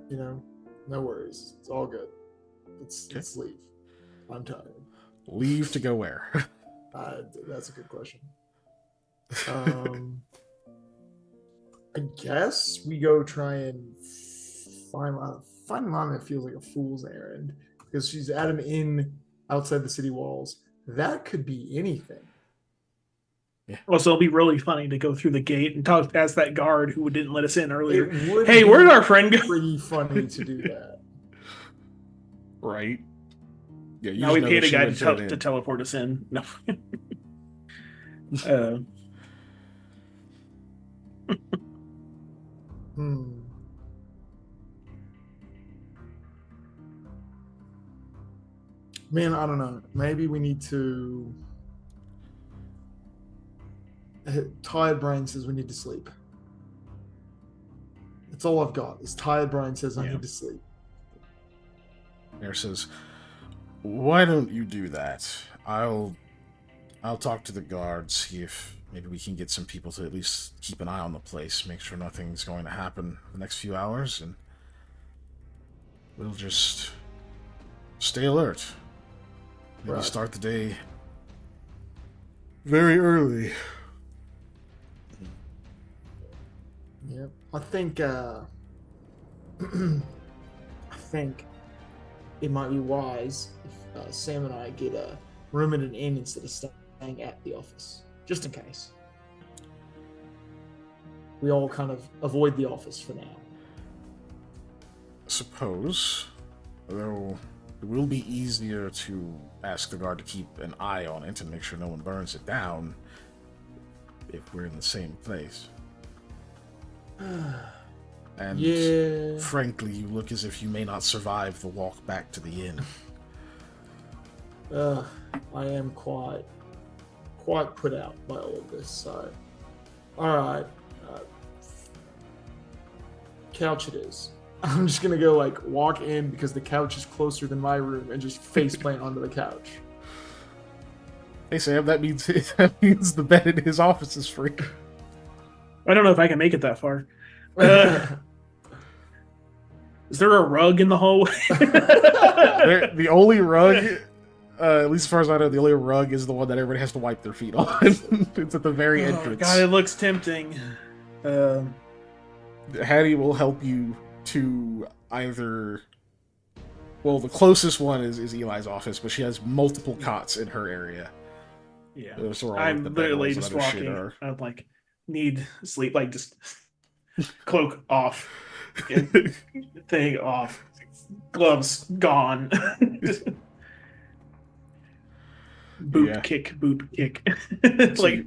You know, no worries. It's all good. Let's leave. I'm tired. Leave to go where? That's a good question. guess we go try and find Lamia. Finding Lamia feels like a fool's errand because she's at an inn outside the city walls. That could be anything. Also, it'll be really funny to go through the gate and talk past that guard who didn't let us in earlier. It would Hey, be where'd our friend go? pretty funny to do that. Right. Yeah, you Now we just know paid that a she guy went straight to in. teleport us in. No. Hmm. Man, I don't know. Maybe we need to. Tired brain says we need to sleep. That's all I've got. Is tired brain says I Yeah. need to sleep. Mayor says, "Why don't you do that? I'll talk to the guards, see if maybe we can get some people to at least keep an eye on the place, make sure nothing's going to happen the next few hours, and we'll just stay alert. Maybe Right. start the day very early." Yep. I think I think it might be wise if Sam and I get a room at an inn instead of staying at the office, just in case. We all kind of avoid the office for now. Suppose, though it will be easier to ask the guard to keep an eye on it and make sure no one burns it down if we're in the same place. And Yeah. frankly, you look as if you may not survive the walk back to the inn. I am quite put out by all of this. So, all right, couch it is. I'm just gonna go like walk in because the couch is closer than my room and just face plant onto the couch. Hey Sam, that means the bed in his office is free. I don't know if I can make it that far. Is there a rug in the hallway? The only rug, at least as far as I know, the only rug is the one that everybody has to wipe their feet on. It's at the very Oh, entrance. God, it looks tempting. Hattie will help you to either. Well, the closest one is Eli's office, but she has multiple cots in her area. Yeah. Those are all I'm the literally bedrolls and just other shit walking. are. I'm like, need sleep, like just cloak off, thing off, gloves gone. Boot Yeah. kick, boot kick. So Like, you,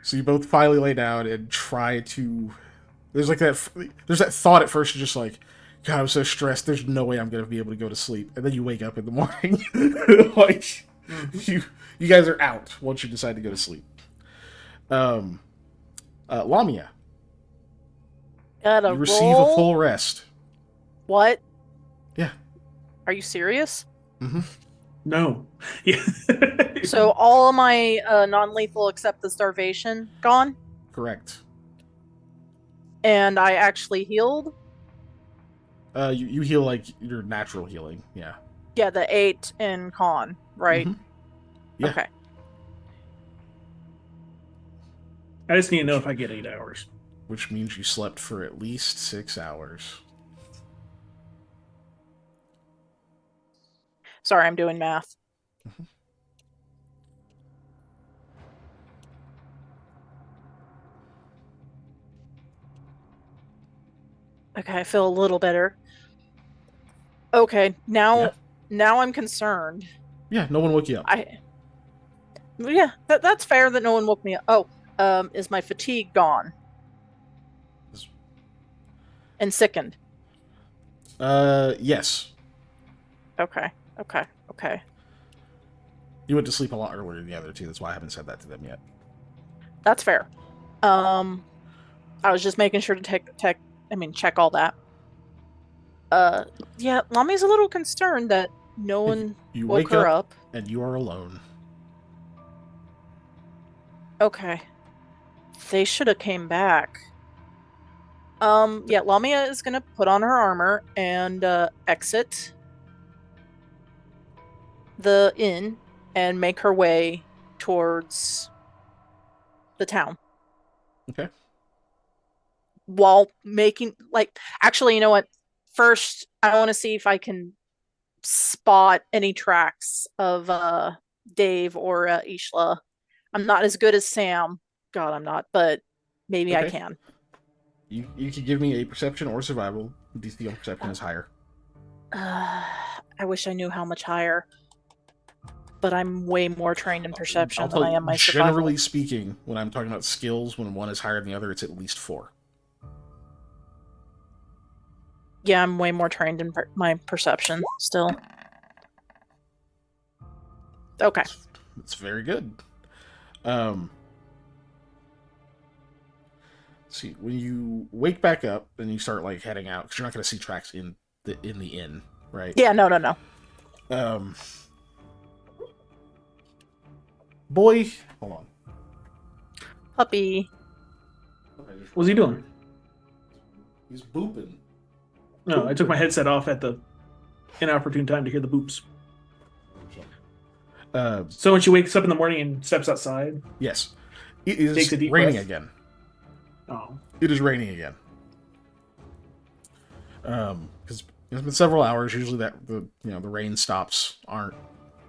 so you both finally lay down and try to. There's like that. There's that thought at first. You're just like, God, I'm so stressed. There's no way I'm gonna be able to go to sleep. And then you wake up in the morning, like you guys are out once you decide to go to sleep. Lamia, Gotta you receive roll. a full rest. What? Yeah. Are you serious? Mm-hmm. no. Yeah. So all of my non-lethal except the starvation gone, Correct. and I actually healed. You heal like your natural healing. Yeah. Yeah, the 8 in con, right? Mhm. Yeah. Okay. I just need to know if I get 8 hours. Which means you slept for at least 6 hours. Sorry, I'm doing math. Okay, I feel a little better. Okay, now I'm concerned. Yeah, no one woke you up. Yeah, that's fair that no one woke me up. Oh, is my fatigue gone? And sickened. Yes. Okay. You went to sleep a lot earlier than the other two. That's why I haven't said that to them yet. That's fair. I was just making sure to check all that. Yeah, Lami's a little concerned that no one You woke wake her up. and you are alone. Okay. They should have came back. Yeah, Lamia is gonna put on her armor and exit the inn and make her way towards the town. Okay. while making actually, you know what? First, I want to see if I can spot any tracks of Dave or Ishla. I'm not as good as Sam. God, I'm not, but maybe I Okay. can. You could give me a perception or survival. DC on perception is higher. I wish I knew how much higher, but I'm way more trained in perception I'll than tell I you, am my generally survival. speaking, when I'm talking about skills, when one is higher than the other, it's at least 4. Yeah, I'm way more trained in my perception still. Okay. It's very good. Let's see, when you wake back up and you start like heading out, because you're not going to see tracks in the inn, right? Yeah, no. Boy, hold on. Puppy. What's he doing? He's booping. No, I took my headset off at the inopportune time to hear the boops. So when she wakes up in the morning and steps outside, Yes, it is takes a deep raining breath. again. Oh, It is raining again. Because it's been several hours. Usually that the rain stops aren't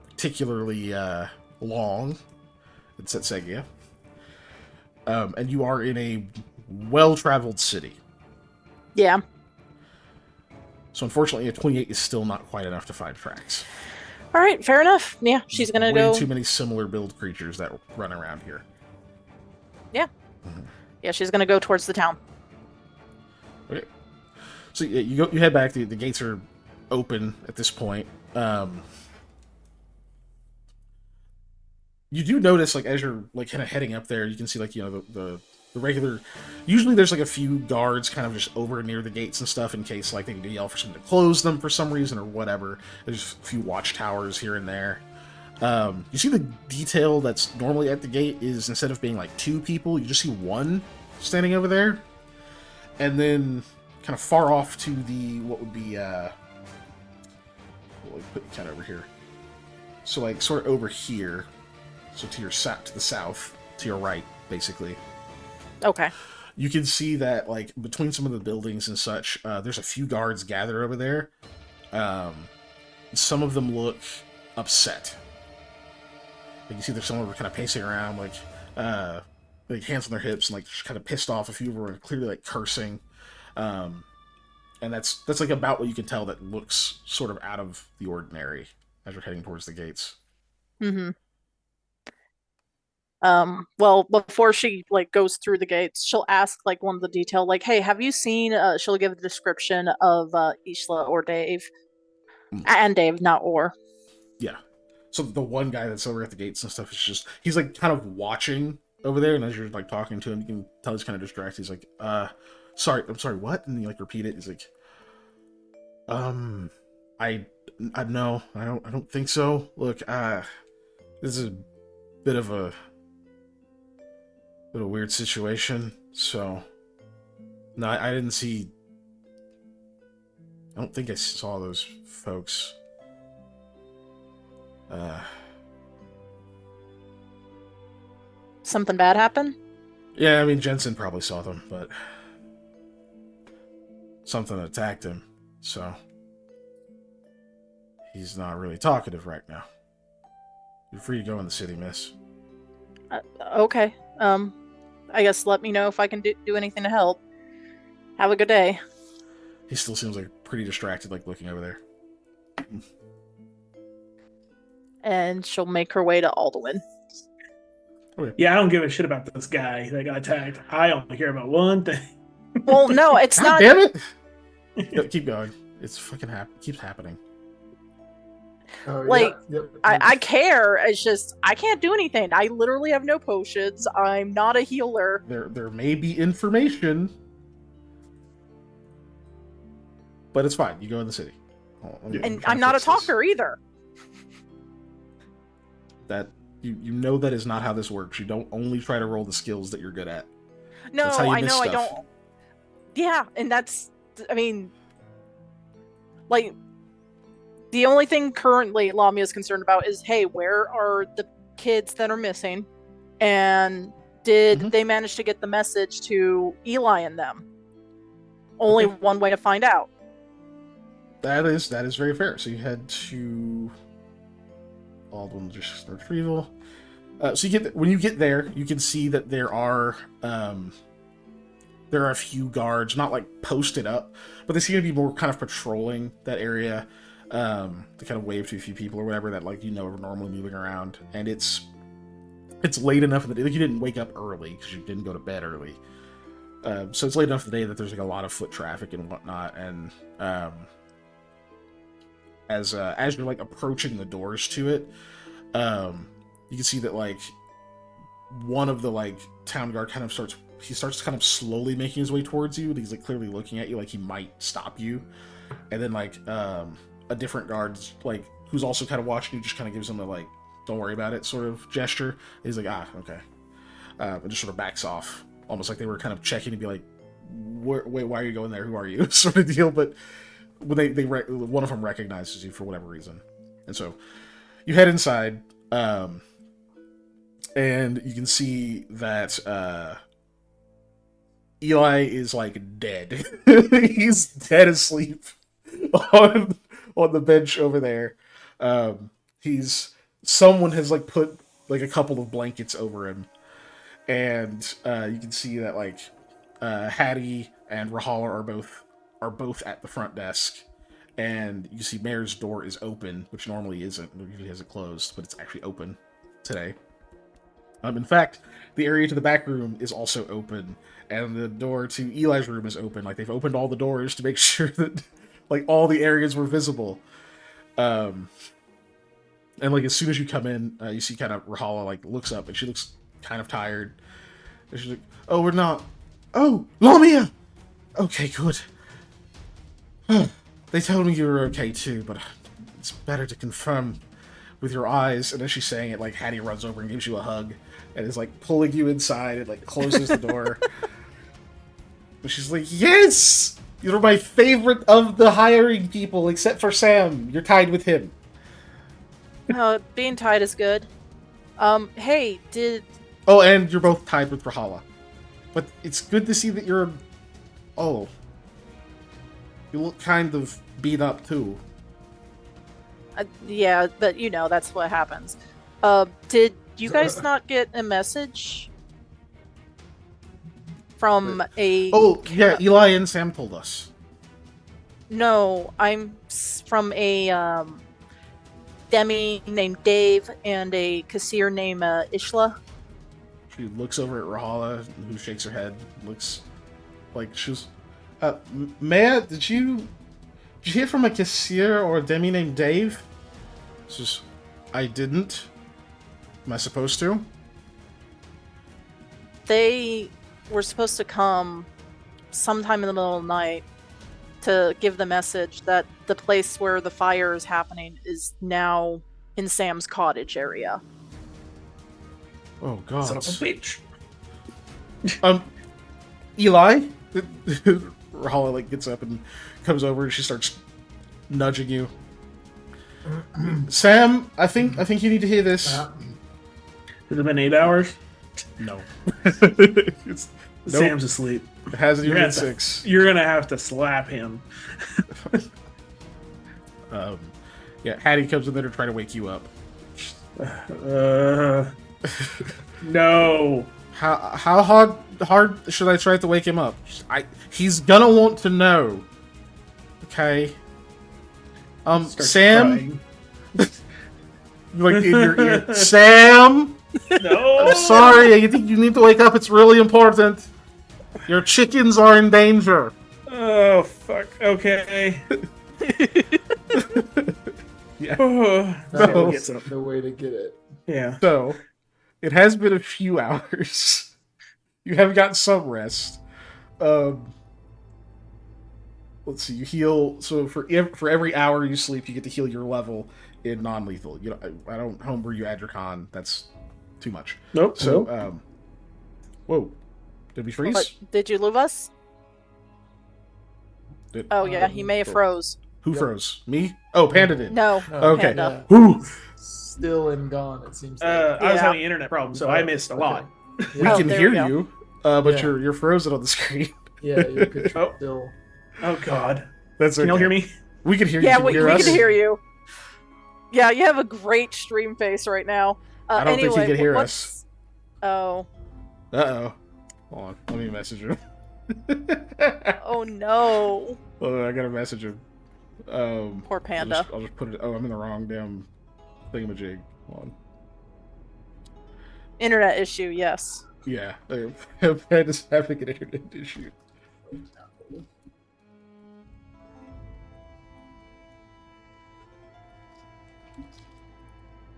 particularly long. It's at Segia. And you are in a well-traveled city. Yeah. So unfortunately, a 28 is still not quite enough to find tracks. All right, fair enough. Yeah, she's gonna Way go. too many similar build creatures that run around here. Yeah. Yeah, she's gonna go towards the town. Okay. So yeah, you head back. The gates are open at this point. You do notice, like, as you're like kind of heading up there, you can see like the regular. Usually, there's like a few guards kind of just over near the gates and stuff in case like they need to yell for someone to close them for some reason or whatever. There's a few watchtowers here and there. You see the detail that's normally at the gate is instead of being like 2 people, you just see 1 standing over there, and then kind of far off to the what would be we'll put you kind of over here. So like sort of over here. So to the south, to your right, basically. Okay. You can see that, like, between some of the buildings and such, there's a few guards gathered over there. Some of them look upset. Like, you see there's some of them kind of pacing around, like hands on their hips, and, like, just kind of pissed off. A few of them are clearly, like, cursing. And that's like, about what you can tell that looks sort of out of the ordinary as you're heading towards the gates. Mm-hmm. Well, before she like goes through the gates, she'll ask like one of the detail, like, "Hey, have you seen?" She'll give a description of Ishla or Dave, and Dave, not or. Yeah. So the one guy that's over at the gates and stuff is he's like kind of watching over there, and as you're like talking to him, you can tell he's kind of distracted. He's like, I'm sorry, what? And you like repeat it. He's like, I no, I don't think so. Look, this is a bit of a weird situation. So, no, I didn't see. I don't think I saw those folks. Something bad happened? Yeah, I mean, Jensen probably saw them, but something attacked him, so he's not really talkative right now. You're free to go in the city, miss. Okay. I guess let me know if I can do anything to help. Have a good day. He still seems like pretty distracted, like looking over there. And she'll make her way to Alduin. Okay. Yeah, I don't give a shit about this guy that got attacked. I only care about one thing. Well, no, it's God not. Damn it! No, keep going. It's fucking keeps happening. Oh, Like, yep. I care. It's just I can't do anything. I literally have no potions. I'm not a healer. There may be information, but it's fine. You go in the city. And I'm not a talker either. That you know that is not how this works. You don't only try to roll the skills that you're good at. No, That's how you I miss know I stuff. don't. Yeah, and that's. I mean, like, the only thing currently Lamia is concerned about is, hey, where are the kids that are missing? And did they manage to get the message to Eli and them? only Okay. one way to find out. That is very fair. So you head to Baldwin just retrieval. So when you get there, you can see that there are a few guards, not like posted up, but they seem to be more kind of patrolling that area to kind of wave to a few people or whatever that like are normally moving around. And it's late enough in the day. Like you didn't wake up early because you didn't go to bed early. So it's late enough in the day that there's like a lot of foot traffic and whatnot. And as you're like approaching the doors to it, you can see that like one of the like town guard kind of starts kind of slowly making his way towards you, and he's like clearly looking at you like he might stop you. And then like a different guard like who's also kind of watching you just kind of gives him a like don't worry about it sort of gesture. And he's like okay, and just sort of backs off, almost like they were kind of checking to be like, wait, why are you going there? Who are you? Sort of deal. But when one of them recognizes you for whatever reason, and so you head inside, and you can see that Eli is like dead. He's dead asleep on the bench over there. Someone has like put like a couple of blankets over him, and you can see that like Hattie and Rahala are both at the front desk, and you see Mayor's door is open, which normally isn't. It usually has it closed, but it's actually open today. In fact, the area to the back room is also open, and the door to Eli's room is open. Like they've opened all the doors to make sure that like all the areas were visible. And like as soon as you come in, you see kind of Rahala like looks up, and she looks kind of tired. And she's like, "Oh, we're not. Oh, Lamia. Okay, good. They told me you were okay too, but it's better to confirm with your eyes." And as she's saying it, like Hattie runs over and gives you a hug, and is like pulling you inside and like closes the door. But she's like, "Yes, you're my favorite of the hiring people, except for Sam. You're tied with him." Being tied is good. Hey, did Oh, and you're both tied with Rahala. But it's good to see that you're. Oh, you look kind of beat up too. yeah, but that's what happens. Did you guys not get a message from a? Oh, yeah, Eli and Sam told us. No, I'm from a Demi named Dave and a Kassir named Ishla. She looks over at Rahala, who shakes her head. Looks like she's. Maya, did you hear from a Kassir or a Demi named Dave? Says, I didn't. Am I supposed to? They were supposed to come sometime in the middle of the night to give the message that the place where the fire is happening is now in Sam's cottage area. Oh God! Son of a bitch. Eli. Rahala like gets up and comes over, and she starts nudging you. Sam, I think you need to hear this. Has it been 8 hours? No. Sam's asleep. It hasn't even You're been gonna have 6. You're gonna have to slap him. Yeah, Hattie comes in there to try to wake you up. No. How hard should I try to wake him up? He's gonna want to know. Okay. Starts Sam, crying. like in your ear, Sam. No. I'm sorry. I think you need to wake up. It's really important. Your chickens are in danger. Oh fuck. Okay. Yeah. That No. was the way to get it. Yeah. So, it has been a few hours. You have got some rest. Let's see. You heal. So for every hour you sleep, you get to heal your level in non-lethal. You know, I don't homebrew you add your con. That's too much. Nope. So, whoa, did we freeze? But did you lose us? Oh yeah, he may have froze. Who froze? Me? Oh, Panda did. No. Okay. Panda. Who? Still and gone, it seems like. I was Yeah. having internet problems, so I missed a lot. We Oh, can there hear we go. you, but Yeah. you're frozen on the screen. Yeah, you could Oh. still. Oh God. That's okay. Can y'all hear me? We can hear you. Yeah, Can you we hear us? can hear you. Yeah, you have a great stream face right now. I don't think he anyway, can hear what's... Oh. Uh-oh. Hold on. Let me message him. Oh no. Hold on, I gotta message him. Poor Panda. I'll just put it... Oh, I'm in the wrong damn thingamajig. Hold on. Internet issue, yes. Yeah. Panda's having an internet issue.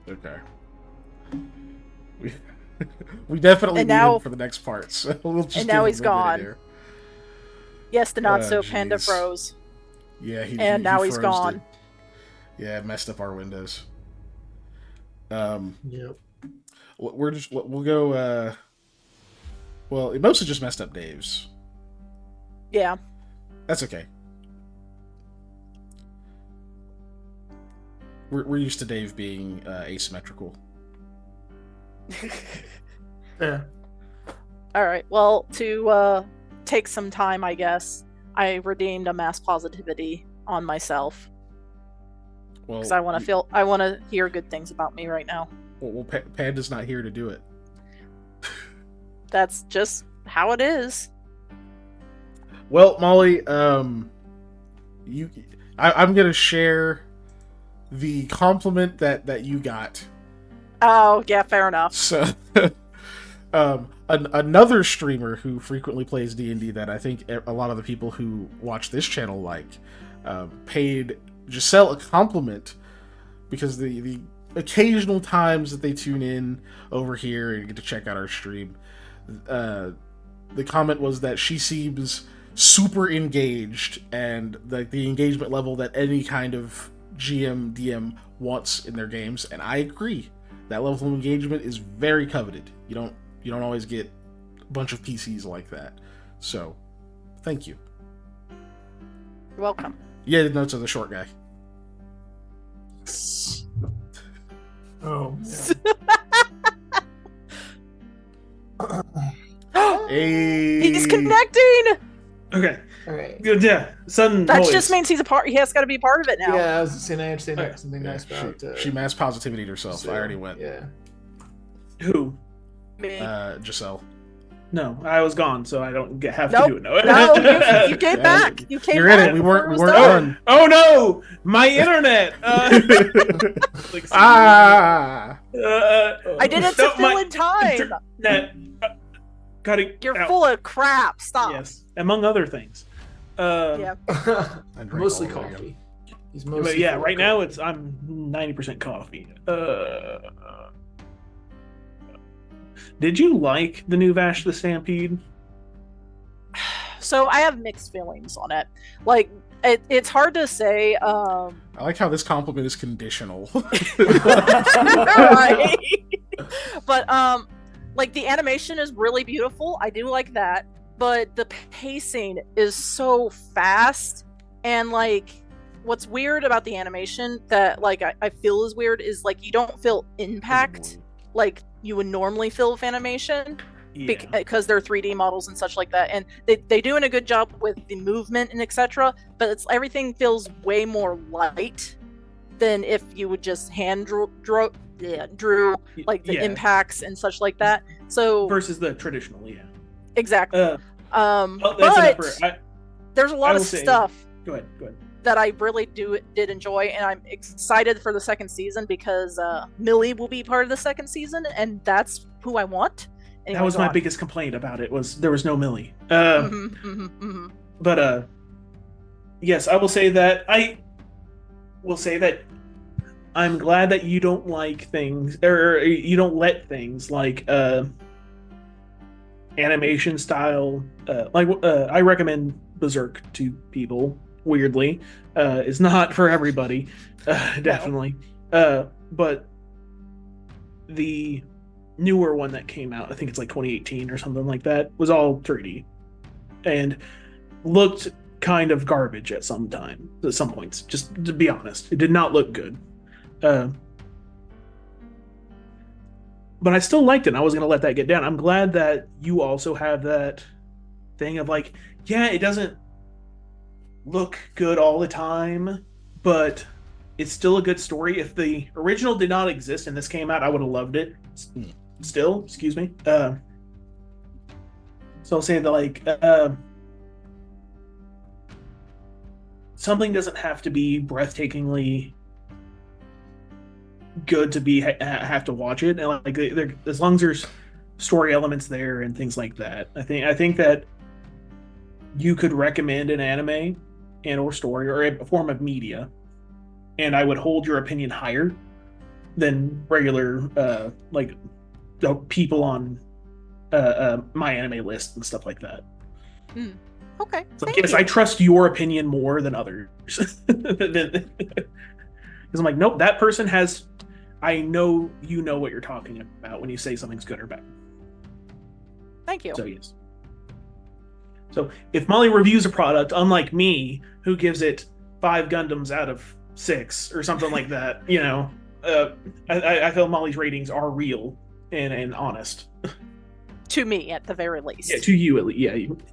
Okay. We definitely And need now- him for the next part, so we'll just and give now him he's a minute gone. here. Yes, the not Oh, so Panda jeez. froze. Yeah, And now he's froze gone. it. Yeah, it messed up our windows. Yep. We'll go. Well, it mostly just messed up Dave's. Yeah. That's okay. We're used to Dave being asymmetrical. Yeah. All right. Well, to take some time, I guess I redeemed a mass positivity on myself Well, because I want to hear good things about me right now. Panda's not here to do it. That's just how it is. Well, Molly, I'm gonna share the compliment that you got. Oh, yeah, fair enough. So, another streamer who frequently plays D&D that I think a lot of the people who watch this channel like, paid Giselle a compliment because the occasional times that they tune in over here and get to check out our stream, the comment was that she seems super engaged and the engagement level that any kind of GM DM wants in their games, and I agree. That level of engagement is very coveted. You don't always get a bunch of PCs like that. So, thank you. You're welcome. Yeah, the notes of the short guy. Oh, Hey. He's connecting. Okay. all right. Good. Yeah. Sudden That noise. just means he's a part. He has got to be part of it now. Yeah, I was saying I actually know Okay. something Yeah, nice about. she mass positivity herself. so, I already went. Yeah. Who? Me. Giselle. No, I was gone, so I don't have Nope. to do it. No, No, you came Yeah, back. You came you're in back. it. We before weren't was done. Oh no, my internet. Like, Ah. I did it to No, fill my in time. internet. Got it. You're out. full of crap. Stop. Yes, among other things. Yeah. I drank Mostly all of it coffee. He's But mostly yeah, full of right now coffee. I'm 90% coffee. Did you like the new Vash the Stampede? So I have mixed feelings on it. Like it's hard to say. I like how this compliment is conditional. Right. But like the animation is really beautiful. I do like that. But the pacing is so fast, and like what's weird about the animation that like I feel is weird is like you don't feel impact like you would normally feel with animation because they're 3D models and such like that, and they doing a good job with the movement and etc. But everything feels way more light than if you would just hand drew like the impacts and such like that. So versus the traditional, yeah. exactly. That's But there's a lot I of will say- stuff Go ahead. that I really did enjoy, and I'm excited for the second season because Millie will be part of the second season, and that's who I want. That Anyway, was go my on. biggest complaint about it was there was no Millie. Mhm. But yes, I will say that I'm glad that you don't like things or you don't let things like animation style I recommend Berserk to people. Weirdly, it's not for everybody, definitely. But the newer one that came out, I think it's like 2018 or something like that, was all 3D and looked kind of garbage at some points. Just to be honest, it did not look good. But I still liked it. And I was going to let that get down. I'm glad that you also have that thing of like, yeah, it doesn't look good all the time, but it's still a good story. If the original did not exist and this came out, I would have loved it. Still, excuse me. So I'll say that like something doesn't have to be breathtakingly good to be have to watch it, and like as long as there's story elements there and things like that, I think that you could recommend an anime and or story or a form of media, and I would hold your opinion higher than regular like the people on my anime list and stuff like that. Okay. So thank yes, you. I trust your opinion more than others. Because I'm like, nope, that person has. I know you know what you're talking about when you say something's good or bad. Thank you. So yes. So if Molly reviews a product, unlike me, who gives it 5 Gundams out of 6 or something like that, you know, I feel Molly's ratings are real and honest. To me, at the very least. Yeah, to you at least.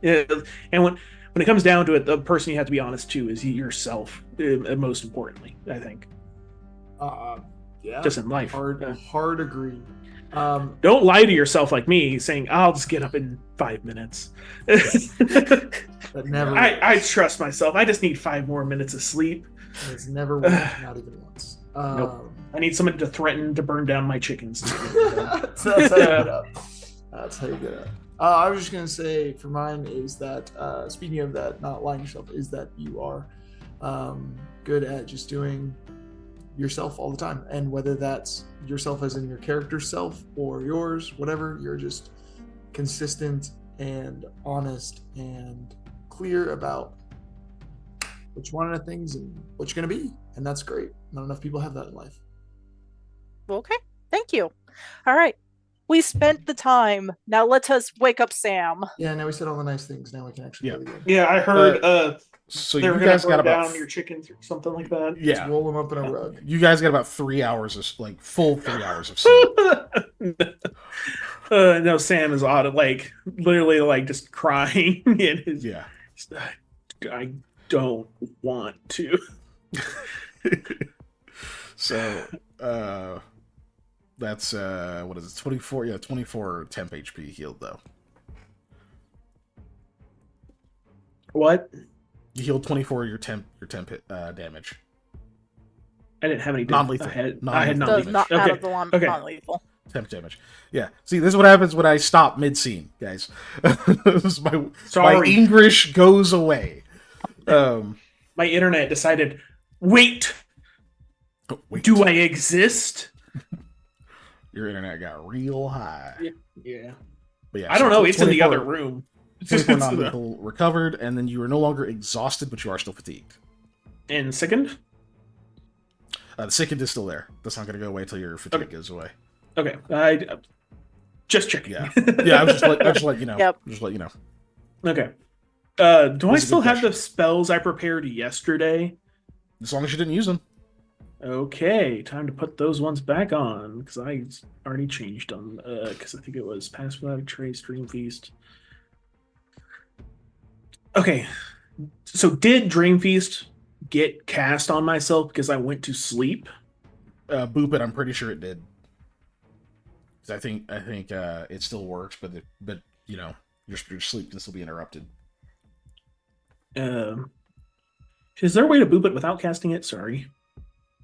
Yeah, and when it comes down to it, the person you have to be honest to is yourself. Most importantly, I think. Yeah. Just in life. Hard agree. Don't lie to yourself like me, saying I'll just get up in 5 minutes. That never. I trust myself. I just need 5 more minutes of sleep. It's never worked, not even once. Nope. I need someone to threaten to burn down my chickens. That's how you get up. That's how you get up. I was just gonna say for mine is that speaking of that, not lying to yourself, is that you are good at just doing yourself all the time, and whether that's yourself as in your character self or yours, whatever, you're just consistent and honest and clear about what you want out of things and what you're gonna be, and that's great. Not enough people have that in life. Okay. Thank you. All right. We spent the time. Now let us wake up Sam. Yeah, now we said all the nice things. Now we can actually play the game. Yeah, I heard So they you were going guys to got burn about down your chickens or something like that. yeah. Just roll them up in a rug. You guys got about 3 hours of like full 3 hours of sleep. No, Sam is odd, like literally like just crying in his. Yeah. I don't want to. So that's what is it? 24. Yeah, 24 temp HP healed though. What? You healed 24 your temp hit, damage. I didn't have any Non-lethal. I had Non-lethal. Does non-lethal. not out Okay. of the Okay. non-lethal. Temp damage. Yeah. See, this is what happens when I stop mid-scene, guys. my Sorry. English goes away. My internet decided, wait, Wait. do I exist? Your internet got real high. Yeah. But yeah, I don't know. It's in the 24 other room. 24 non-lethal recovered, and then you are no longer exhausted, but you are still fatigued. And sickened? The sickened is still there. That's not going to go away until your fatigue goes away. Okay. I just checking. Yeah. Yeah, I was just let you know. Yep. Just let you know. Okay. Do I That's a good still have question. the spells I prepared yesterday? As long as you didn't use them. Okay, time to put those ones back on because I already changed them. Because I think it was Pass Without a Trace, Dream Feast. Okay, so did Dream Feast get cast on myself because I went to sleep? Boop it. I'm pretty sure it did. 'Cause I think it still works, but you know your sleep can still be interrupted. Is there a way to boop it without casting it? Sorry.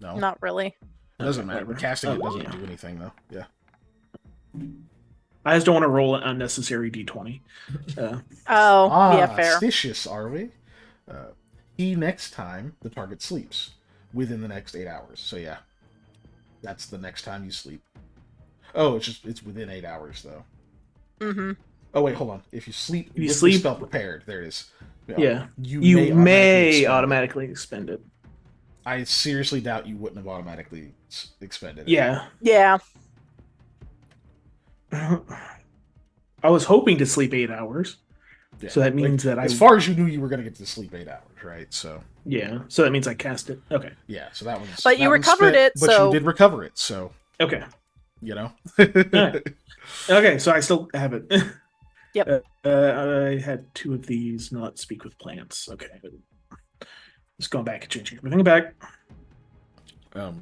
No, Not really. it doesn't matter. whatever. Casting it Oh, doesn't yeah. do anything though. Yeah. I just don't want to roll an unnecessary d20. Oh, yeah, fair. Stitious, are we? Next time the target sleeps within the next 8 hours. So yeah, that's the next time you sleep. Oh, it's within 8 hours though. Mm-hmm. Oh wait, hold on. If you sleep, You with the sleep- spell prepared. There it is. Yeah. You may expend it. automatically expend it. I seriously doubt you wouldn't have automatically expended it. Yeah. Yeah. I was hoping to sleep 8 hours. Yeah. So that means that as far as you knew, you were going to get to sleep 8 hours, right? So Yeah. So that means I cast it. Okay. yeah. So that one's. But you that one's recovered spent, it, but so- you did recover it. So Okay. you know. Alright. Okay. So I still have it. Yep. I had 2 of these. Not speak with plants. Okay. Just going back and changing everything back.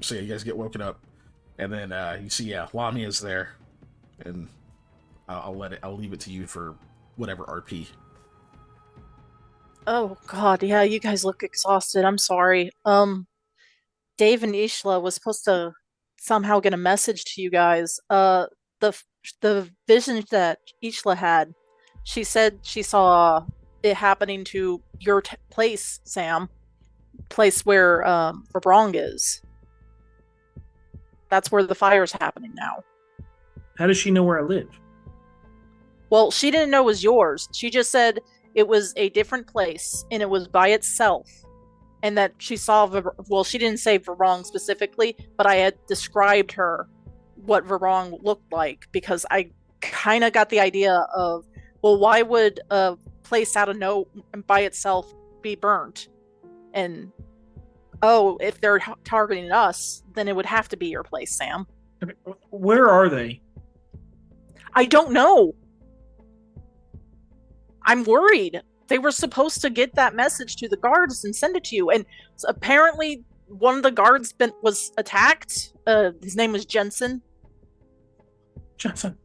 So yeah, you guys get woken up, and then you see Lamia's there, and I'll leave it to you for whatever RP. Oh god, yeah, you guys look exhausted. I'm sorry. Dave and Ishla was supposed to somehow get a message to you guys. The the vision that Ishla had, she said she saw it happening to your place, Sam, place where Verbrong is. That's where the fire's happening now. How does she know where I live? Well, she didn't know it was yours. She just said it was a different place and it was by itself. And that she saw, well, she didn't say Verong specifically, but I had described her what Verong looked like because I kind of got the idea of, well, why would a place out of no by itself be burnt? And oh, if they're targeting us, then it would have to be your place, Sam. Where are they? I don't know. I'm worried. They were supposed to get that message to the guards and send it to you, and apparently one of the guards was attacked. His name was Jensen. Jensen.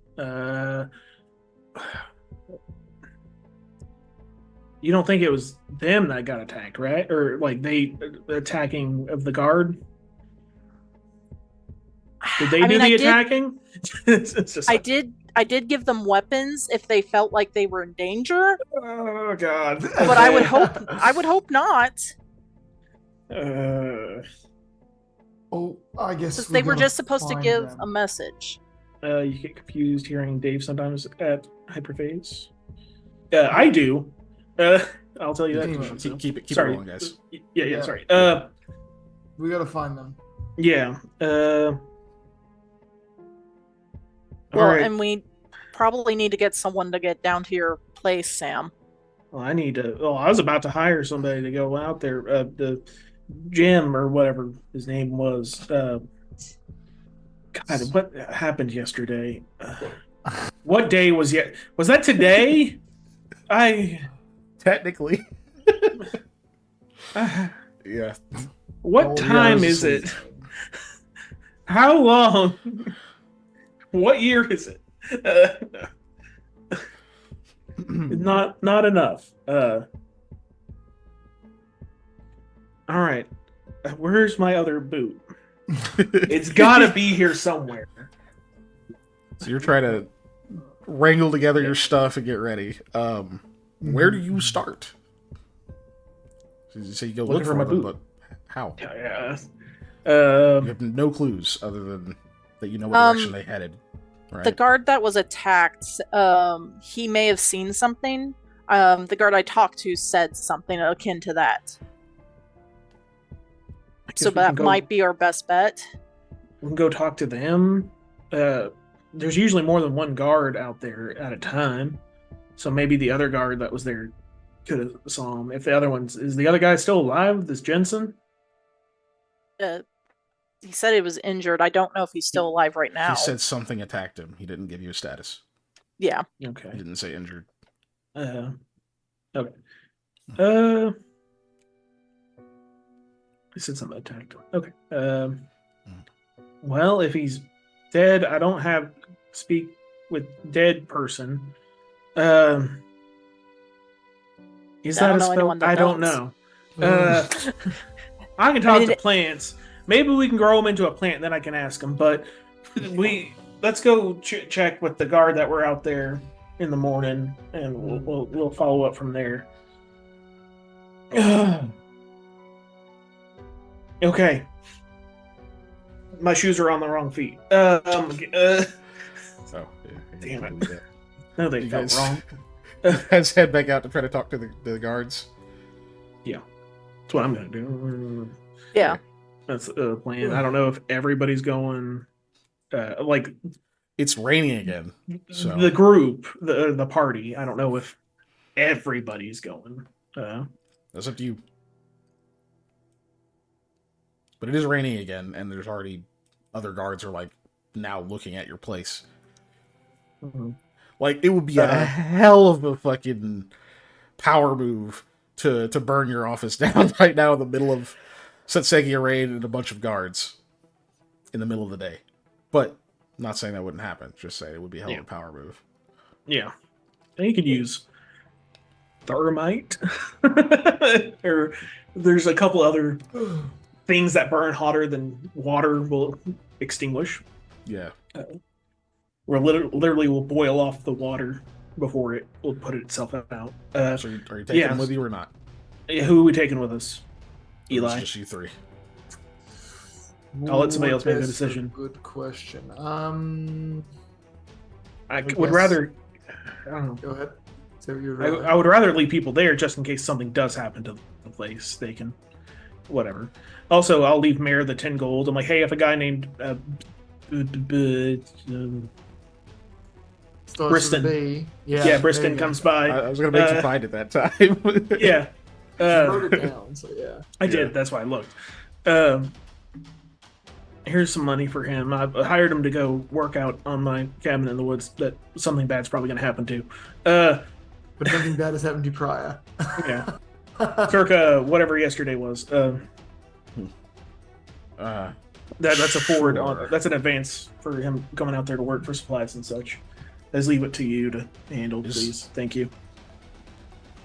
You don't think it was them that got attacked, right? Or like they attacking of the guard? Did they do the attacking? I did give them weapons if they felt like they were in danger. Oh god. But I would hope not. Oh, I guess because they were just supposed to give a message. You get confused hearing Dave sometimes at hyperphase. I do. I'll tell you that. Keep it rolling, guys. Yeah. Sorry. We gotta find them. Yeah. Well, right. And we probably need to get someone to get down to your place, Sam. Well, I need to. Well, I was about to hire somebody to go out there. The Jim or whatever his name was. God, what happened yesterday? What day was yet? Was that today? Technically. Yeah. What time is it? How long? What year is it? Not enough. All right. Where's my other boot? It's gotta be here somewhere. So you're trying to wrangle together your stuff and get ready. Where do you start? So you go look for my boot, but how? Yeah. You have no clues other than that you know what direction they headed. Right? The guard that was attacked, he may have seen something. The guard I talked to said something akin to that. So that might be our best bet. We can go talk to them. There's usually more than one guard out there at a time. So maybe the other guard that was there could have saw him. If the other one's... Is the other guy still alive? This Jensen? He said he was injured. I don't know if he's still alive right now. He said something attacked him. He didn't give you a status. Yeah. Okay. He didn't say injured. Okay. He said something attacked him. Okay. Well, if he's dead, I don't have speak with dead person. Is that a spell? I don't know. I can talk to plants. Maybe we can grow them into a plant, then I can ask them. But let's go check with the guard that were out there in the morning, and we'll follow up from there. Okay. My shoes are on the wrong feet. Oh, damn it. No, they felt wrong. Let's head back out to try to talk to the guards. Yeah. That's what I'm going to do. Yeah. That's the plan. I don't know if everybody's going. It's raining again. So the group, the party. I don't know if everybody's going. That's up to you. But it is raining again, and there's already other guards are now looking at your place. Mm-hmm. It would be a hell of a fucking power move to burn your office down right now in the middle of Setsegia raid and a bunch of guards in the middle of the day. But I'm not saying that wouldn't happen. Just saying it would be a hell of a power move. Yeah. And you could use thermite. Or there's a couple other things that burn hotter than water will extinguish. Yeah. Where literally will boil off the water before it will put itself out. So are you taking them with you or not? Who are we taking with us? Eli. It's just you three. I'll let somebody else make the That's decision. a good question. I guess- would rather. I don't know. Go ahead. Say what you're I would rather leave people there just in case something does happen to the place. They can, whatever. Also, I'll leave Mayor the 10 gold. I'm like, hey, if a guy named Briston. Yeah, Briston comes by. I was going to make you find it that time. Yeah. I wrote it down, so yeah. I did. That's why I looked. Here's some money for him. I hired him to go work out on my cabin in the woods that something bad's probably going to happen to. But nothing bad has happened to you prior. Yeah. Circa whatever yesterday was. That's a forward. Sure. That's an advance for him coming out there to work for supplies and such. Let's leave it to you to handle, please. Thank you.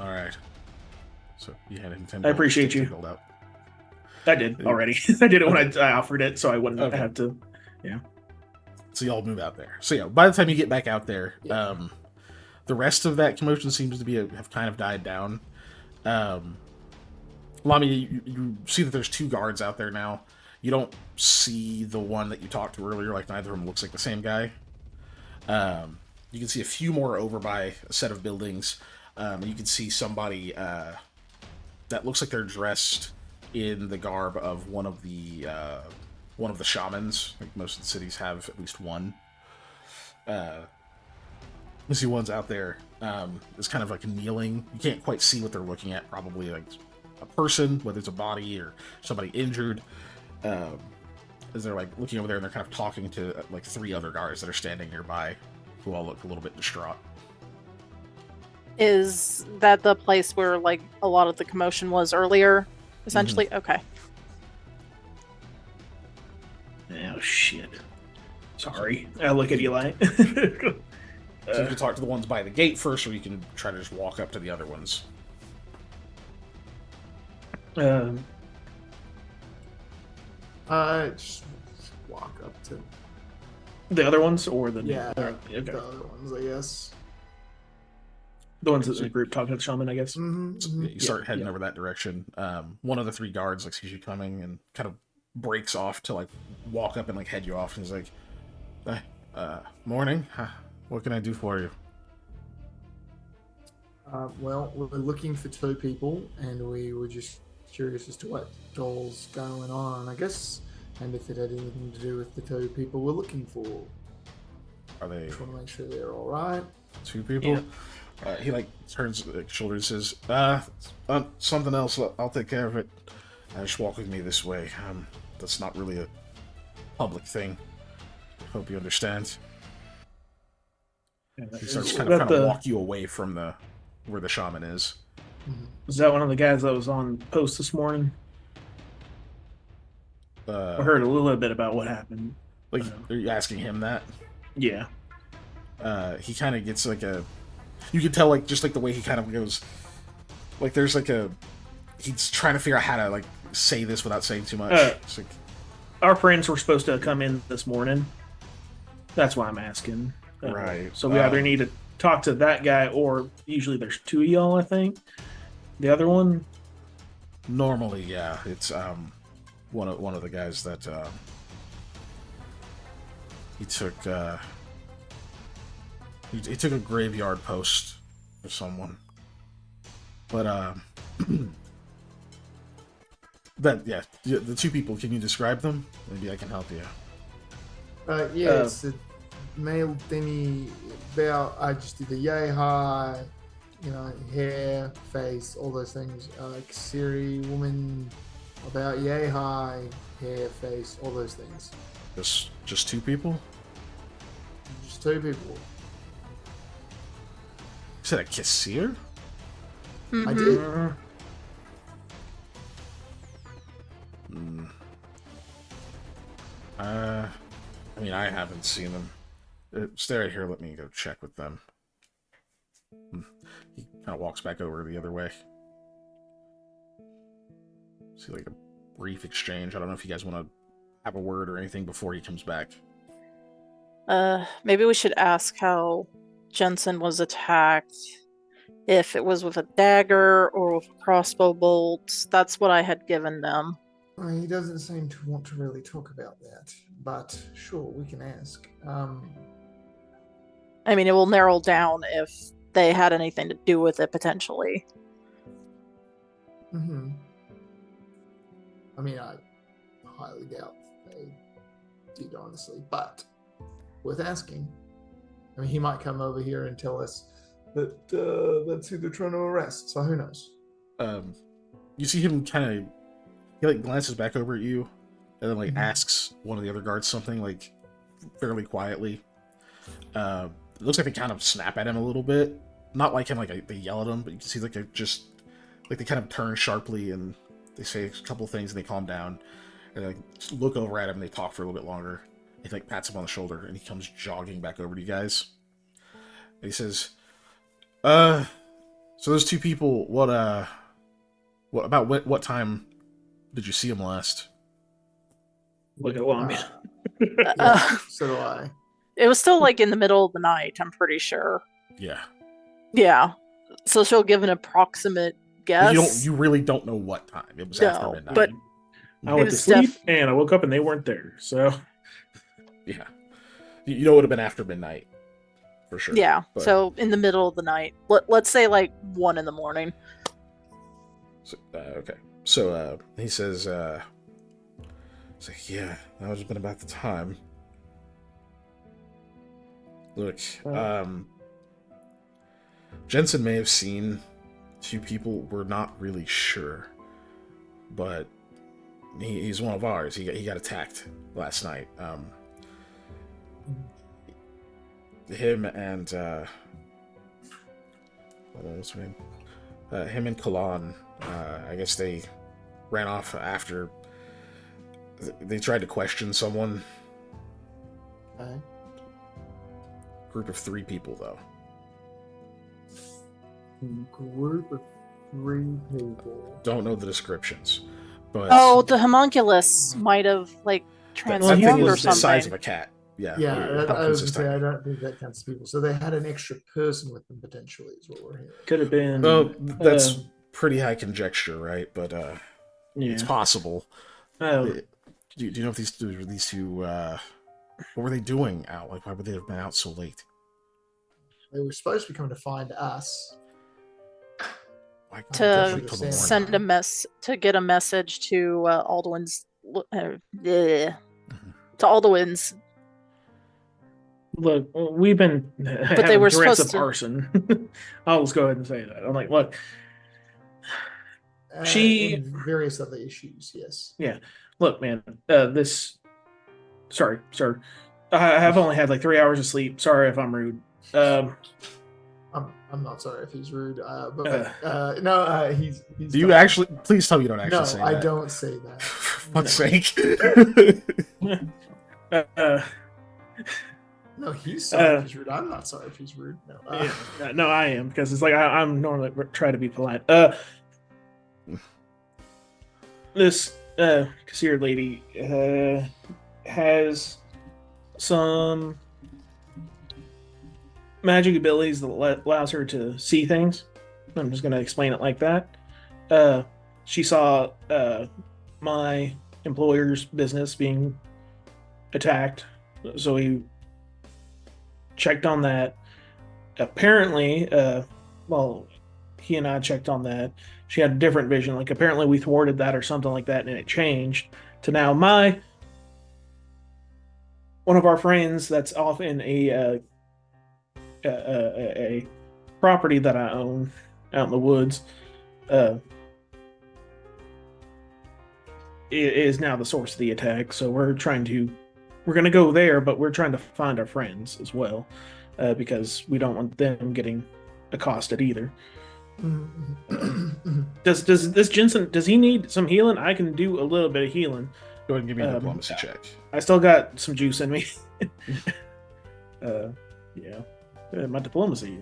All right. So you had I appreciate you. Out. I did already. I did it when I offered it, so I wouldn't have to. Yeah. So y'all move out there. So yeah, by the time you get back out there, the rest of that commotion seems to have kind of died down. Lami, you see that there's 2 guards out there now. You don't see the one that you talked to earlier. Like neither of them looks like the same guy. You can see a few more over by a set of buildings. And you can see somebody that looks like they're dressed in the garb of one of the shamans. Like most of the cities have at least one. You see one's out there. It's kind of like kneeling. You can't quite see what they're looking at. Probably like a person, whether it's a body or somebody injured. As they're like looking over there and they're kind of talking to like 3 other guards that are standing nearby, who all look a little bit distraught. Is that the place where like a lot of the commotion was earlier? Essentially, Okay. Oh shit. Sorry. I look at Eli. So you can talk to the ones by the gate first, or you can try to just walk up to the other ones. Just walk up to The other ones or the the okay. other ones, I guess. The ones that the group talking to the shaman, I guess. Mm-hmm. You start heading over that direction. One of the 3 guards like sees you coming and kind of breaks off to like walk up and like head you off, and he's like, "Morning. What can I do for you?" Well, we're looking for 2 people, and we were just curious as to what all's going on, I guess, and if it had anything to do with the 2 people we're looking for. Are they Just want to make sure they're all right. 2 people? Yeah. He like turns the shoulders and says, something else. I'll take care of it. Just walk with me this way. That's not really a public thing. Hope you understand." He starts kind of walk you away from where the shaman is. Was that one of the guys that was on post this morning? I heard a little bit about what happened. Like, are you asking him that? Yeah. He kind of gets like you can tell like just like the way he kind of goes, like there's like he's trying to figure out how to like say this without saying too much. It's like, our friends were supposed to come in this morning. That's why I'm asking. Right. So we either need to talk to that guy, or usually there's 2 of y'all, I think. The other one? Normally, yeah. It's one of the guys that he took he took a graveyard post for someone. But the 2 people, can you describe them? Maybe I can help you. It's a male thingy, about, I just did the yay high, hair, face, all those things. Siri woman, about yay high, hair, face, all those things. Just 2 people? Just 2 people. You said a Kassir? I did. I mean, I haven't seen them. Stay right here. Let me go check with them. He kind of walks back over the other way. See, like a brief exchange. I don't know if you guys want to have a word or anything before he comes back. Maybe we should ask how Jensen was attacked. If it was with a dagger or with a crossbow bolt. That's what I had given them. He doesn't seem to want to really talk about that, but sure, we can ask. I mean, it will narrow down if they had anything to do with it, potentially. Mm-hmm. I mean, I highly doubt they did, honestly, but worth asking. I mean, he might come over here and tell us that that's who they're trying to arrest, so who knows? You see him kind of, he like glances back over at you, and then like asks one of the other guards something like fairly quietly. It looks like they kind of snap at him a little bit, not like him like they yell at him, but you can see like they kind of turn sharply and they say a couple of things and they calm down, and they like, look over at him and they talk for a little bit longer. He like pats him on the shoulder and he comes jogging back over to you guys. And he says, so those two people, what time did you see them last? Look at Lamia. Yeah, so do I. It was still like in the middle of the night, I'm pretty sure. Yeah. Yeah. So she'll give an approximate guess. You really don't know what time. It was after No, midnight. but I went to sleep and I woke up and they weren't there. So yeah, you know it would have been after midnight for sure. Yeah. But, So in the middle of the night, let's say like 1 a.m. so, okay. So he says, it's like, yeah, that would have been about the time. Look, Jensen may have seen two people. We're not really sure, but he's one of ours. He got attacked last night. Him and what's her name? Him and Kalan. I guess they ran off after they tried to question someone. Okay. Group of 3 people, though. Group of 3 people. Don't know the descriptions, but The homunculus might have like that transformed thing or was the size of something. a cat. Yeah, Yeah, I was pumpkins going this to say, time. I don't think that counts as people. So they had an extra person with them, potentially, is what we're hearing. could have been. Well, that's pretty high conjecture, right? But yeah. it's possible. Do you know if these two what were they doing out? Like, why would they have been out so late? They were supposed to be coming to find us. Why To wait till the morning? Send to get a message to Alduin's to Alduin's. Look, we've been having they were threats supposed of to- arson. I'll just go ahead and say that. I'm like, look, She- And various other issues, yes. look, man, sorry, sir. I have only had like 3 hours of sleep. Sorry if I'm rude. I'm not sorry if he's rude, but no, he's. Do you actually? Please tell me you don't actually No, say I that. don't say that. For fuck's sake. No, he's sorry if he's rude. I'm not sorry if he's rude. No, Yeah, no, I am, because it's like I'm normally try to be polite. This cashier lady has some magic abilities that allows her to see things. I'm just going to explain it like that. She saw my employer's business being attacked, so he checked on that. Apparently, he and I checked on that. She had a different vision. Like, apparently we thwarted that or something like that, and it changed to now one of our friends that's off in a property that I own out in the woods is now the source of the attack. So we're going to go there, but we're trying to find our friends as well, because we don't want them getting accosted either. Does this Jensen, does he need some healing? I can do a little bit of healing. Go ahead and give me a diplomacy check. I still got some juice in me. Yeah. My diplomacy.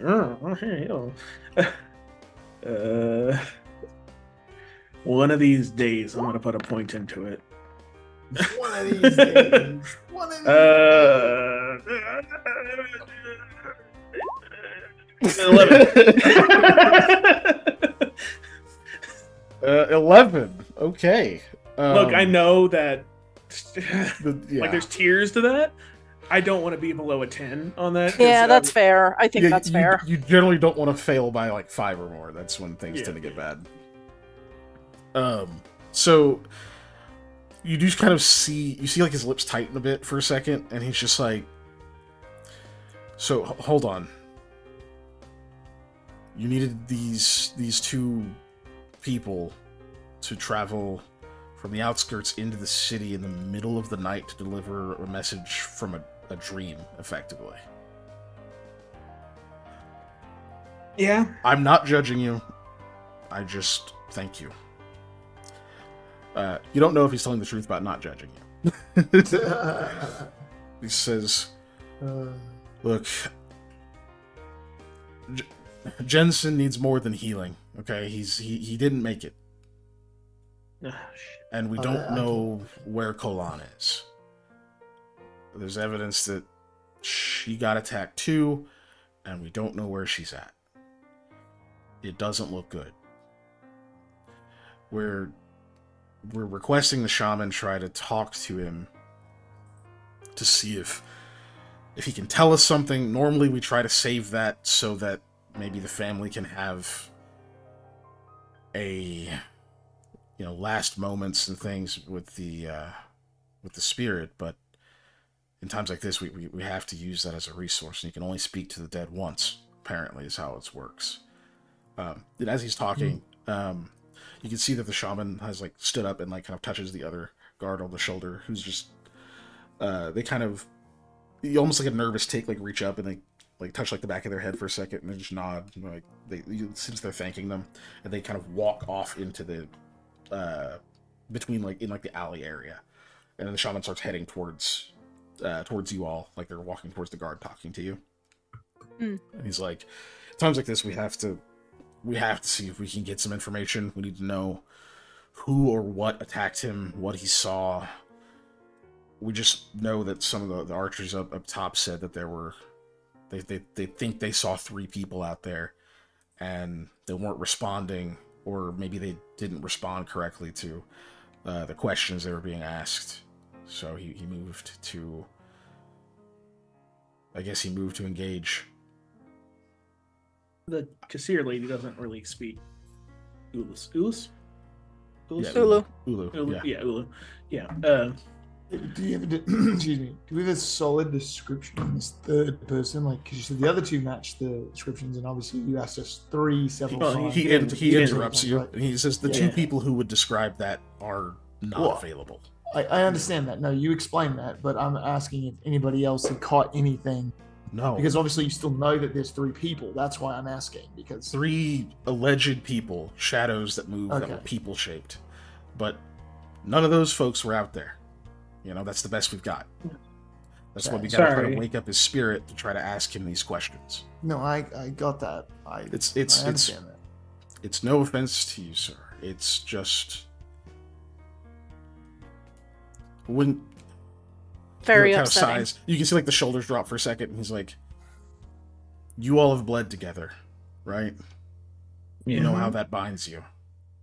One of these days, I'm gonna put a point into it. One of these days. One of these 11. Okay. Look, I know that Yeah. like there's tiers to that. I don't want to be below a 10 on that. Yeah, that's fair. I think that's fair. You generally don't want to fail by like 5 or more. That's when things tend to get bad. So you do kind of see like his lips tighten a bit for a second, and he's just like, so hold on. You needed these two people to travel from the outskirts into the city in the middle of the night to deliver a message from a dream, effectively. Yeah. I'm not judging you. I just thank you. You don't know if he's telling the truth about not judging you. He says, look, Jensen needs more than healing, okay? He didn't make it. And we don't know where Kolan is. There's evidence that she got attacked too, and we don't know where she's at. It doesn't look good. We're requesting the shaman try to talk to him to see if he can tell us something. Normally we try to save that so that maybe the family can have a last moments and things with the spirit, but in times like this we have to use that as a resource, and you can only speak to the dead once, apparently, is how it works. And as he's talking, you can see that the shaman has like stood up and like kind of touches the other guard on the shoulder, who's just they kind of, almost like a nervous tick, like reach up and they like touch like the back of their head for a second and then just nod, like since they're thanking them, and they kind of walk off into the between like in like the alley area, and then the shaman starts heading towards you all, like they're walking towards the guard talking to you. And he's like, times like this we have to see if we can get some information. We need to know who or what attacked him, what he saw. We just know that some of the archers up top said that there were they think they saw 3 people out there, and they weren't responding, or maybe they didn't respond correctly to the questions they were being asked. So he moved to, I guess he moved to engage. The Kassir lady doesn't really speak Ulus. Ulus? Yeah, Ulu. Ulu. Yeah, Ulu. Yeah. Do you have excuse me? Do we have a solid description in this third person? Like, because you said the other two match the descriptions, and obviously you asked us 3 several times. He interrupts you, Right. and he says the 2 people who would describe that are not available. I understand that. No, you explained that, but I'm asking if anybody else had caught anything. No. Because obviously you still know that there's 3 people. That's why I'm asking. Because 3 alleged people, shadows that move, that were people-shaped. But none of those folks were out there. That's the best we've got. That's why we gotta try to wake up his spirit to try to ask him these questions. No, I got that. I understand that. It's no offense to you, sir. It's just when Very kind upsetting. of sighs. You can see like the shoulders drop for a second, and he's like, "You all have bled together, right? You know how that binds you.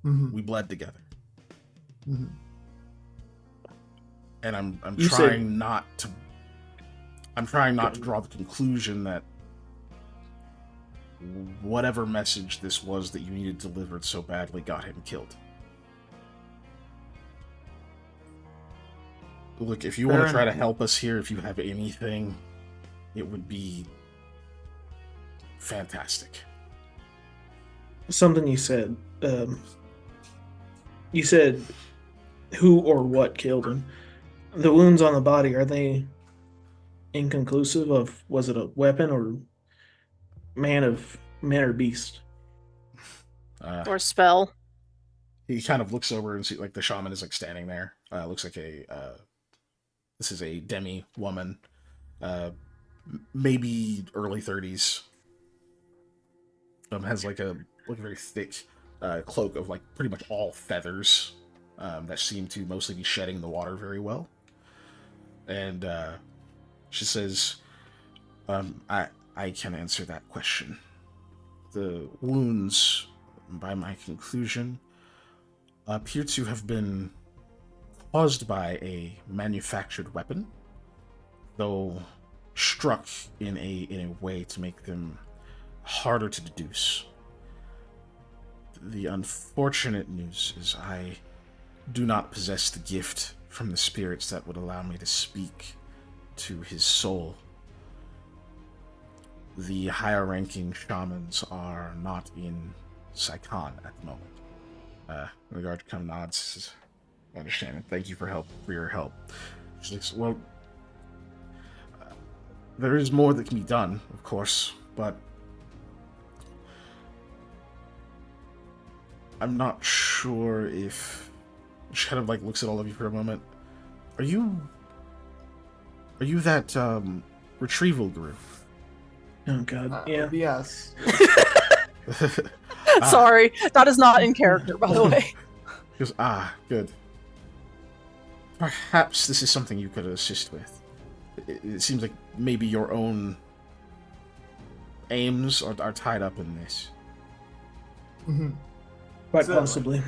Mm-hmm. We bled together." Mm-hmm. And I'm trying not to draw the conclusion that whatever message this was that you needed delivered so badly got him killed. Look, if you want to try to help us here, if you have anything, it would be fantastic. Something you said. You said who or what killed him. The wounds on the body, are they inconclusive of, was it a weapon or man or beast? Or spell. he kind of looks over and see like the shaman is like standing there. Looks like this is a demi woman, maybe early 30s. Has like a very thick cloak of like pretty much all feathers that seem to mostly be shedding the water very well. And she says, I can answer that question. The wounds, by my conclusion, appear to have been caused by a manufactured weapon, though struck in a way to make them harder to deduce. The unfortunate news is I do not possess the gift from the spirits that would allow me to speak to his soul. The higher-ranking shamans are not in Saigon at the moment. The guard kind of nods. Says, I understand. Thank you for your help. She says, well, there is more that can be done, of course, but I'm not sure if... She kind of like looks at all of you for a moment. Are you that retrieval group? Oh god, yeah. Yes. Sorry, that is not in character, by the way. He goes, good. Perhaps this is something you could assist with. It seems like maybe your own aims are tied up in this. Mm-hmm. Quite Certainly. possibly.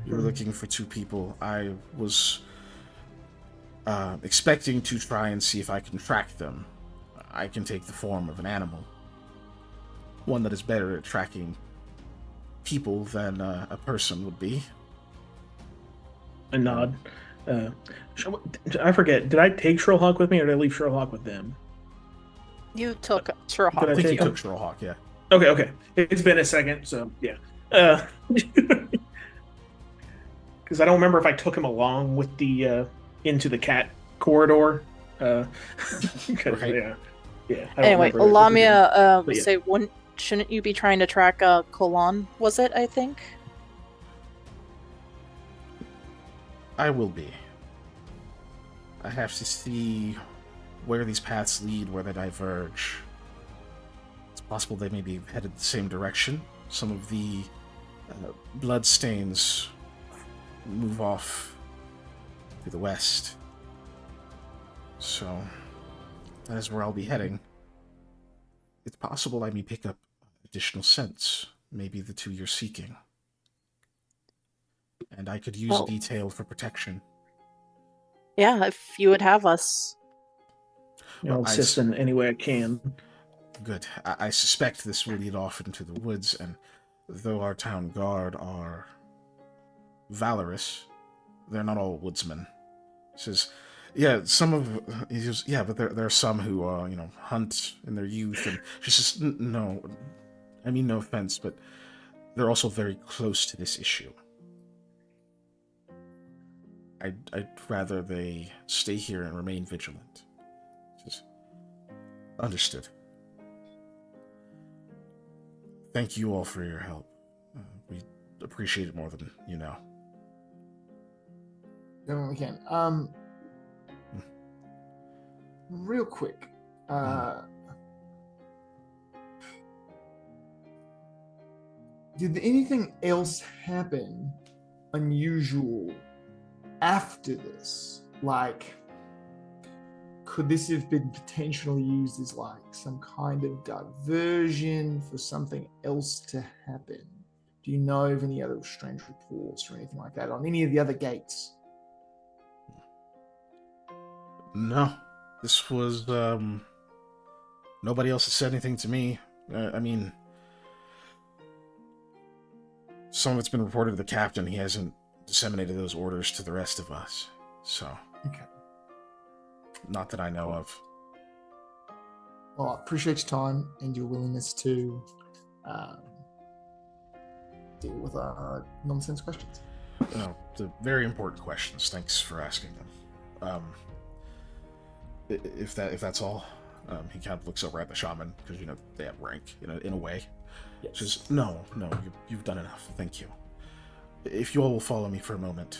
You were looking for two people. I was expecting to try and see if I can track them. I can take the form of an animal. One that is better at tracking people than a person would be. A nod. I forget. Did I take Shrillhawk with me, or did I leave Shrillhawk with them? You took Did Sherhawk. I think take you him? took Sherhawk, yeah. Okay. It's been a second, so yeah. Because I don't remember if I took him along with the into the cat corridor. 'Cause, Right. yeah. I don't Anyway, remember if we Lamia, but yeah. say, shouldn't you be trying to track Colon? Was it? I think. I will be. I have to see where these paths lead, where they diverge. It's possible they may be headed the same direction. Some of the bloodstains move off to the west. So, that is where I'll be heading. It's possible I may pick up additional scents, maybe the two you're seeking. And I could use Well- detail for protection. Yeah, if you would have us. I'll assist in any way I can. Good. I suspect this will lead off into the woods, and though our town guard are valorous, they're not all woodsmen. He says, yeah, he says, yeah, but there are some who, hunt in their youth, and she says, no, I mean no offense, but they're also very close to this issue. I'd rather they stay here and remain vigilant. He says, understood. Thank you all for your help. We appreciate it more than you know. Definitely can. Real quick. Did anything else happen unusual after this? Like, could this have been potentially used as like some kind of diversion for something else to happen? Do you know of any other strange reports or anything like that on any of the other gates? No. This was, nobody else has said anything to me. I mean, some of it's been reported to the captain. He hasn't disseminated those orders to the rest of us. So, Okay. not that I know of. Well, I appreciate your time and your willingness to deal with nonsense questions. The very important questions. Thanks for asking them. If that's all, he kind of looks over at the shaman because they have rank in a way. Yes. Says, no, you've done enough. Thank you. If you all will follow me for a moment,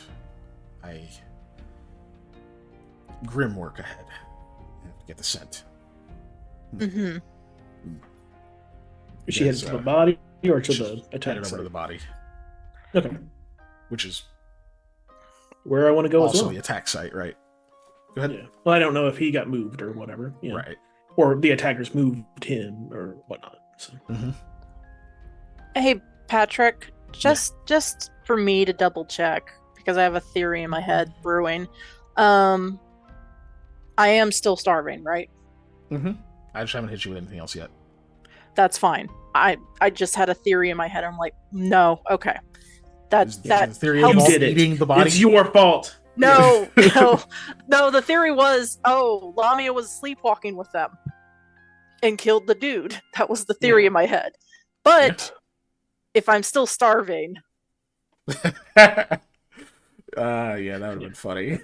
grim work ahead. Get the scent. Mm-hmm. Is she Yes, headed to the body or to she's the attack headed over site? to the body, Okay. which is Where I want to go as also well. the attack site, right? Go ahead. Yeah. Well, I don't know if he got moved or whatever. Yeah. Right. Or the attackers moved him or whatnot. So. Mm-hmm. Hey, Patrick, just for me to double check, because I have a theory in my head brewing. I am still starving, right? Mm-hmm. I just haven't hit you with anything else yet. That's fine. I just had a theory in my head. I'm like, no, okay. Is That the theory helps. You involved did it. eating the body? It's your fault. No, no. The theory was, Lamia was sleepwalking with them and killed the dude. That was the theory Yeah. in my head. But if I'm still starving, Yeah, that would have been funny.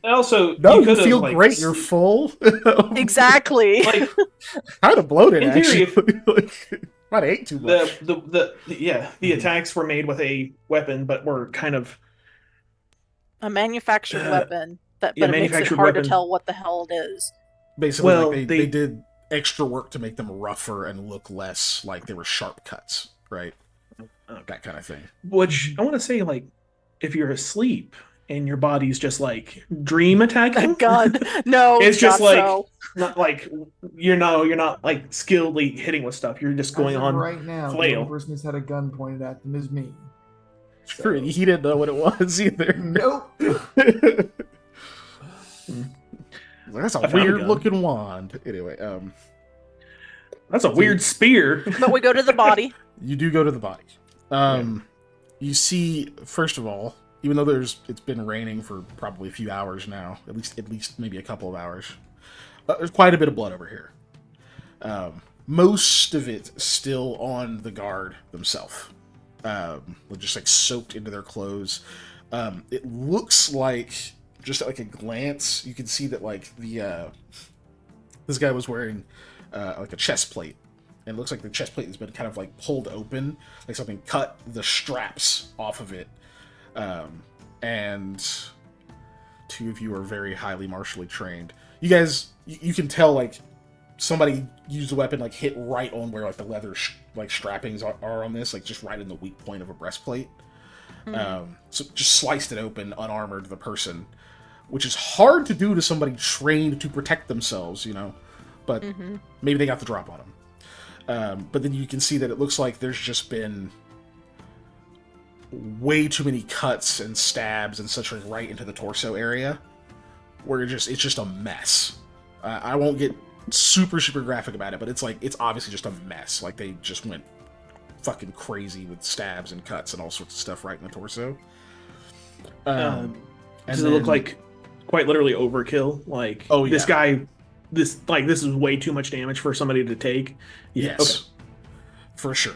Also, No, you could've, feel like, great. You're full. exactly. Like Kind of bloated, in theory, actually. Might have ate too much. the attacks were made with a weapon, but were kind of A manufactured weapon, but it makes it manufactured hard weapon. to tell what the hell it is. Basically, well, like they- they did extra work to make them rougher and look less like they were sharp cuts, right? That kind of thing. which I want to say, like, if you're asleep and your body's just like dream attacking, God, no, it's just not like so. not like you're not like skilledly hitting with stuff. You're just going As of on. right now. The flail. only person who's had a gun pointed at them is me. True, he didn't know what it was either. Nope. That's a I found a weird gun. looking wand. Anyway, That's a weird spear. But we go to the body. you do go to the body. You see, first of all, even though it's been raining for probably a few hours now, at least maybe a couple of hours, there's quite a bit of blood over here. Most of it still on the guard themselves, just like soaked into their clothes. It looks like, just at like a glance, you can see that like this guy was wearing like a chest plate. And it looks like the chest plate has been kind of like pulled open, like something cut the straps off of it. And two of you are very highly martially trained. You guys, you can tell like somebody used the weapon, like hit right on where like the leather like strappings are on this, like just right in the weak point of a breastplate. So just sliced it open, unarmored the person, which is hard to do to somebody trained to protect themselves, you know. But maybe they got the drop on them. But then you can see that it looks like there's just been way too many cuts and stabs and such, like right into the torso area, where it's just a mess. I won't get super graphic about it, but it's obviously just a mess. Like they just went fucking crazy with stabs and cuts and all sorts of stuff right in the torso. Does it look like quite literally overkill? Like, Oh, this yeah. guy, this is way too much damage for somebody to take. Yes, Okay. for sure.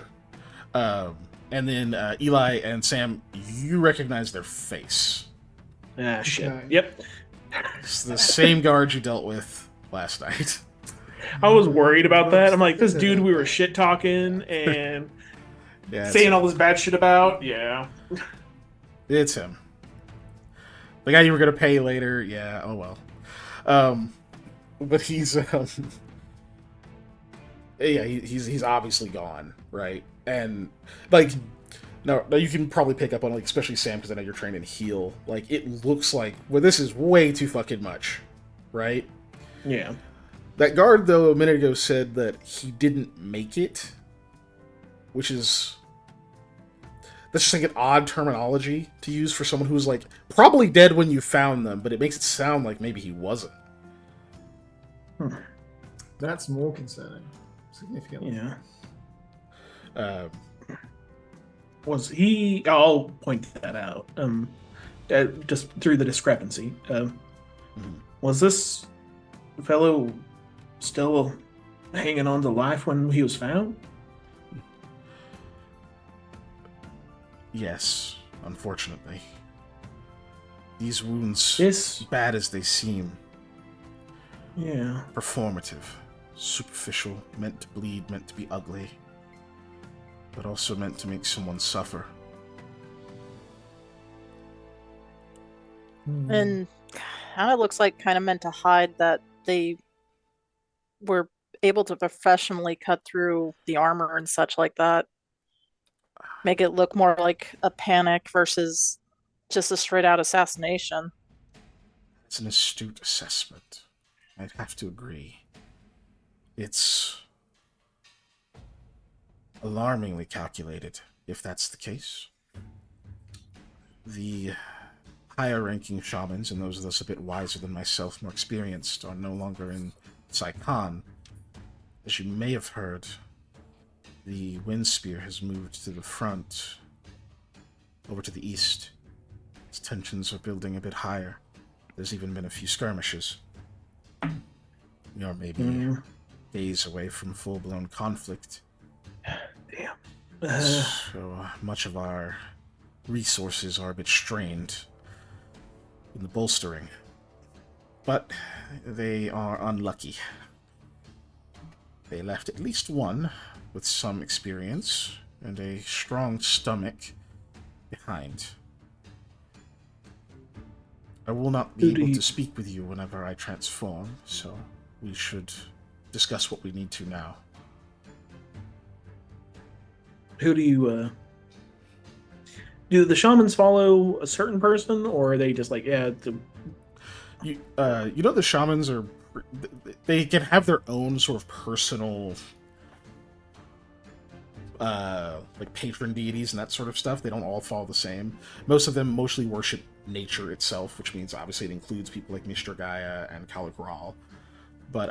And then Eli and Sam, you recognize their face. Ah, shit. Okay. Yep. It's the same guard you dealt with last night. I was worried about that. I'm like, this dude we were shit talking and Yeah, saying all this bad shit about. Yeah. it's him. The guy you were gonna pay later. Yeah. Oh well. But he's yeah, he's obviously gone, right? And like, no, you can probably pick up on, like, especially Sam, because I know you're trained in heal. Like, it looks like, well, this is way too fucking much, right? Yeah. That guard, though, a minute ago said that he didn't make it, which is, that's just like an odd terminology to use for someone who's like probably dead when you found them, but it makes it sound like maybe he wasn't. That's more concerning. Significantly. Yeah. Was he? I'll point that out. Just through the discrepancy. Was this fellow still hanging on to life when he was found? Yes, unfortunately. These wounds, This. bad as they seem, Yeah. performative, superficial, meant to bleed, meant to be ugly, but also meant to make someone suffer. And kind of looks like kind of meant to hide that they were able to professionally cut through the armor and such like that. Make it look more like a panic versus just a straight out assassination. It's an astute assessment. I'd have to agree. It's alarmingly calculated, if that's the case. The higher ranking shamans, and those of us a bit wiser than myself, more experienced, are no longer in Saipan. As you may have heard, the Wind Spear has moved to the front, over to the east. Its tensions are building a bit higher. There's even been a few skirmishes. We are maybe days away from full-blown conflict. Damn. So much of our resources are a bit strained in the bolstering. But they are unlucky. They left at least one with some experience and a strong stomach behind. I will not be able to speak with you whenever I transform, so we should discuss what we need to now. Who do you, do the shamans follow a certain person, or are they just like, yeah, You know, the shamans are, they can have their own sort of personal, like patron deities and that sort of stuff. They don't all follow the same. Most of them mostly worship nature itself, which means obviously it includes people like Mr. Gaia and Caligral. But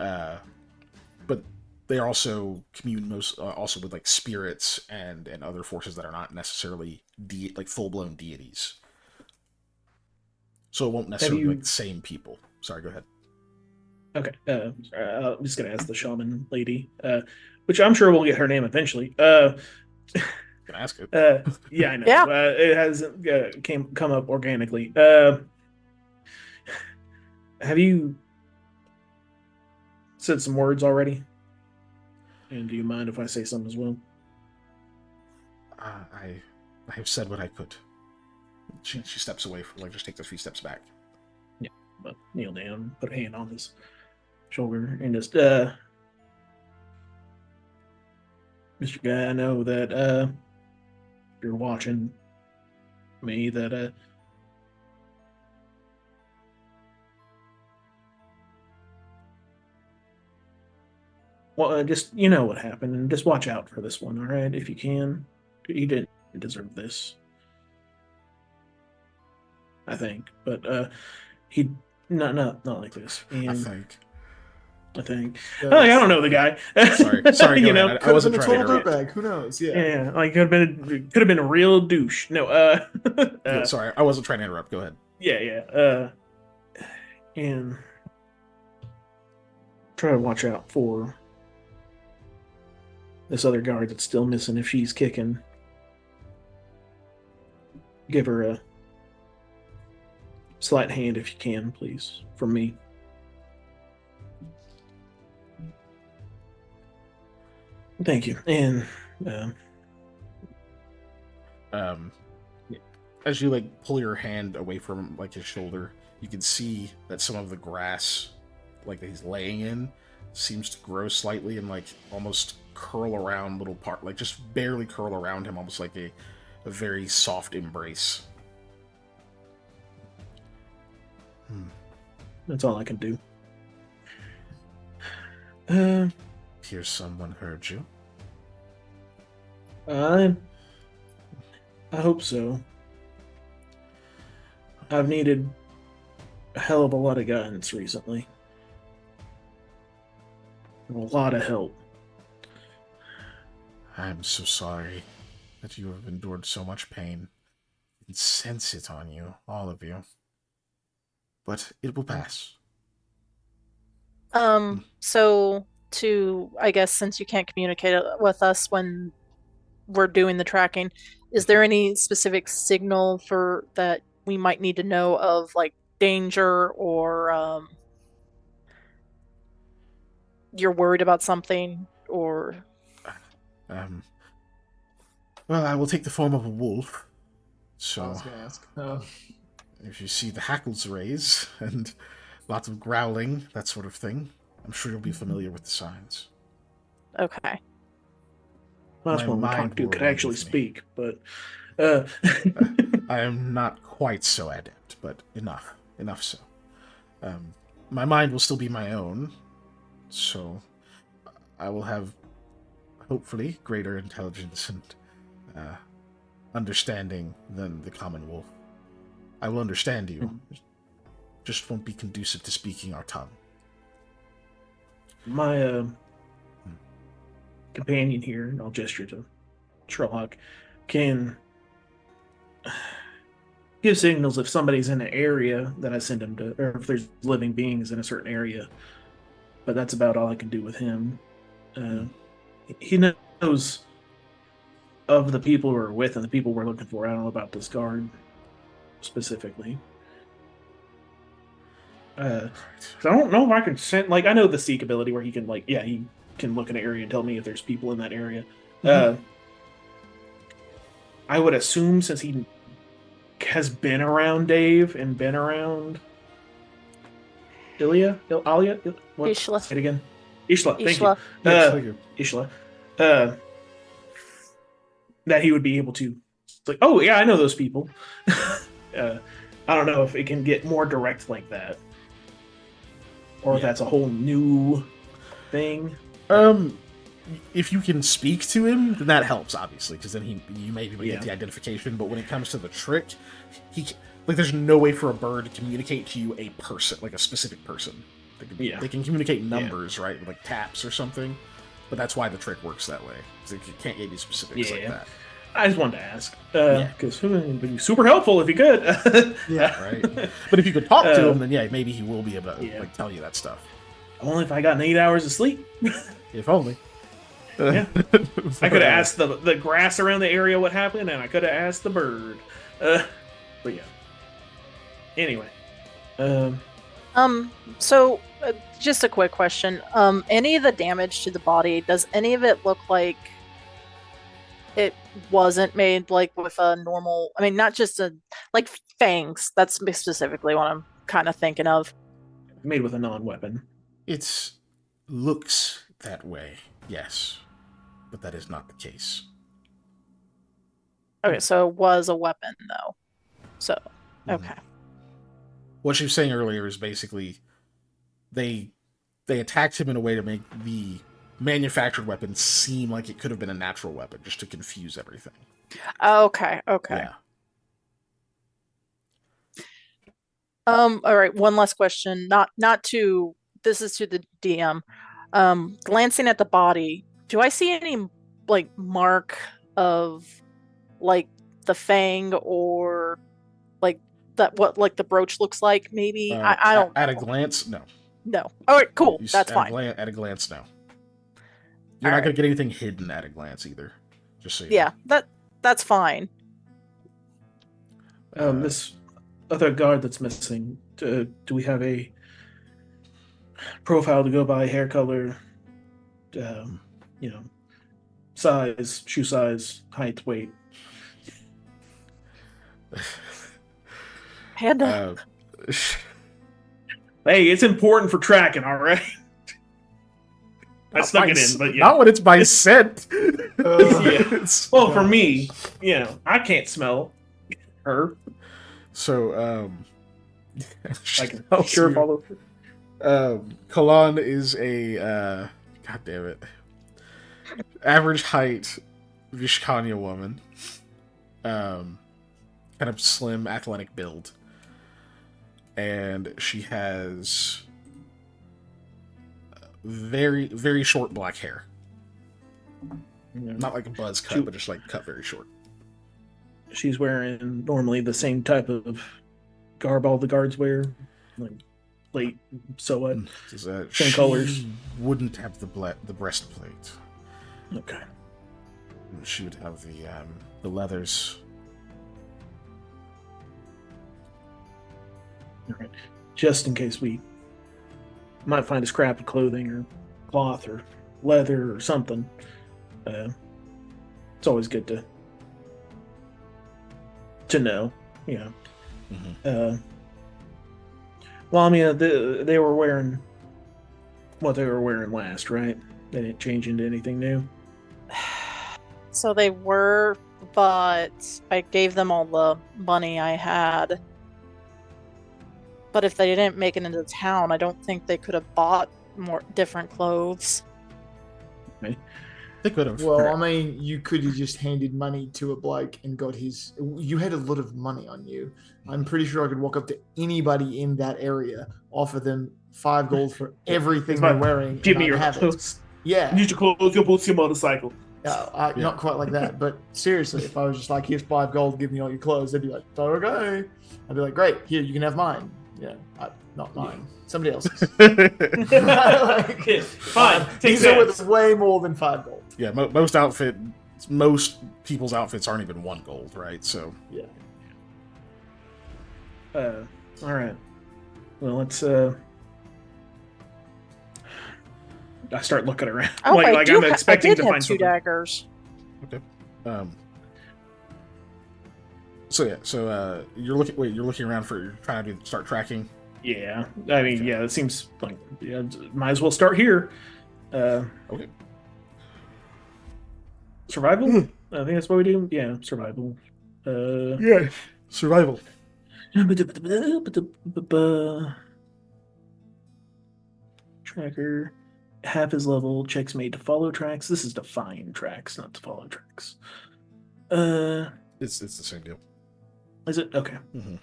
they also commune also with like spirits and other forces that are not necessarily like full-blown deities. So it won't necessarily be like the same people. Sorry, go ahead. Okay, I'm just gonna ask the shaman lady, which I'm sure we'll get her name eventually. Can I ask it? Yeah, I know. Yeah. It hasn't come up organically. Have you said some words already? And do you mind if I say some as well? I have said what I could. She steps away from, like, just takes a few steps back. Yeah, but kneel down, put a hand on his shoulder, and just, Mr. Guy, I know that, if you're watching me, that, well, just, you know what happened, and just watch out for this one, all right, if you can. He didn't deserve this, I think, but, he, not like this. And I think. Yeah, I don't know the guy. Sorry. You know, I wasn't a trying to total interrupt. dirtbag. Who knows? Yeah. yeah, like could have been a real douche. No, Yeah, sorry, I wasn't trying to interrupt. Go ahead. yeah. And try to watch out for this other guard that's still missing. If she's kicking, give her a slight hand if you can, please, from me. Thank you. And as you like pull your hand away from like his shoulder, you can see that some of the grass, like that he's laying in, seems to grow slightly and like almost curl around little part, like just barely curl around him, almost like a very soft embrace. that's all I can do. Hear someone heard you. I hope so. I've needed a hell of a lot of guidance recently. A lot of help. I'm so sorry that you have endured so much pain. I can sense it on you, all of you. But it will pass. So to, I guess, since you can't communicate with us when we're doing the tracking, is there any specific signal for that we might need to know of, like danger, or you're worried about something, or Well, I will take the form of a wolf. I So was gonna ask. if you see the hackles raise and lots of growling, that sort of thing, I'm sure you'll be familiar with the signs. Okay. Well, that's My when we mind talked to will could remain actually with me. speak, but I am not quite so adept, but enough so. My mind will still be my own, so I will have, hopefully, greater intelligence and understanding than the common wolf. I will understand you, just won't be conducive to speaking our tongue. my companion here, and I'll gesture to Sherlock, can give signals if somebody's in an area that I send him to, or if there's living beings in a certain area. But that's about all I can do with him. He knows of the people we're with and the people we're looking for. I don't know about this guard specifically. 'Cause I don't know if I can send. Like, I know the seek ability where he can, like, yeah, he can look in an area and tell me if there's people in that area. I would assume since he has been around Dave and been around Alia, what? Ishla. Say it again. Ishla. Thank Ishla. you. Yes, thank you. Ishla. That he would be able to. It's like, oh yeah, I know those people. I don't know if it can get more direct like that, or if that's a whole new thing. If you can speak to him, then that helps, obviously, because then you may be able to get Yeah. the identification. But when it comes to the trick, there's no way for a bird to communicate to you a person, like a specific person. They can communicate numbers, right, with like taps or something. But that's why the trick works that way, because it can't give you specifics like that. I just wanted to ask, because it would be super helpful if he could. Yeah. Right. But if you could talk to him, then yeah, maybe he will be able to like tell you that stuff. Only if I got 8 hours of sleep. If only. Yeah. I could have asked the grass around the area what happened, and I could have asked the bird. But yeah. Anyway. So just a quick question. Any of the damage to the body, does any of it look like it wasn't made like with a normal, I mean, not just like fangs. That's specifically what I'm kind of thinking of. Made with a non-weapon. It looks that way, yes. But that is not the case. Okay, so it was a weapon though. So, okay. What she was saying earlier is basically they attacked him in a way to make the manufactured weapon seem like it could have been a natural weapon, just to confuse everything. Okay. Yeah. All right, one last question. Not to this is to the DM. Glancing at the body, do I see any like mark of like the fang or like that what like the brooch looks like maybe? I don't at a know. glance, no. No. All right, cool. That's fine. At a glance, no. You're not going to get anything hidden at a glance either. Just so you know. That's fine. This other guard that's missing, do we have a profile to go by? Hair color, size, shoe size, height, weight. Panda. Hey, it's important for tracking, all right? I stuck it in, but yeah. Not when it's by scent. Yeah. Well, for me, I can't smell her. So, I can sure follow. Kalan is a god damn it, average height Vishkanya woman, kind of slim, athletic build, and she has very, very short black hair. Not like a buzz cut, but just like cut very short. She's wearing normally the same type of garb all the guards wear, like plate, so what? Same colors. Wouldn't have the breastplate. Okay. She would have the leathers. All right. Just in case we might find a scrap of clothing or cloth or leather or something. It's always good to know, Mhm. Lamia, they were wearing what they were wearing last, right? They didn't change into anything new. So they were, but I gave them all the money I had. But if they didn't make it into town, I don't think they could have bought more different clothes. They could have. Well, I mean, you could have just handed money to a bloke and got his. You had a lot of money on you. I'm pretty sure I could walk up to anybody in that area, offer them 5 gold for everything It's they're like, wearing. Give and me I'd your have it. clothes. Yeah. Use your clothes, your boots, your motorcycle. Yeah. Not quite like that, but seriously, if I was just like, here's 5 gold, give me all your clothes, they'd be like, okay. I'd be like, great, here, you can have mine. Yeah, not mine, somebody else's. Like, Yeah, fine. Take these are that. worth way more than 5 gold. Yeah, most people's outfits aren't even 1 gold, right? So Yeah. All right. Well, let's. I start looking around. Oh, I I'm expecting did to have find 2 something. daggers. So you're looking around you're trying to start tracking. Yeah, I mean, yeah, it seems like might as well start here. Okay. Survival. I think that's what we do. Yeah, survival. Yeah. Survival. Tracker. Half his level. Checks made to follow tracks. This is to find tracks, not to follow tracks. It's the same deal. Is it okay? Mm-hmm.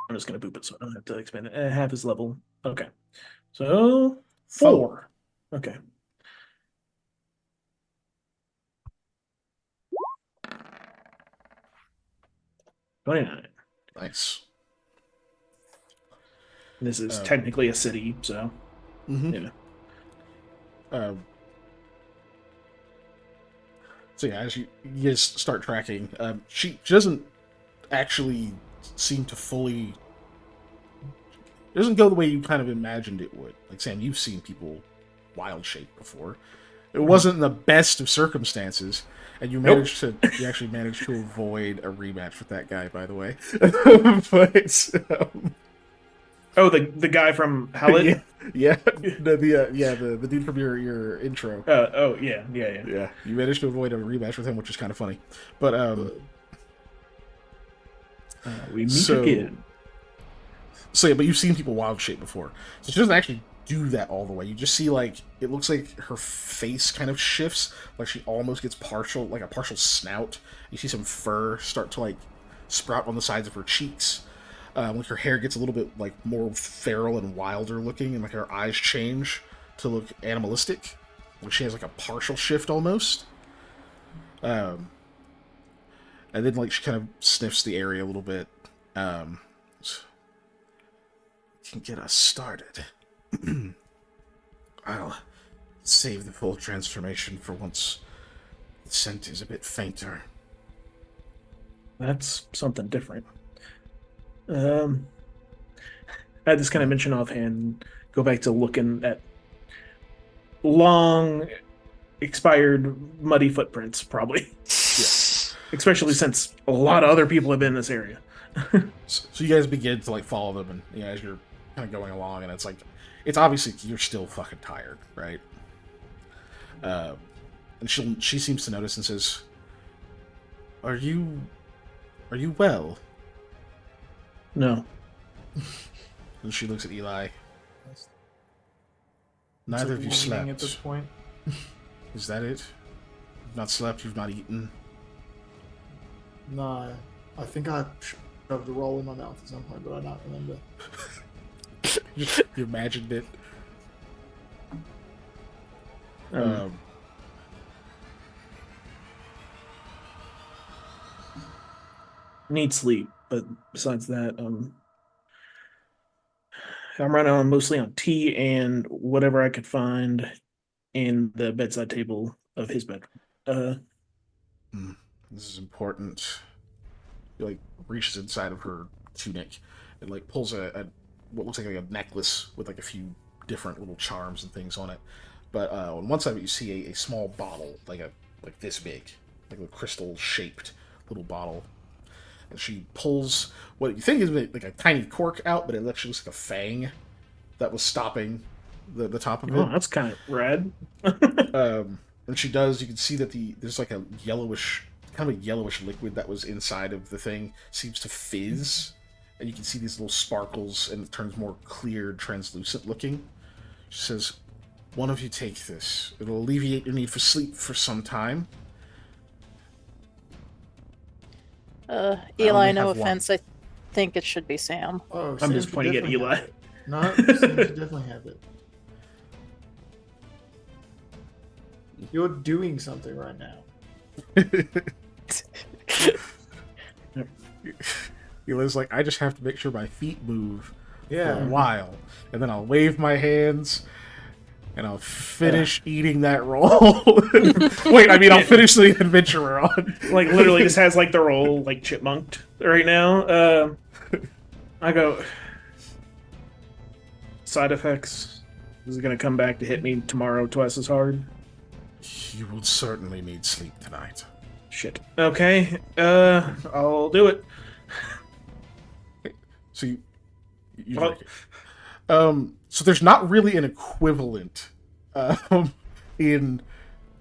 I'm just gonna boop it so I don't have to expand it. Half his level. Okay. So 4. Okay. $29. Nice. This is technically a city, so Mm-hmm. yeah. So yeah, as you guys start tracking, she doesn't actually seem to fully. It doesn't go the way you kind of imagined it would. Like Sam, you've seen people wild shape before. It wasn't the best of circumstances, and you actually managed to avoid a rematch with that guy, by the way. But Oh, the guy from Hallett? the dude from your intro. Yeah. Yeah, you managed to avoid a rematch with him, which is kind of funny. But We meet again. So yeah, but you've seen people wild shape before, so she doesn't actually do that all the way. You just see it looks like her face kind of shifts, like she almost gets a partial snout. You see some fur start to sprout on the sides of her cheeks. Like her hair gets a little bit more feral and wilder looking, and her eyes change to look animalistic. Like she has a partial shift almost. And then she kind of sniffs the area a little bit. Can get us started. I'll save the full transformation for once the scent is a bit fainter. That's something different. I just kind of mention offhand, go back to looking at long expired muddy footprints, probably. Yeah. Especially since a lot of other people have been in this area. So you guys begin to follow them, and as you're kind of going along, and it's obviously you're still fucking tired, right? And she seems to notice and says, "Are you well?" No. And she looks at Eli. It's Neither of you leaning slept. at this point. Is that it? You've not slept. You've not eaten. No, I think I shoved a roll in my mouth at some point, but I don't remember. You imagined it. Need sleep, but besides that, I'm running on mostly on tea and whatever I could find in the bedside table of his bedroom. This is important. He reaches inside of her tunic and pulls a what looks like a necklace with a few different little charms and things on it. But on one side of it, you see a small bottle, like this big, like a crystal shaped, little bottle, and she pulls what you think is like a tiny cork out, but it actually looks like a fang that was stopping the top of it. Oh, that's kind of rad. And she does. You can see that there's like a yellowish, kind of a yellowish liquid that was inside of the thing seems to fizz, and you can see these little sparkles, and it turns more clear, translucent looking. She says, "One of you take this. It'll alleviate your need for sleep for some time." Eli, only no have one. offense, I think it should be Sam. Oh, I'm Sam just should pointing at definitely Eli. have it. No, Sam should definitely have it. You're doing something right now. Eli's like, "I just have to make sure my feet move for a Yeah. while, and then I'll wave my hands, and I'll finish eating that roll." Wait, I mean, I'll finish the adventure we're on. Like literally just has like the roll like chipmunked right now. I go side effects. Is it gonna come back to hit me tomorrow twice as hard? You will certainly need sleep tonight. Shit. Okay. I'll do it. So you Well- drink it. So there's not really an equivalent in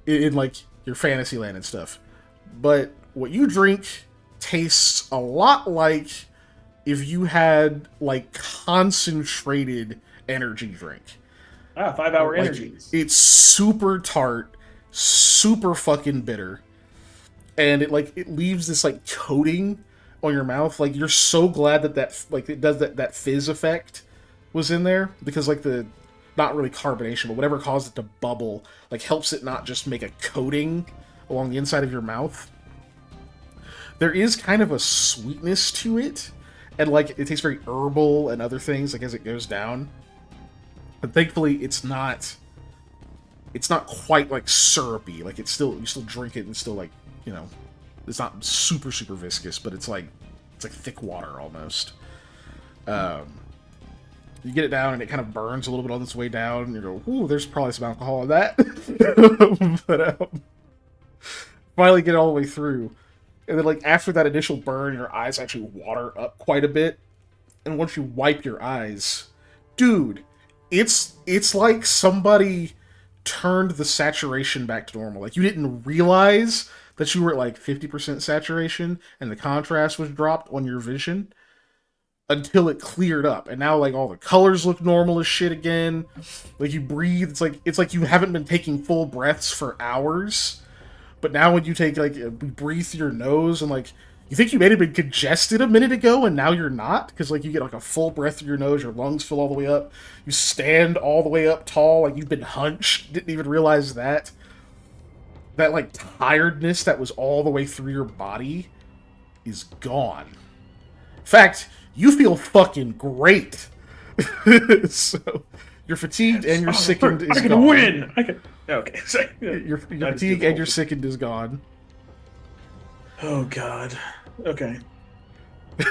like your fantasy land and stuff, but what you drink tastes a lot like if you had like concentrated energy drink. 5-hour Like, energy. it's super tart, super fucking bitter, and it leaves this like coating on your mouth. Like you're so glad that like it does that fizz effect was in there, because like the not really carbonation, but whatever caused it to bubble like helps it not just make a coating along the inside of your mouth. There is kind of a sweetness to it, and like it tastes very herbal and other things like as it goes down. But thankfully it's not quite like syrupy. Like you still drink it and still like, you know, it's not super viscous, but it's like thick water almost. You get it down and it kind of burns a little bit on its way down, and you go, "Ooh, there's probably some alcohol in that." But finally get it all the way through, and then like after that initial burn, your eyes actually water up quite a bit, and once you wipe your eyes, dude, it's like somebody turned the saturation back to normal. Like you didn't realize that you were at like 50% saturation and the contrast was dropped on your vision until it cleared up, and now like all the colors look normal as shit again. Like you breathe, it's like you haven't been taking full breaths for hours, but now when you take like breathe through your nose, and like you think you may have been congested a minute ago and now you're not, because like you get like a full breath through your nose, your lungs fill all the way up, you stand all the way up tall, like you've been hunched, didn't even realize that like tiredness that was all the way through your body is gone. In fact, you feel fucking great. So you're fatigued and you're sickened is I can gone. win. I can. Okay. Sorry. Your That is fatigue and your difficult. sickened is gone. Oh god. Okay.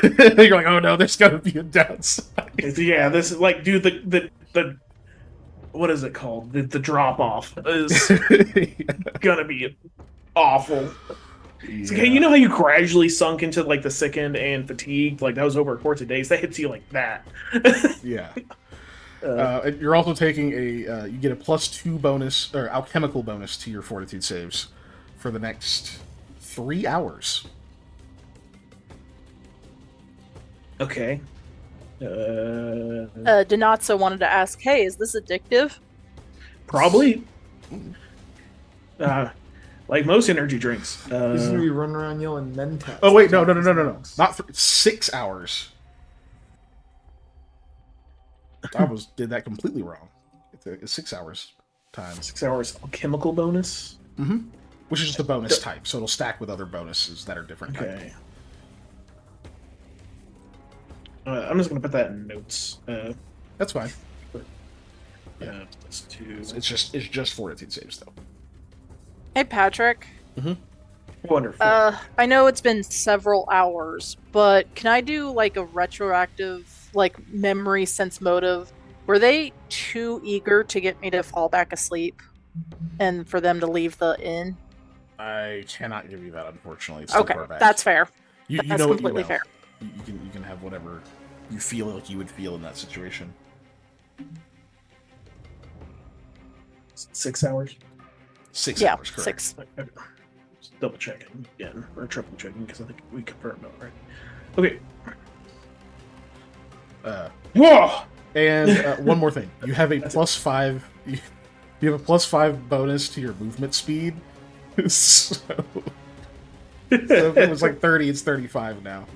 You're like, oh no, there's gotta be a downside. Yeah. This is like, dude. The what is it called? The drop off is gonna be awful. It's like, hey, you know how you gradually sunk into like the sickened and fatigued? Like that was over a course of days. That hits you like that. Yeah. And you're also taking a you get a +2 bonus or alchemical bonus to your fortitude saves for the next 3 hours. Okay. Donatso wanted to ask, hey, is this addictive? Probably. Like most energy drinks. This is gonna be running around yelling mentats. Oh wait, no. Not 6 hours. I did that completely wrong. It's 6 hours times. 6 hours chemical bonus. Mm-hmm. Which is just a bonus type, so it'll stack with other bonuses that are different type. Okay. I'm just gonna put that in notes. That's fine. Plus 2. It's just fortitude saves though. Hey, Patrick. Wonderful. I know it's been several hours, but can I do like a retroactive, like memory sense motive? Were they too eager to get me to fall back asleep and for them to leave the inn? I cannot give you that, unfortunately. It's too Okay, far back. that's fair. You That's know what you completely will. fair. You can have whatever you feel like you would feel in that situation. 6 hours. 6 Yeah, hours, correct. 6. Okay. Just double checking again, or triple checking, because I think we confirmed it, right? Okay. Whoa! And one more thing, you have a +5. You have a +5 bonus to your movement speed. So if it was like 30, it's 35 now.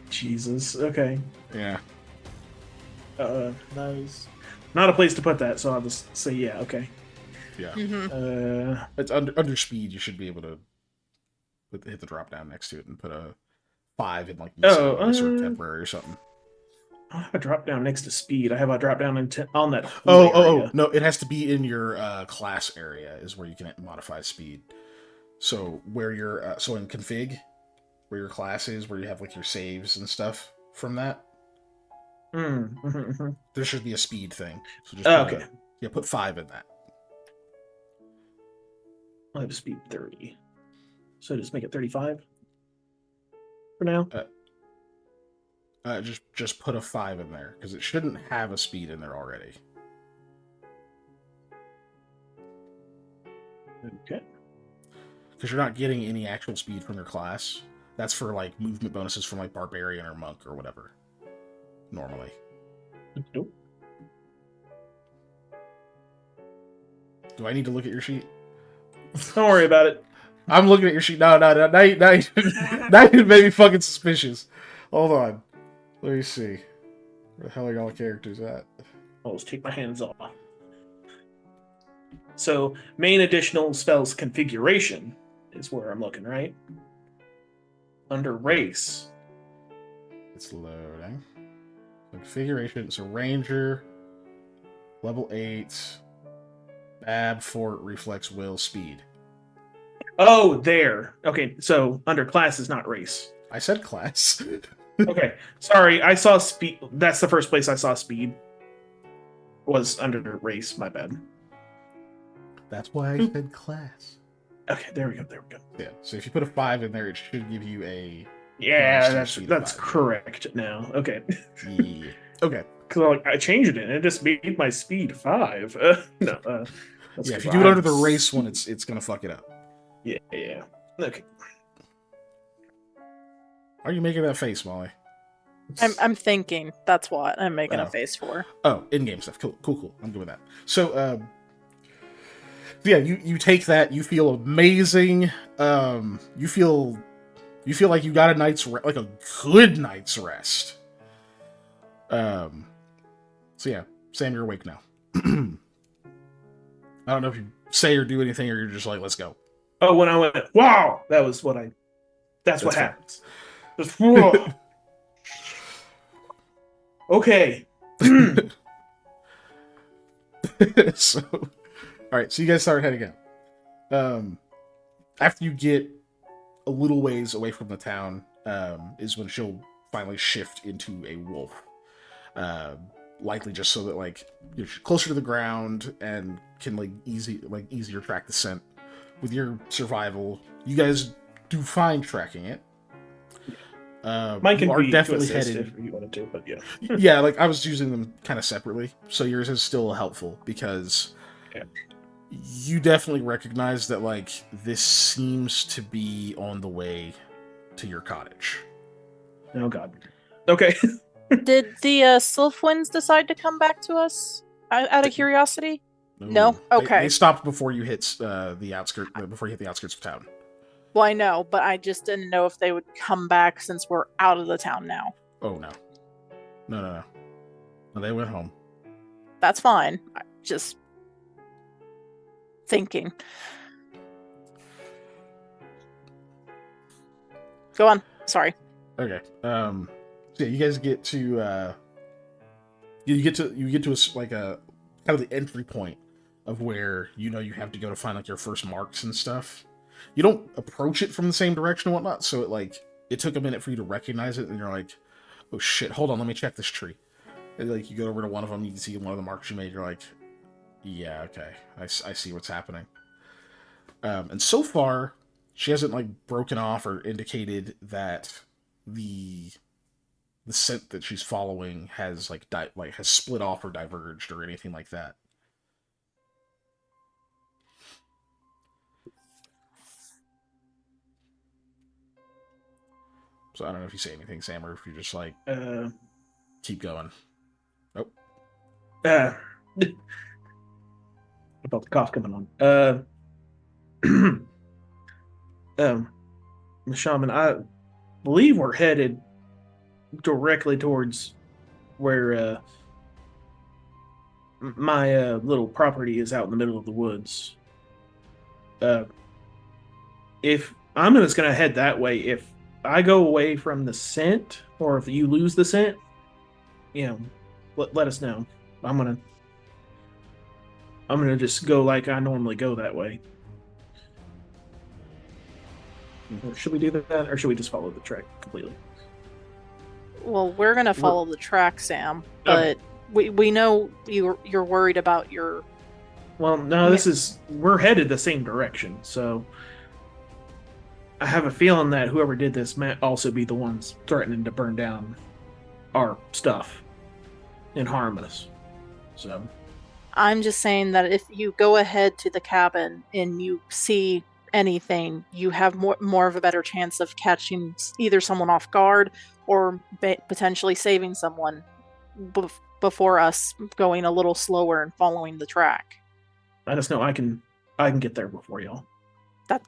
Jesus. Okay. Yeah. Nice. Not a place to put that, so I'll just say yeah. Okay. Yeah. Mm-hmm. It's under speed. You should be able to hit the drop down next to it and put a 5 in like miscellaneous or temporary or something. I don't have a drop down next to speed. I have a drop down on that whole area. No, it has to be in your class area is where you can modify speed. So where your so in config, where your class is, where you have like your saves and stuff from that, there should be a speed thing. So just Okay. Put 5 in that. I'll have speed 30. So just make it 35 for now. Just put a 5 in there because it shouldn't have a speed in there already. Okay. Because you're not getting any actual speed from your class. That's for like movement bonuses from like barbarian or monk or whatever. Normally. Nope. Do I need to look at your sheet? Don't worry about it. I'm looking at your sheet. No. Now you made me fucking suspicious. Hold on. Let me see. Where the hell are y'all characters at? I'll just take my hands off. So, main additional spells configuration is where I'm looking, right? Under race. It's loading. Configuration. So Ranger, level 8, Bab, Fort, Reflex, Will, Speed. Oh, there. Okay, so under class is not race. I said class. Okay, sorry. I saw speed. That's the first place I saw speed. Was under race. My bad. That's why I said class. Okay, there we go. Yeah. So if you put a 5 in there, it should give you a. Yeah, bonus to that's speed 5. correct now. Okay. Yeah. Okay. Because I changed it and it just made my speed 5. No. Yeah. If you do it under the race one, it's gonna fuck it up. Yeah. Okay. Why are you making that face, Molly? I'm thinking. That's what I'm making Oh. a face for. Oh, in-game stuff. Cool. I'm good with that. So, yeah, you take that. You feel amazing. You feel like you got a like a good night's rest. So yeah, Sam, you're awake now. I don't know if you say or do anything, or you're just like, let's go. Oh, when I went, wow, that's what That's fair. happens. Just, whoa. Okay. So, all right. So you guys start heading out. After you get a little ways away from the town, is when she'll finally shift into a wolf. Likely just so that like you're closer to the ground and can easier track the scent. With your survival, you guys do fine tracking it. Mine can you are be definitely to assist headed. if you wanted to, but yeah. Yeah, like I was using them kind of separately, so yours is still helpful because you definitely recognize that like this seems to be on the way to your cottage. Oh god. Okay. Did the Sylph Winds decide to come back to us? Out of curiosity? No? Okay. They stopped before you hit the outskirts. Before you hit the outskirts of town. Well, I know, but I just didn't know if they would come back since we're out of the town now. Oh no. No, they went home. That's fine. I just thinking. Go on. Sorry. Okay. So yeah, you guys get to you get to like a kind of the entry point of where you have to go to find like your first marks and stuff. You don't approach it from the same direction and whatnot, so it took a minute for you to recognize it, and you're like, oh shit, hold on, let me check this tree. And like you go over to one of them, you can see one of the marks you made, you're like, yeah, okay, I see what's happening. And so far, she hasn't like broken off or indicated that the scent that she's following has like has split off or diverged or anything like that. So I don't know if you say anything, Sam, or if you just like keep going. Oh, I felt the cough coming on. The shaman, I believe we're headed directly towards where my little property is out in the middle of the woods. If I'm just gonna head that way, if I go away from the scent, or if you lose the scent, let us know. I'm gonna just go like I normally go that way. Should we do that, or should we just follow the track completely? Well, we're gonna follow the track, Sam, but we know you're worried about your. Well, no, we're headed the same direction, so I have a feeling that whoever did this might also be the ones threatening to burn down our stuff and harm us. So I'm just saying that if you go ahead to the cabin and you see anything, you have more of a better chance of catching either someone off guard or potentially saving someone before us going a little slower and following the track. I just know I can get there before y'all.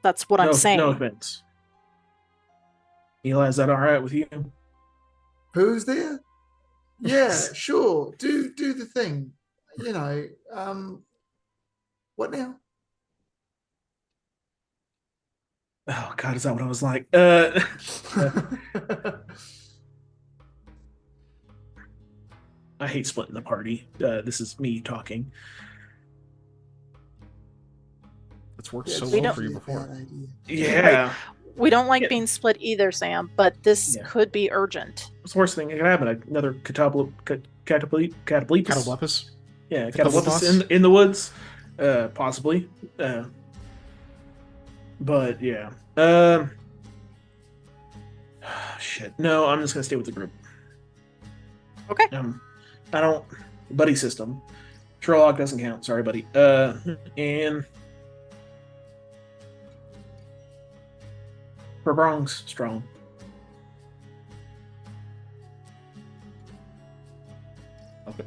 That's what I'm saying. No offense. Eli, is that all right with you? Who's there? Yeah, sure. Do the thing. What now? Oh God, is that what I was like? I hate splitting the party. This is me talking. it's worked so well for you before. Yeah. Right. We don't like being split either, Sam, but this could be urgent. What's the worst thing that could happen? Another cataplepus? Cataplepus? Yeah, cataplepus in the woods? Possibly. But yeah. Shit. No, I'm just gonna stay with the group. Okay. I don't buddy system. Sherlock doesn't count. Sorry, buddy. And for Bronx, strong. Okay.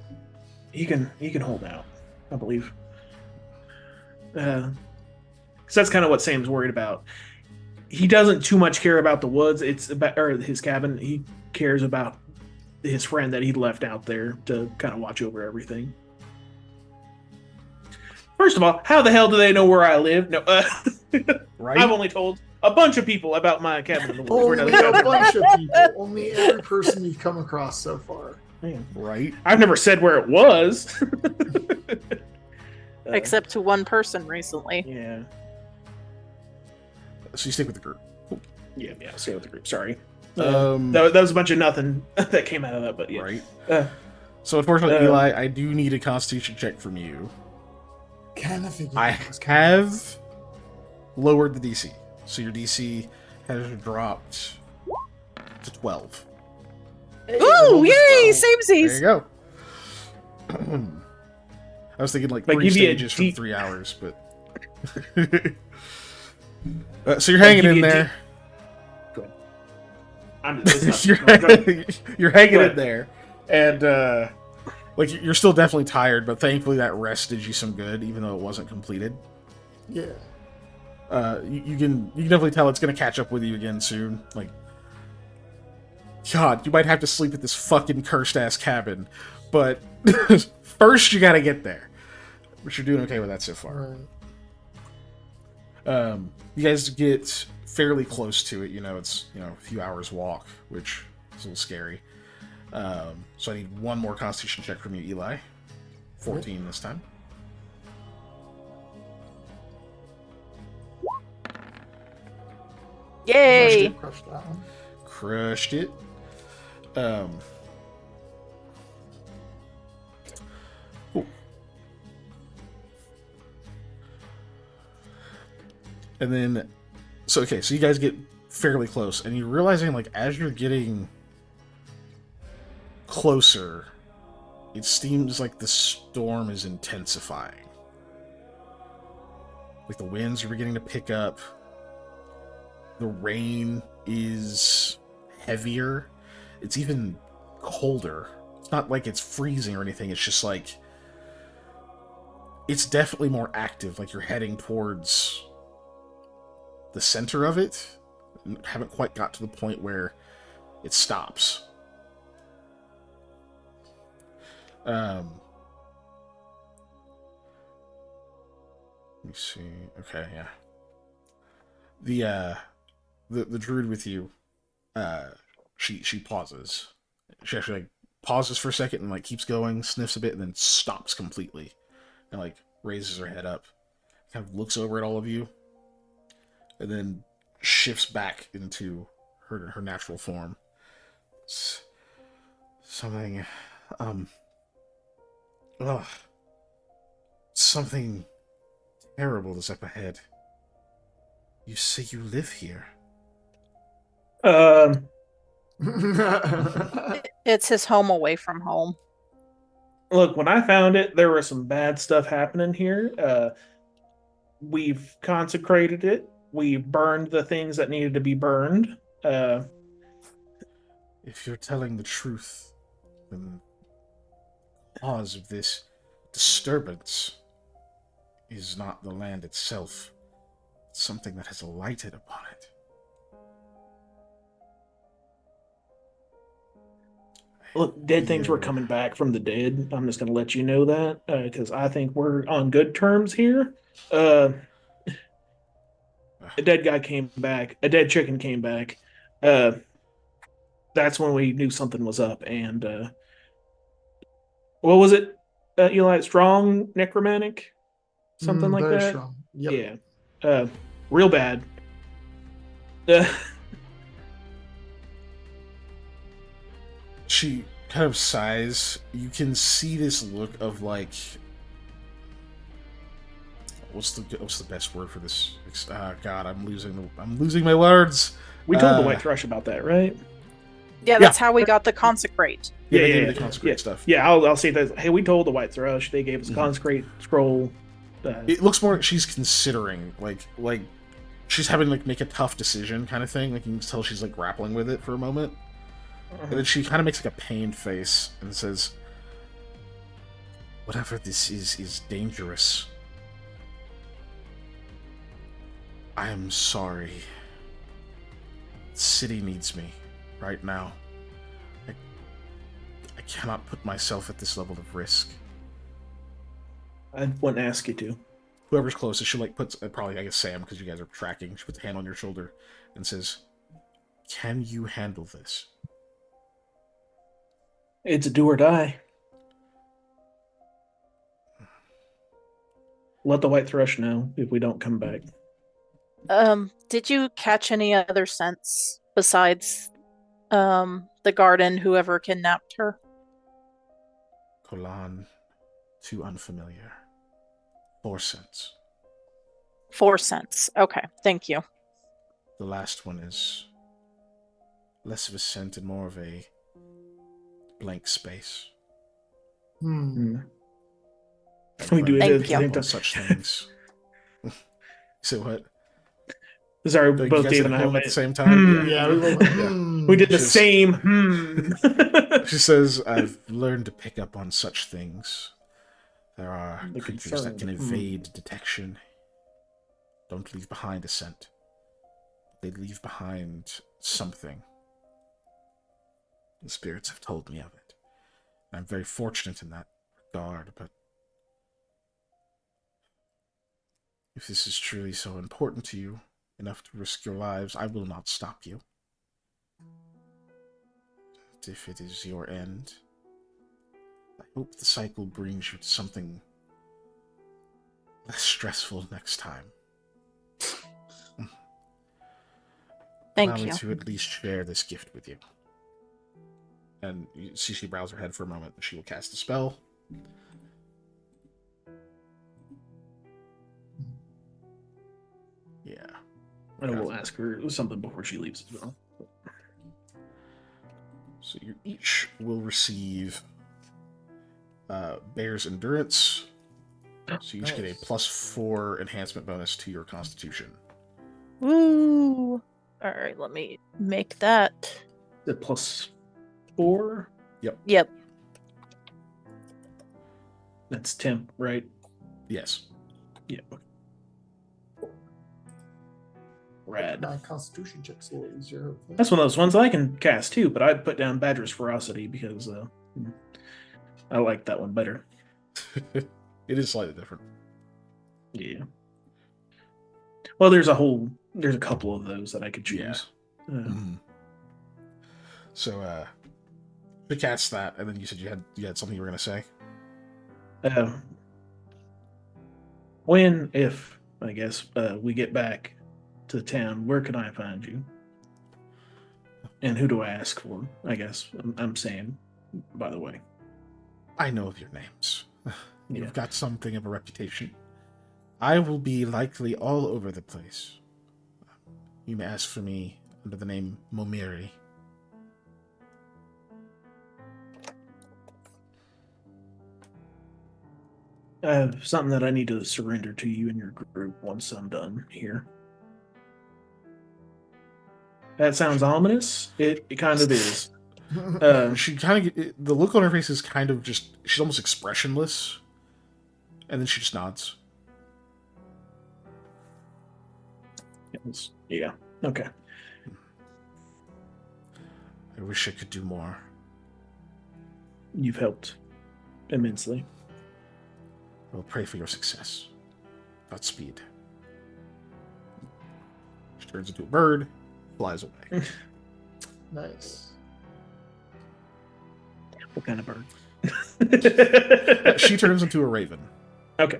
He can hold out, I believe. So that's kind of what Sam's worried about. He doesn't too much care about the woods. It's about his cabin. He cares about his friend that he left out there to kind of watch over everything. First of all, how the hell do they know where I live? No, right? I've only told a bunch of people about my cabin in the woods. Only a bunch of people. Only every person you've come across so far. Man. Right? I've never said where it was. Except to one person recently. Yeah. So you stick with the group. Cool. Yeah, stay with the group. Sorry. That was a bunch of nothing that came out of that, but yeah. Right. So unfortunately, Eli, I do need a Constitution check from you. I have lowered the DC, so your DC has dropped to 12. Ooh, yay! There Samesies! you go. I was thinking like 3 stages from 3 hours, but so you're hanging in there. Good. You're hanging in there, and like you're still definitely tired, but thankfully that rest did you some good, even though it wasn't completed. Yeah. You can definitely tell it's gonna catch up with you again soon. Like, God, you might have to sleep at this fucking cursed ass cabin, but first you gotta get there. But you're doing okay with that so far. Right. You guys get fairly close to it. It's a few hours walk, which is a little scary. So I need one more Constitution check from you, Eli. 14 this time. Yay! Crushed that one. Crushed it. Cool. And then So okay, so you guys get fairly close, and you're realizing, like, as you're getting closer, it seems like the storm is intensifying. Like, the winds are beginning to pick up. The rain is heavier. It's even colder. It's not like it's freezing or anything. It's just like... It's definitely more active. Like, you're heading towards the center of it. Haven't quite got to the point where it stops. Let me see. Okay, yeah. The druid with you, she pauses. She actually, like, pauses for a second and, like, keeps going, sniffs a bit, and then stops completely. And, like, raises her head up, kind of looks over at all of you, and then shifts back into her natural form. Something, something terrible is up ahead. You say you live here. It's his home away from home. Look, when I found it, there was some bad stuff happening here. We've consecrated it. We burned the things that needed to be burned. If you're telling the truth, then the cause of this disturbance is not the land itself. It's something that has alighted upon it. Look, dead things were Here. coming back from the dead. I'm just going to let you know that because I think we're on good terms here. A dead guy came back. A dead chicken came back. That's when we knew something was up. And what was it, Eli? Strong necromantic? Something like very that? strong. Yep. Yeah. Real bad. She kind of sighs. You can see this look of, like, what's the best word for this? God, I'm losing my words. We told the White Thrush about that, right? Yeah, that's how we got the consecrate. Yeah, they gave me the consecrate stuff. Yeah, I'll say that. Hey, we told the White Thrush. They gave us a consecrate scroll. It looks more like she's considering, like she's having, like, make a tough decision kind of thing. Like, you can tell she's, like, grappling with it for a moment. And then she kind of makes, like, a pained face and says, whatever this is dangerous. I am sorry. The city needs me right now. I cannot put myself at this level of risk. I wouldn't ask you to. Whoever's closest, she, like, puts, probably, I guess, Sam, because you guys are tracking. She puts a hand on your shoulder and says, can you handle this? It's a do or die. Let the White Thrush know if we don't come back. Did you catch any other scents besides the garden, whoever kidnapped her? Kolan, too unfamiliar. 4 cents. 4 cents. Okay, thank you. The last one is less of a scent and more of a blank space. We do it Thank at the you. same time. Such things. So what? Sorry, You both guys Dave at and I home at went. the same time? Yeah, we will. We did the Just- same. She says, I've learned to pick up on such things. There are The creatures that can concern. evade detection. Don't leave behind a scent. They leave behind something. The spirits have told me of it. I'm very fortunate in that regard, but if this is truly so important to you, enough to risk your lives, I will not stop you. But if it is your end, I hope the cycle brings you to something less stressful next time. Thank Allow me you. to at least share this gift with you. And you see she bows her head for a moment, and she will cast a spell. Yeah. I will ask her something before she leaves as well. So you each will receive Bear's Endurance. So you each get a Nice. +4 enhancement bonus to your Constitution. Woo! Alright, let me make that. The +4? Yep. That's temp, right? Yes. Yeah. Rad. My Constitution check's a little easier. Hopefully. That's one of those ones I can cast too, but I put down Badger's Ferocity because I like that one better. It is slightly different. Yeah. Well, there's a couple of those that I could choose. So, to cast that, and then you said you had something you were going to say? If I guess we get back to town, where can I find you? And who do I ask for? I guess I'm Sam, by the way. I know of your names. You've Yeah. got something of a reputation. I will be likely all over the place. You may ask for me under the name Momiri. I have something that I need to surrender to you and your group once I'm done here. That sounds ominous. It kind of is. She kind of the look on her face is kind of just she's almost expressionless, and then she just nods. Yeah. Okay. I wish I could do more. You've helped immensely. I will pray for your success. Godspeed. She turns into a bird, flies away. Nice. What kind of bird? She turns into a raven. Okay.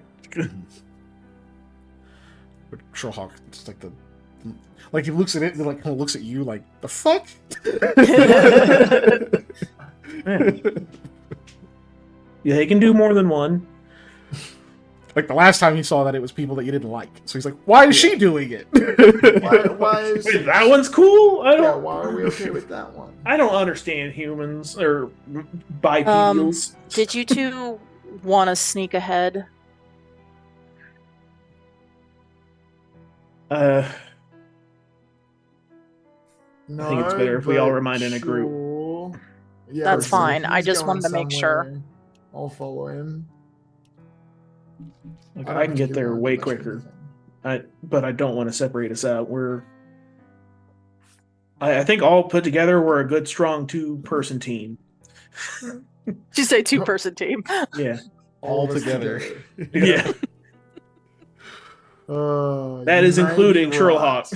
But Trollhawk, just like he looks at it and like kind of looks at you like the fuck. Yeah, he can do more than one. Like the last time he saw that, it was people that you didn't like. So he's like, "Why is she doing it?" Why is Wait, that one's cool. why are we okay with that one? I don't understand humans or bipedals. Did you two want to sneak ahead? I No, think it's better if we all but remind in a group. sure. Yeah, That's if fine. I he's just going wanted to make sure. somewhere, I'll follow him. Like, don't I can get particularly there wanna way do much of quicker. anything. But I don't want to separate us out. I think all put together, we're a good, strong 2-person team. Did you say 2-person team? Yeah. All of us together. Yeah. That You is may be including right. Sherlock.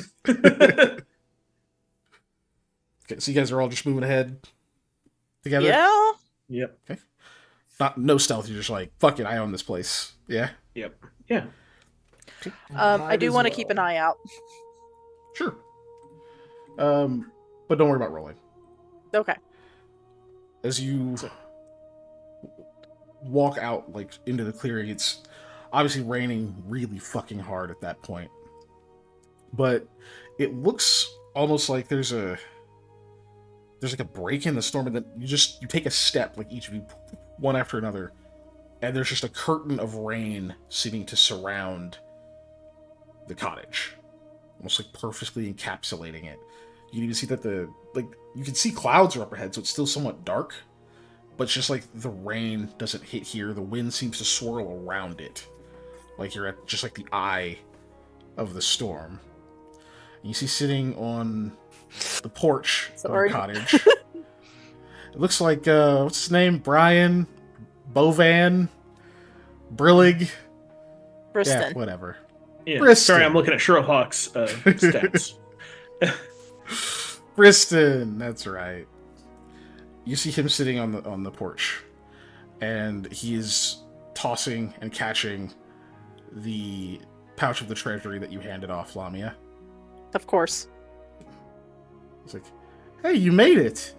Okay, so you guys are all just moving ahead together. Yeah. Yep. No stealth. You're just like, fuck it. I own this place. Yeah. Yep. Yeah. I Might do as want to well. keep an eye out. Sure. But don't worry about rolling. Okay. As you walk out like into the clearing, it's obviously raining really fucking hard at that point. But it looks almost like there's like a break in the storm, and then you take a step, like each of you, one after another, and there's just a curtain of rain seeming to surround the cottage, almost like perfectly encapsulating it. You can even see that you can see clouds are up ahead, so it's still somewhat dark, but it's just like the rain doesn't hit here. The wind seems to swirl around it, like you're at just like the eye of the storm. And you see sitting on the porch of Sorry. the cottage. It looks like what's his name? Brian Bovan Brillig. Briston. Yeah, whatever. Yeah. Bristol. Sorry, I'm looking at Sherlock's stats. Briston, that's right. You see him sitting on the porch, and he is tossing and catching the pouch of the treasury that you handed off, Lamia. Of course. He's like, "Hey, you made it.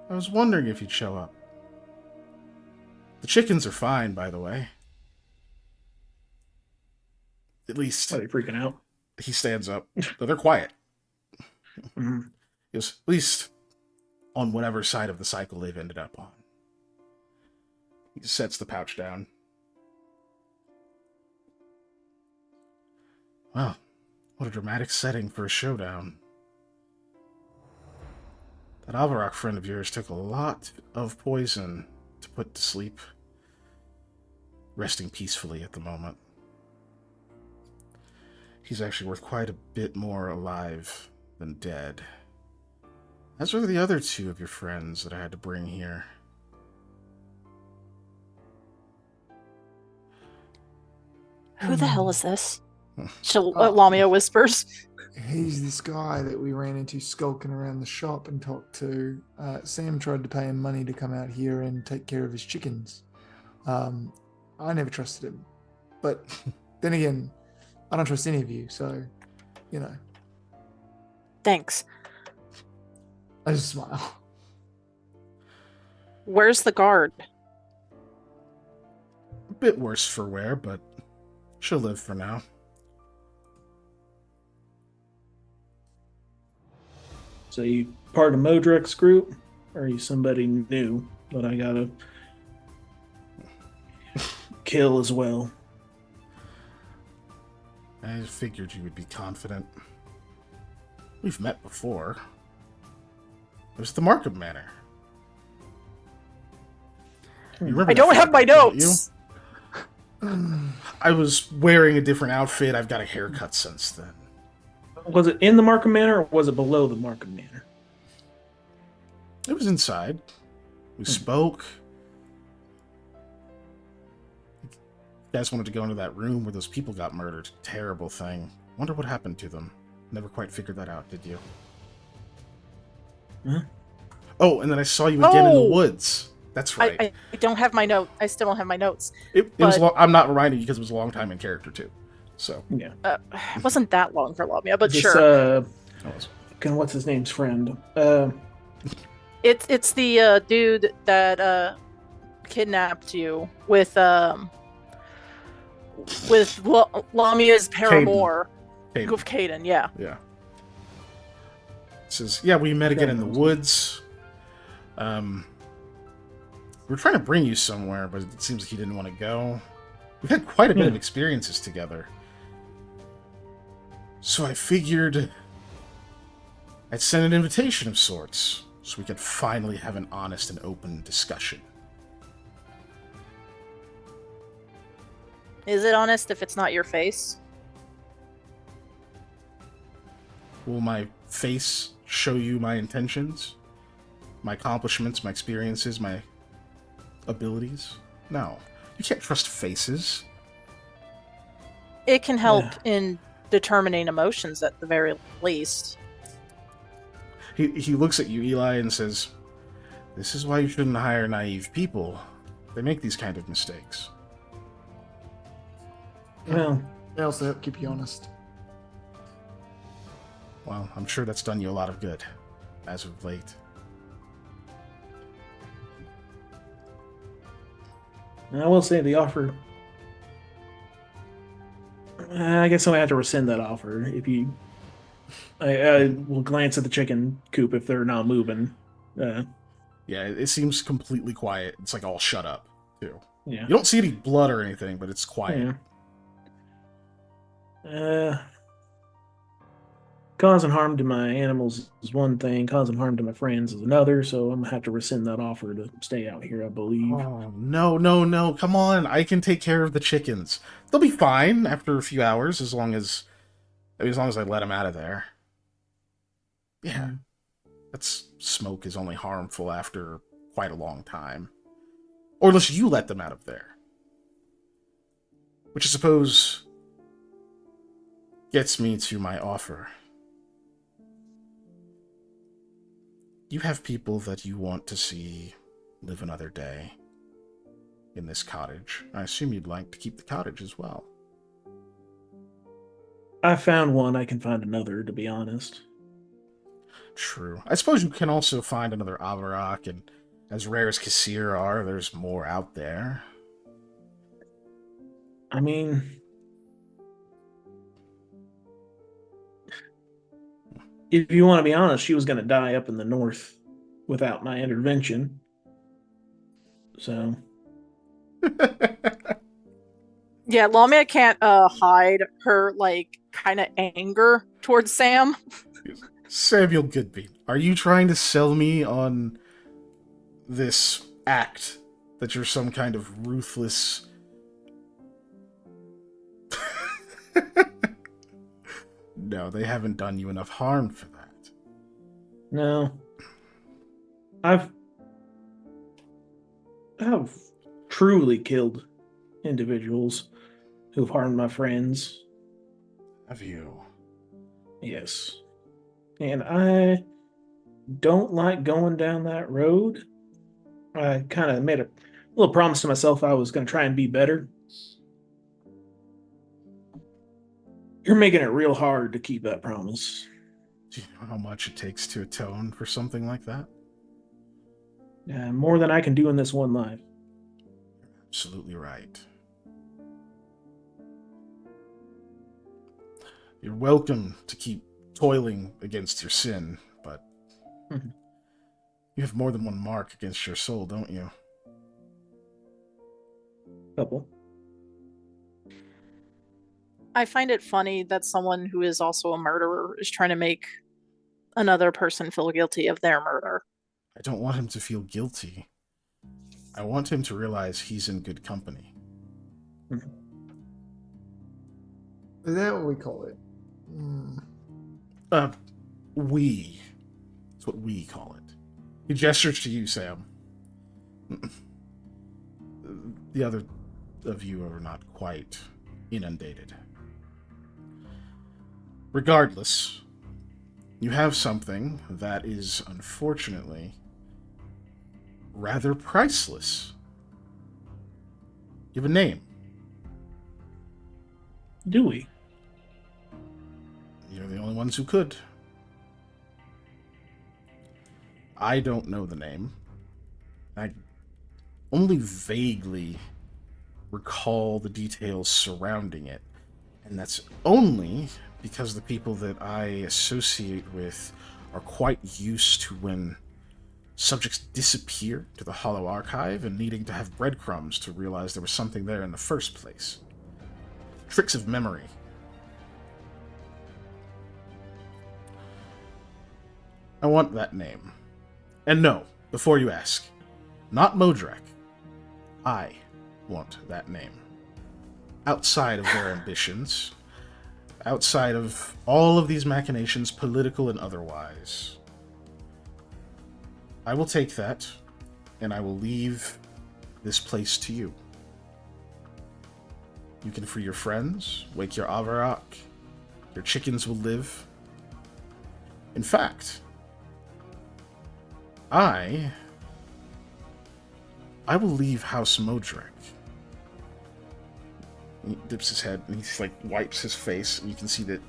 I was wondering if you'd show up. The chickens are fine, by the way. At least Are they freaking out? He stands up. But they're quiet. Mhm. He goes, at least on whatever side of the cycle they've ended up on. He sets the pouch down. Well, what a dramatic setting for a showdown. That Avarok friend of yours took a lot of poison to put to sleep, resting peacefully at the moment. He's actually worth quite a bit more alive than dead. As are the other two of your friends that I had to bring here. Who the hell is this? Oh. Lamia whispers. He's this guy that we ran into skulking around the shop and talked to. Sam tried to pay him money to come out here and take care of his chickens. I never trusted him. But then again, I don't trust any of you, so, you know. Thanks. I just smile. Where's the guard? A bit worse for wear, but she'll live for now. So you part of Modrek's group, or are you somebody new that I gotta kill as well? I figured you would be confident. We've met before. It was the Markham Manor. You remember I don't that have my photo, don't you? notes. I was wearing a different outfit. I've got a haircut since then. Was it in the Markham Manor, or was it below the Markham Manor? It was inside. We spoke. You guys wanted to go into that room where those people got murdered. Terrible thing. Wonder what happened to them. Never quite figured that out, did you? Huh? Oh, and then I saw you again in the Oh! woods. That's right. I don't have my note. I still don't have my notes. It was. but- I'm not reminding you because it was a long time in character too. So Yeah. It wasn't that long for Lamia, but This, sure. that was. what's his name's friend? It's the dude that kidnapped you with Lamia's paramour, Caden. with Caden. Yeah. Yeah. It says, yeah, we met again in the woods. We were trying to bring you somewhere, but it seems like you didn't want to go. We've had quite a bit of experiences together. So I figured I'd send an invitation of sorts, so we could finally have an honest and open discussion. Is it honest if it's not your face? Will my face show you my intentions? My accomplishments, my experiences, my abilities? No. You can't trust faces. It can help Yeah. in determining emotions at the very least. He looks at you, Eli, and says, this is why you shouldn't hire naive people. They make these kind of mistakes. Well, They also help keep you honest. Well, I'm sure that's done you a lot of good, as of late. I will say the offer. I guess I have to rescind that offer. If you, I will glance at the chicken coop if they're not moving. Yeah, it seems completely quiet. It's like all shut up, too. Yeah. You don't see any blood or anything, but it's quiet. Yeah. Causing harm to my animals is one thing. Causing harm to my friends is another. So I'm gonna have to rescind that offer to stay out here. I believe. Oh, no. Come on. I can take care of the chickens. They'll be fine after a few hours as long as I let them out of there. Yeah. That's smoke is only harmful after quite a long time. Or unless you let them out of there. Which I suppose gets me to my offer. You have people that you want to see live another day in this cottage. I assume you'd like to keep the cottage as well. I found one. I can find another. To be honest. True. I suppose you can also find another Avarok, and as rare as Kassir are, there's more out there. I mean, If you want to be honest, she was going to die up in the north without my intervention. So, Yeah, Lamia can't hide her like kind of anger towards Sam. Samuel Goodbean, are you trying to sell me on this act that you're some kind of ruthless... No, they haven't done you enough harm for that. no. I've have truly killed individuals who've harmed my friends. Have you? Yes. And I don't like going down that road. I kind of made a little promise to myself I was going to try and be better. You're making it real hard to keep that promise. Do you know how much it takes to atone for something like that? More than I can do in this one life. Absolutely right. You're welcome to keep toiling against your sin, but Mhm. you have more than one mark against your soul, don't you? Couple. I find it funny that someone who is also a murderer is trying to make another person feel guilty of their murder. I don't want him to feel guilty. I want him to realize he's in good company. Is that what we call it? We. That's what we call it. He gestures to you, Sam. The other of you are not quite inundated. Regardless, you have something that is, unfortunately, rather priceless. You have a name. Do we? You're the only ones who could. I don't know the name. I only vaguely recall the details surrounding it. And that's only because the people that I associate with are quite used to when subjects disappear to the Hollow Archive and needing to have breadcrumbs to realize there was something there in the first place. Tricks of memory. I want that name. And no, before you ask, not Modrak. I want that name. Outside of their ambitions, outside of all of these machinations, political and otherwise. I will take that, and I will leave this place to you. You can free your friends, wake your Avarak, your chickens will live. In fact, I will leave House Modrak. He dips his head and he just like wipes his face, and you can see that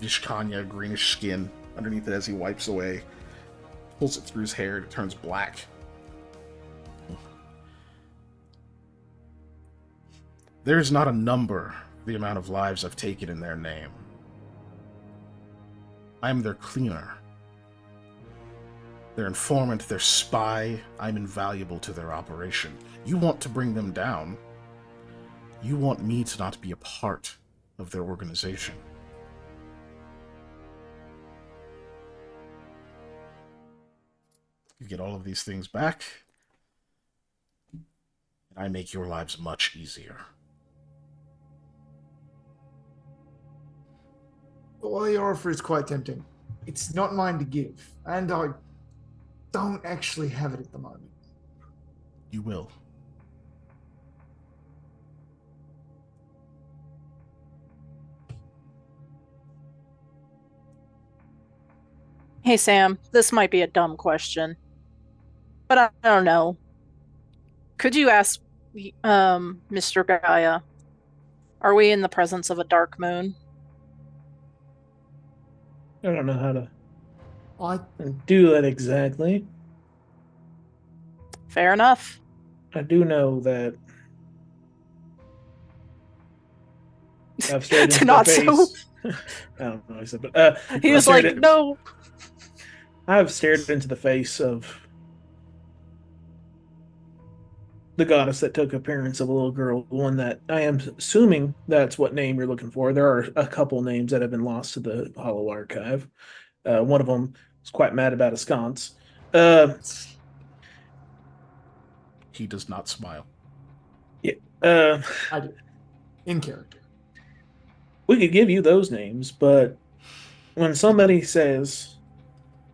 Vishkanya greenish skin underneath it as he wipes away. Pulls it through his hair and it turns black. There's not a number for the amount of lives I've taken in their name. I am their cleaner. Their informant, their spy. I'm invaluable to their operation. You want to bring them down. You want me to not be a part of their organization. You get all of these things back, and I make your lives much easier. Well, your offer is quite tempting. It's not mine to give, and I don't actually have it at the moment. You will. Hey Sam, this might be a dumb question, but I don't know. Could you ask Mr. Gaia, are we in the presence of a dark moon? I don't know how to I do that exactly. Fair enough. I do know that I've stared into To the not face. so. I don't know what I said, but He I've was stared like, at- no. I've stared into the face of the goddess that took appearance of a little girl, the one that I am assuming that's what name you're looking for. There are a couple names that have been lost to the Hollow Archive. One of them was quite mad about a sconce. Uh, He does not smile. yeah, uh, I do. In character. we could give you those names, but when somebody says,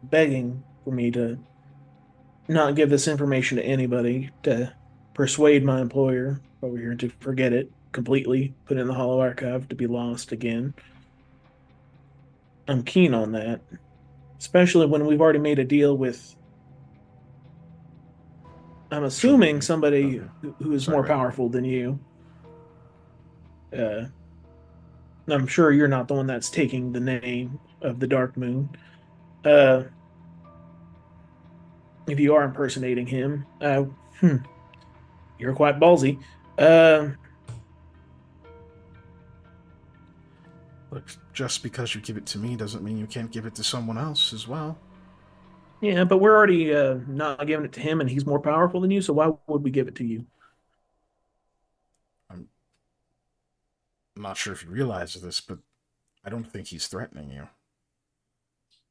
begging for me to not give this information to anybody, to persuade my employer over here to forget it completely, put it in the Hollow Archive to be lost again, I'm keen on that, especially when we've already made a deal with, I'm Sure. assuming, somebody Okay. who is Sorry, more go ahead. powerful than you. Uh, I'm sure you're not the one that's taking the name of the Dark Moon. Uh, if you are impersonating him, you're quite ballsy. Uh, Look, just because you give it to me doesn't mean you can't give it to someone else as well. yeah, but we're already not giving it to him, and he's more powerful than you. So why would we give it to you? I'm not sure if you realize this, but I don't think he's threatening you.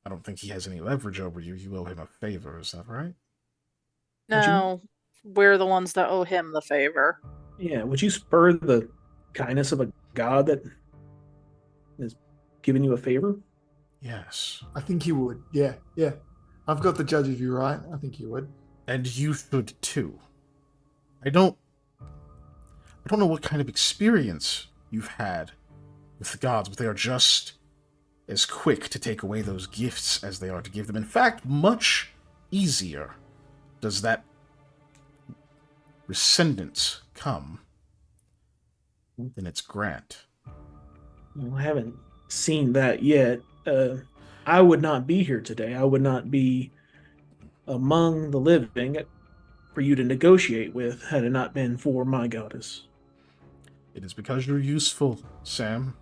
I don't think he has any leverage over you. You owe him a favor, is that right? Would you? No, we're the ones that owe him the favor. Yeah, would you spur the kindness of a god that is giving you a favor? Yes. I think he would. Yeah, yeah. I've got the judge's view right. I think he would. And you should too. I don't know what kind of experience you've had with the gods, but they are just as quick to take away those gifts as they are to give them. In fact, much easier does that rescindance come than its grant. Well, I haven't seen that yet. I would not be here today. I would not be among the living for you to negotiate with had it not been for my goddess. It is because you're useful, Sam.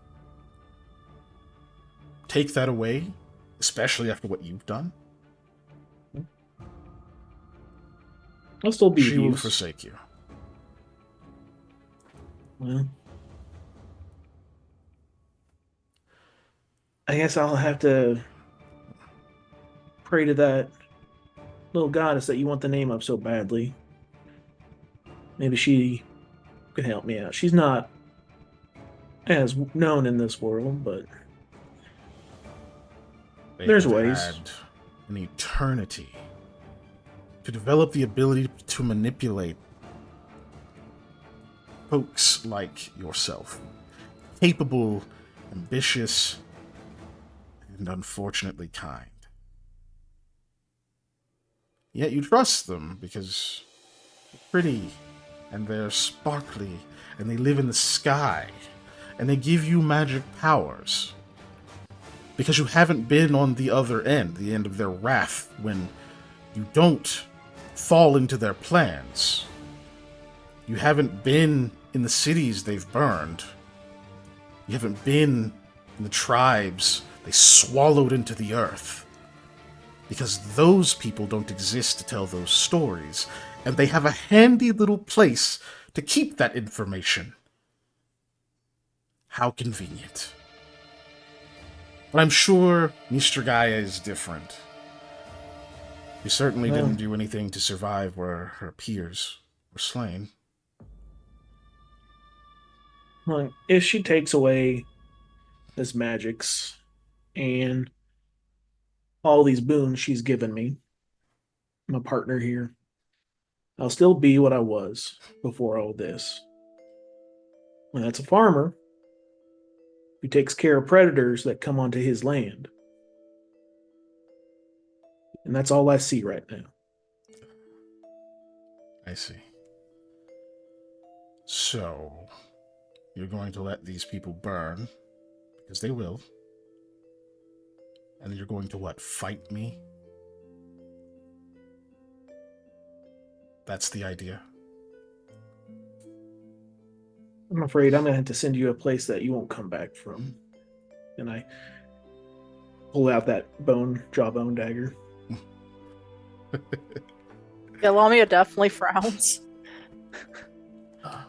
Take that away, especially after what you've done. I'll still be She of will use. forsake you. Well, I guess I'll have to pray to that little goddess that you want the name of so badly. Maybe she can help me out. She's not as known in this world, but They there's have ways. had an eternity to develop the ability to manipulate folks like yourself. Capable, ambitious, and unfortunately kind. Yet you trust them because they're pretty, and they're sparkly, and they live in the sky, and they give you magic powers. Because you haven't been on the other end, the end of their wrath, when you don't fall into their plans. You haven't been in the cities they've burned. You haven't been in the tribes they swallowed into the earth. Because those people don't exist to tell those stories, and they have a handy little place to keep that information. How convenient. But I'm sure Mr. Gaia is different. She certainly Well, didn't do anything to survive where her peers were slain. like, if she takes away this magics and all these boons she's given me, my partner here, I'll still be what I was before all this. And that's a farmer who takes care of predators that come onto his land. And that's all I see right now. I see. So, you're going to let these people burn, because they will. And you're going to what, fight me? That's the idea. I'm afraid I'm gonna have to send you a place that you won't come back from. And I pull out that jawbone dagger. Yeah, Lamia definitely frowns.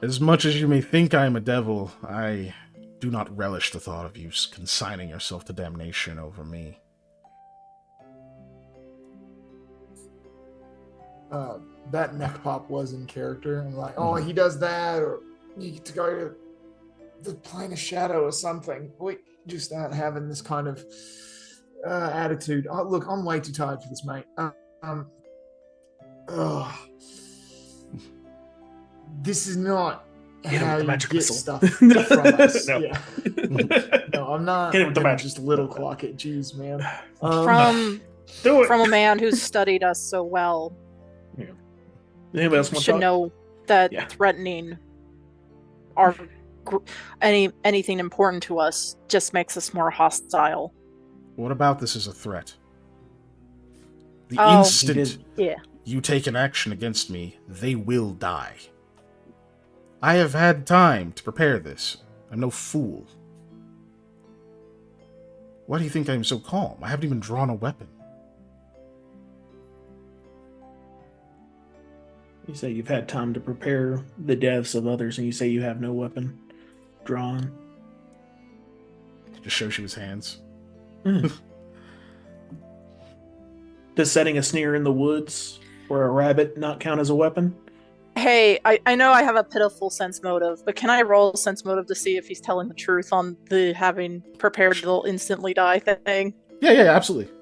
As much as you may think I am a devil, I do not relish the thought of you consigning yourself to damnation over me. That neck pop was in character. I'm like, oh, he does that, or you get to go to the plane of shadow or something. Wait, just not having this kind of attitude. Oh, look, I'm way too tired for this, mate. This is not how you get missile. stuff from us. No. Yeah. No, I'm not. Hit him with the gonna magic just little clock it. Jeez, man. Do it. From a man who's studied us so well, Anybody else want to should talk? know that Yeah. threatening anything important to us just makes us more hostile. What about this as a threat? The Oh. instant Yeah. you take an action against me, they will die. I have had time to prepare this. I'm no fool. Why do you think I'm so calm? I haven't even drawn a weapon. You say you've had time to prepare the deaths of others, and you say you have no weapon drawn. Just show she was hands. Does setting a snare in the woods or a rabbit not count as a weapon? Hey, I know I have a pitiful sense motive, but can I roll a sense motive to see if he's telling the truth on the having prepared they'll instantly die thing? Yeah, absolutely.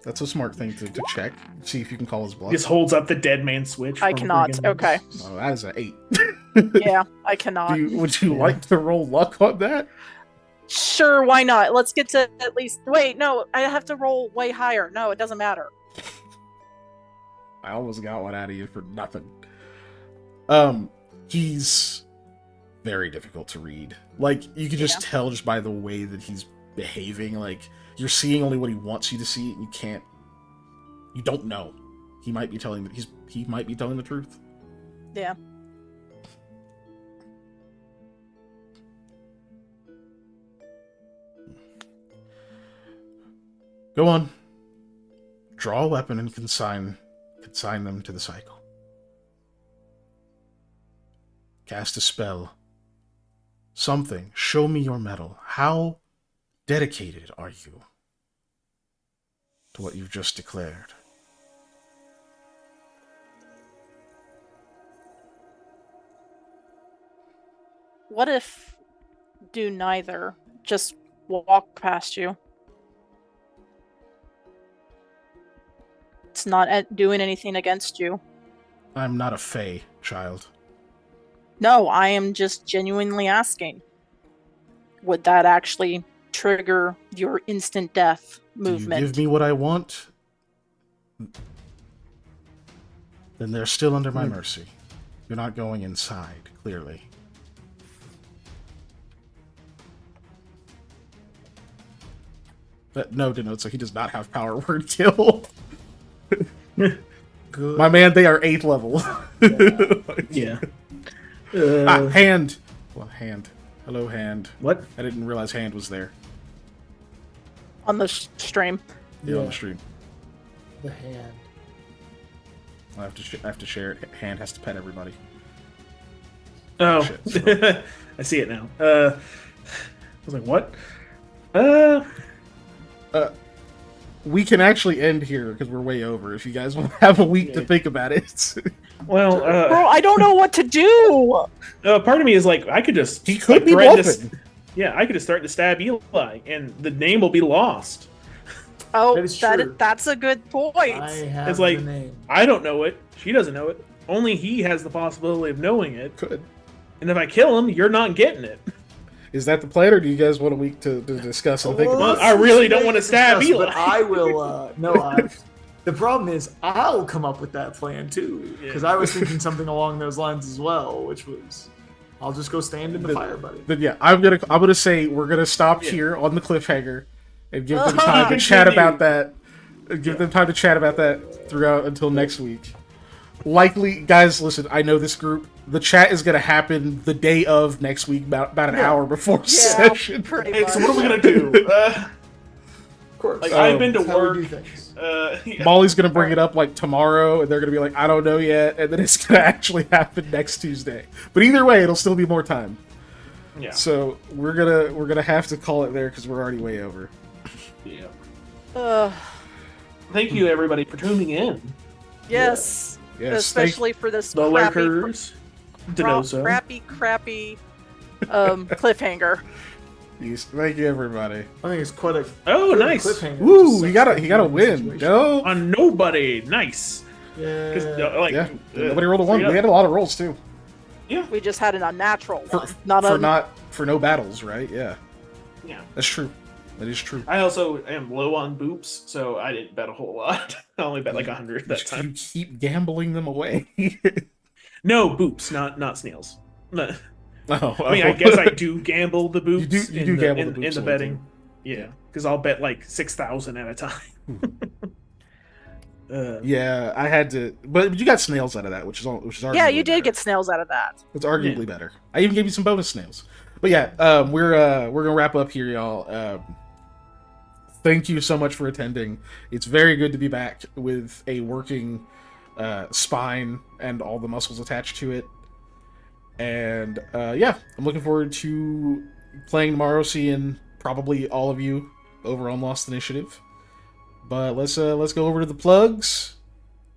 That's a smart thing to check. See if you can call his bluff. Just holds up the dead man switch. I from cannot. friggin- Okay. Oh, that is an 8. Yeah, I cannot. Would you like to roll luck on that? Sure, why not? Let's get to at least. Wait, no, I have to roll way higher. No, it doesn't matter. I almost got one out of you for nothing. He's very difficult to read. Like, you can just tell just by the way that he's behaving. Like, you're seeing only what he wants you to see, and you don't know. He might be telling the truth. Yeah. Go on. Draw a weapon and consign them to the cycle. Cast a spell. Something. Show me your mettle. How dedicated are you to what you've just declared? What if do neither? Just walk past you. It's not doing anything against you. I'm not a fae, child. No, I am just genuinely asking. Would that actually trigger your instant death movement? Do you give me what I want? Then they're still under my mercy. You're not going inside, clearly. That no denotes that he does not have power word kill. Good. My man, they are 8th level. Yeah. Hand. Well, hand. Hello, hand. What? I didn't realize hand was there. On the stream. Yeah, on Yeah. the stream. The hand. I have to share it. Hand has to pet everybody. Oh, Shit, I see it now. I was like, what? We can actually end here because we're way over. If you guys want to have a week to Yeah. think about it. Well, Bro, I don't know what to do. part of me is like, I could just He could be threaten to bluffing. yeah, I could just start to stab Eli, and the name will be lost. Oh, That is true. that's a good point. I have It's like- the name. I don't know it. She doesn't know it. Only he has the possibility of knowing it. Could. And if I kill him, you're not getting it. Is that the plan, or do you guys want a week to discuss and think Well, about it? I really don't want to stab discuss, Eli. But I will. The problem is, I'll come up with that plan too, because I was thinking something along those lines as well, which was, I'll just go stand in the fire, buddy. Then yeah, I'm gonna say we're gonna stop Yeah. here on the cliffhanger and give them time to chat Continue. about that. Give them time to chat about that throughout until next week. Likely, guys, listen. I know this group. the chat is gonna happen the day of next week, about an hour before session. pretty Hey, much. so what are we gonna do? Of course. Like I've been to That's how we work. do things. Yeah. Molly's gonna bring it up like tomorrow, and they're gonna be like, I don't know yet, and then it's gonna actually happen next Tuesday. But either way, it'll still be more time. Yeah. So we're gonna have to call it there because we're already way over. Yeah. Thank you everybody for tuning in. Yes. Yes, Especially for this The crappy, lurkers. Denoso. crappy cliffhanger. Yes, thank you everybody. I think it's quite a Oh, good nice. cliffhanger. Woo, Just he got a sucks win. situation. Go. On nobody. Nice. 'Cause, Yeah. like, Yeah, nobody rolled a one. straight We up. had a lot of rolls too. We just had an unnatural For, one. Not for a not for no battles, right? Yeah, Yeah. that's true. That is true. I also am low on boops, so I didn't bet a whole lot. I only bet like 100 that You time. keep gambling them away. No, boops, not snails. No. Oh, I mean, I guess I do gamble the boops. You do gamble the boops in the away, betting. too. Yeah, because I'll bet like 6,000 at a time. Yeah, I had to, but you got snails out of that, which is arguably Yeah, you did better. get snails out of that. It's arguably better. I even gave you some bonus snails. But yeah, we're gonna wrap up here, y'all. Thank you so much for attending. It's very good to be back with a working spine and all the muscles attached to it. And yeah, I'm looking forward to playing tomorrow, seeing probably all of you over on Lost Initiative. But let's go over to the plugs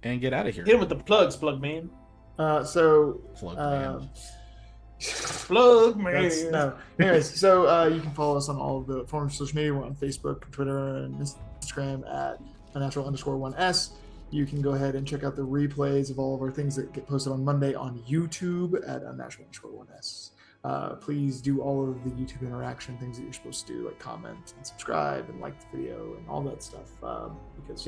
and get out of here. Hit him with the plugs, plug man. So Plug man. Plug man. no. Anyways, so you can follow us on all of the forms of social media. We're on Facebook, Twitter, and Instagram at unnatural_1s. You can go ahead and check out the replays of all of our things that get posted on Monday on YouTube at unnatural_1s. Please do all of the YouTube interaction things that you're supposed to do, like comment and subscribe and like the video and all that stuff, because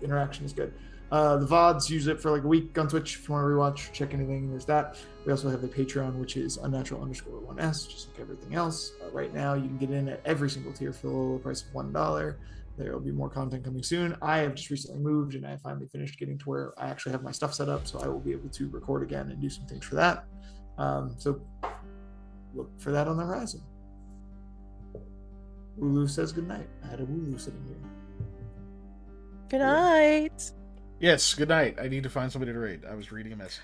interaction is good. The VODs use it for like a week on Twitch. If you want to rewatch, check anything, there's that. We also have a Patreon, which is unnatural_1s, just like everything else. Right now, you can get in at every single tier for the low price of $1. There will be more content coming soon. I have just recently moved, and I finally finished getting to where I actually have my stuff set up, so I will be able to record again and do some things for that. So look for that on the horizon. Wooloo says goodnight. I had a Wooloo sitting here. Good night. Yes, good night. I need to find somebody to raid. I was reading a message.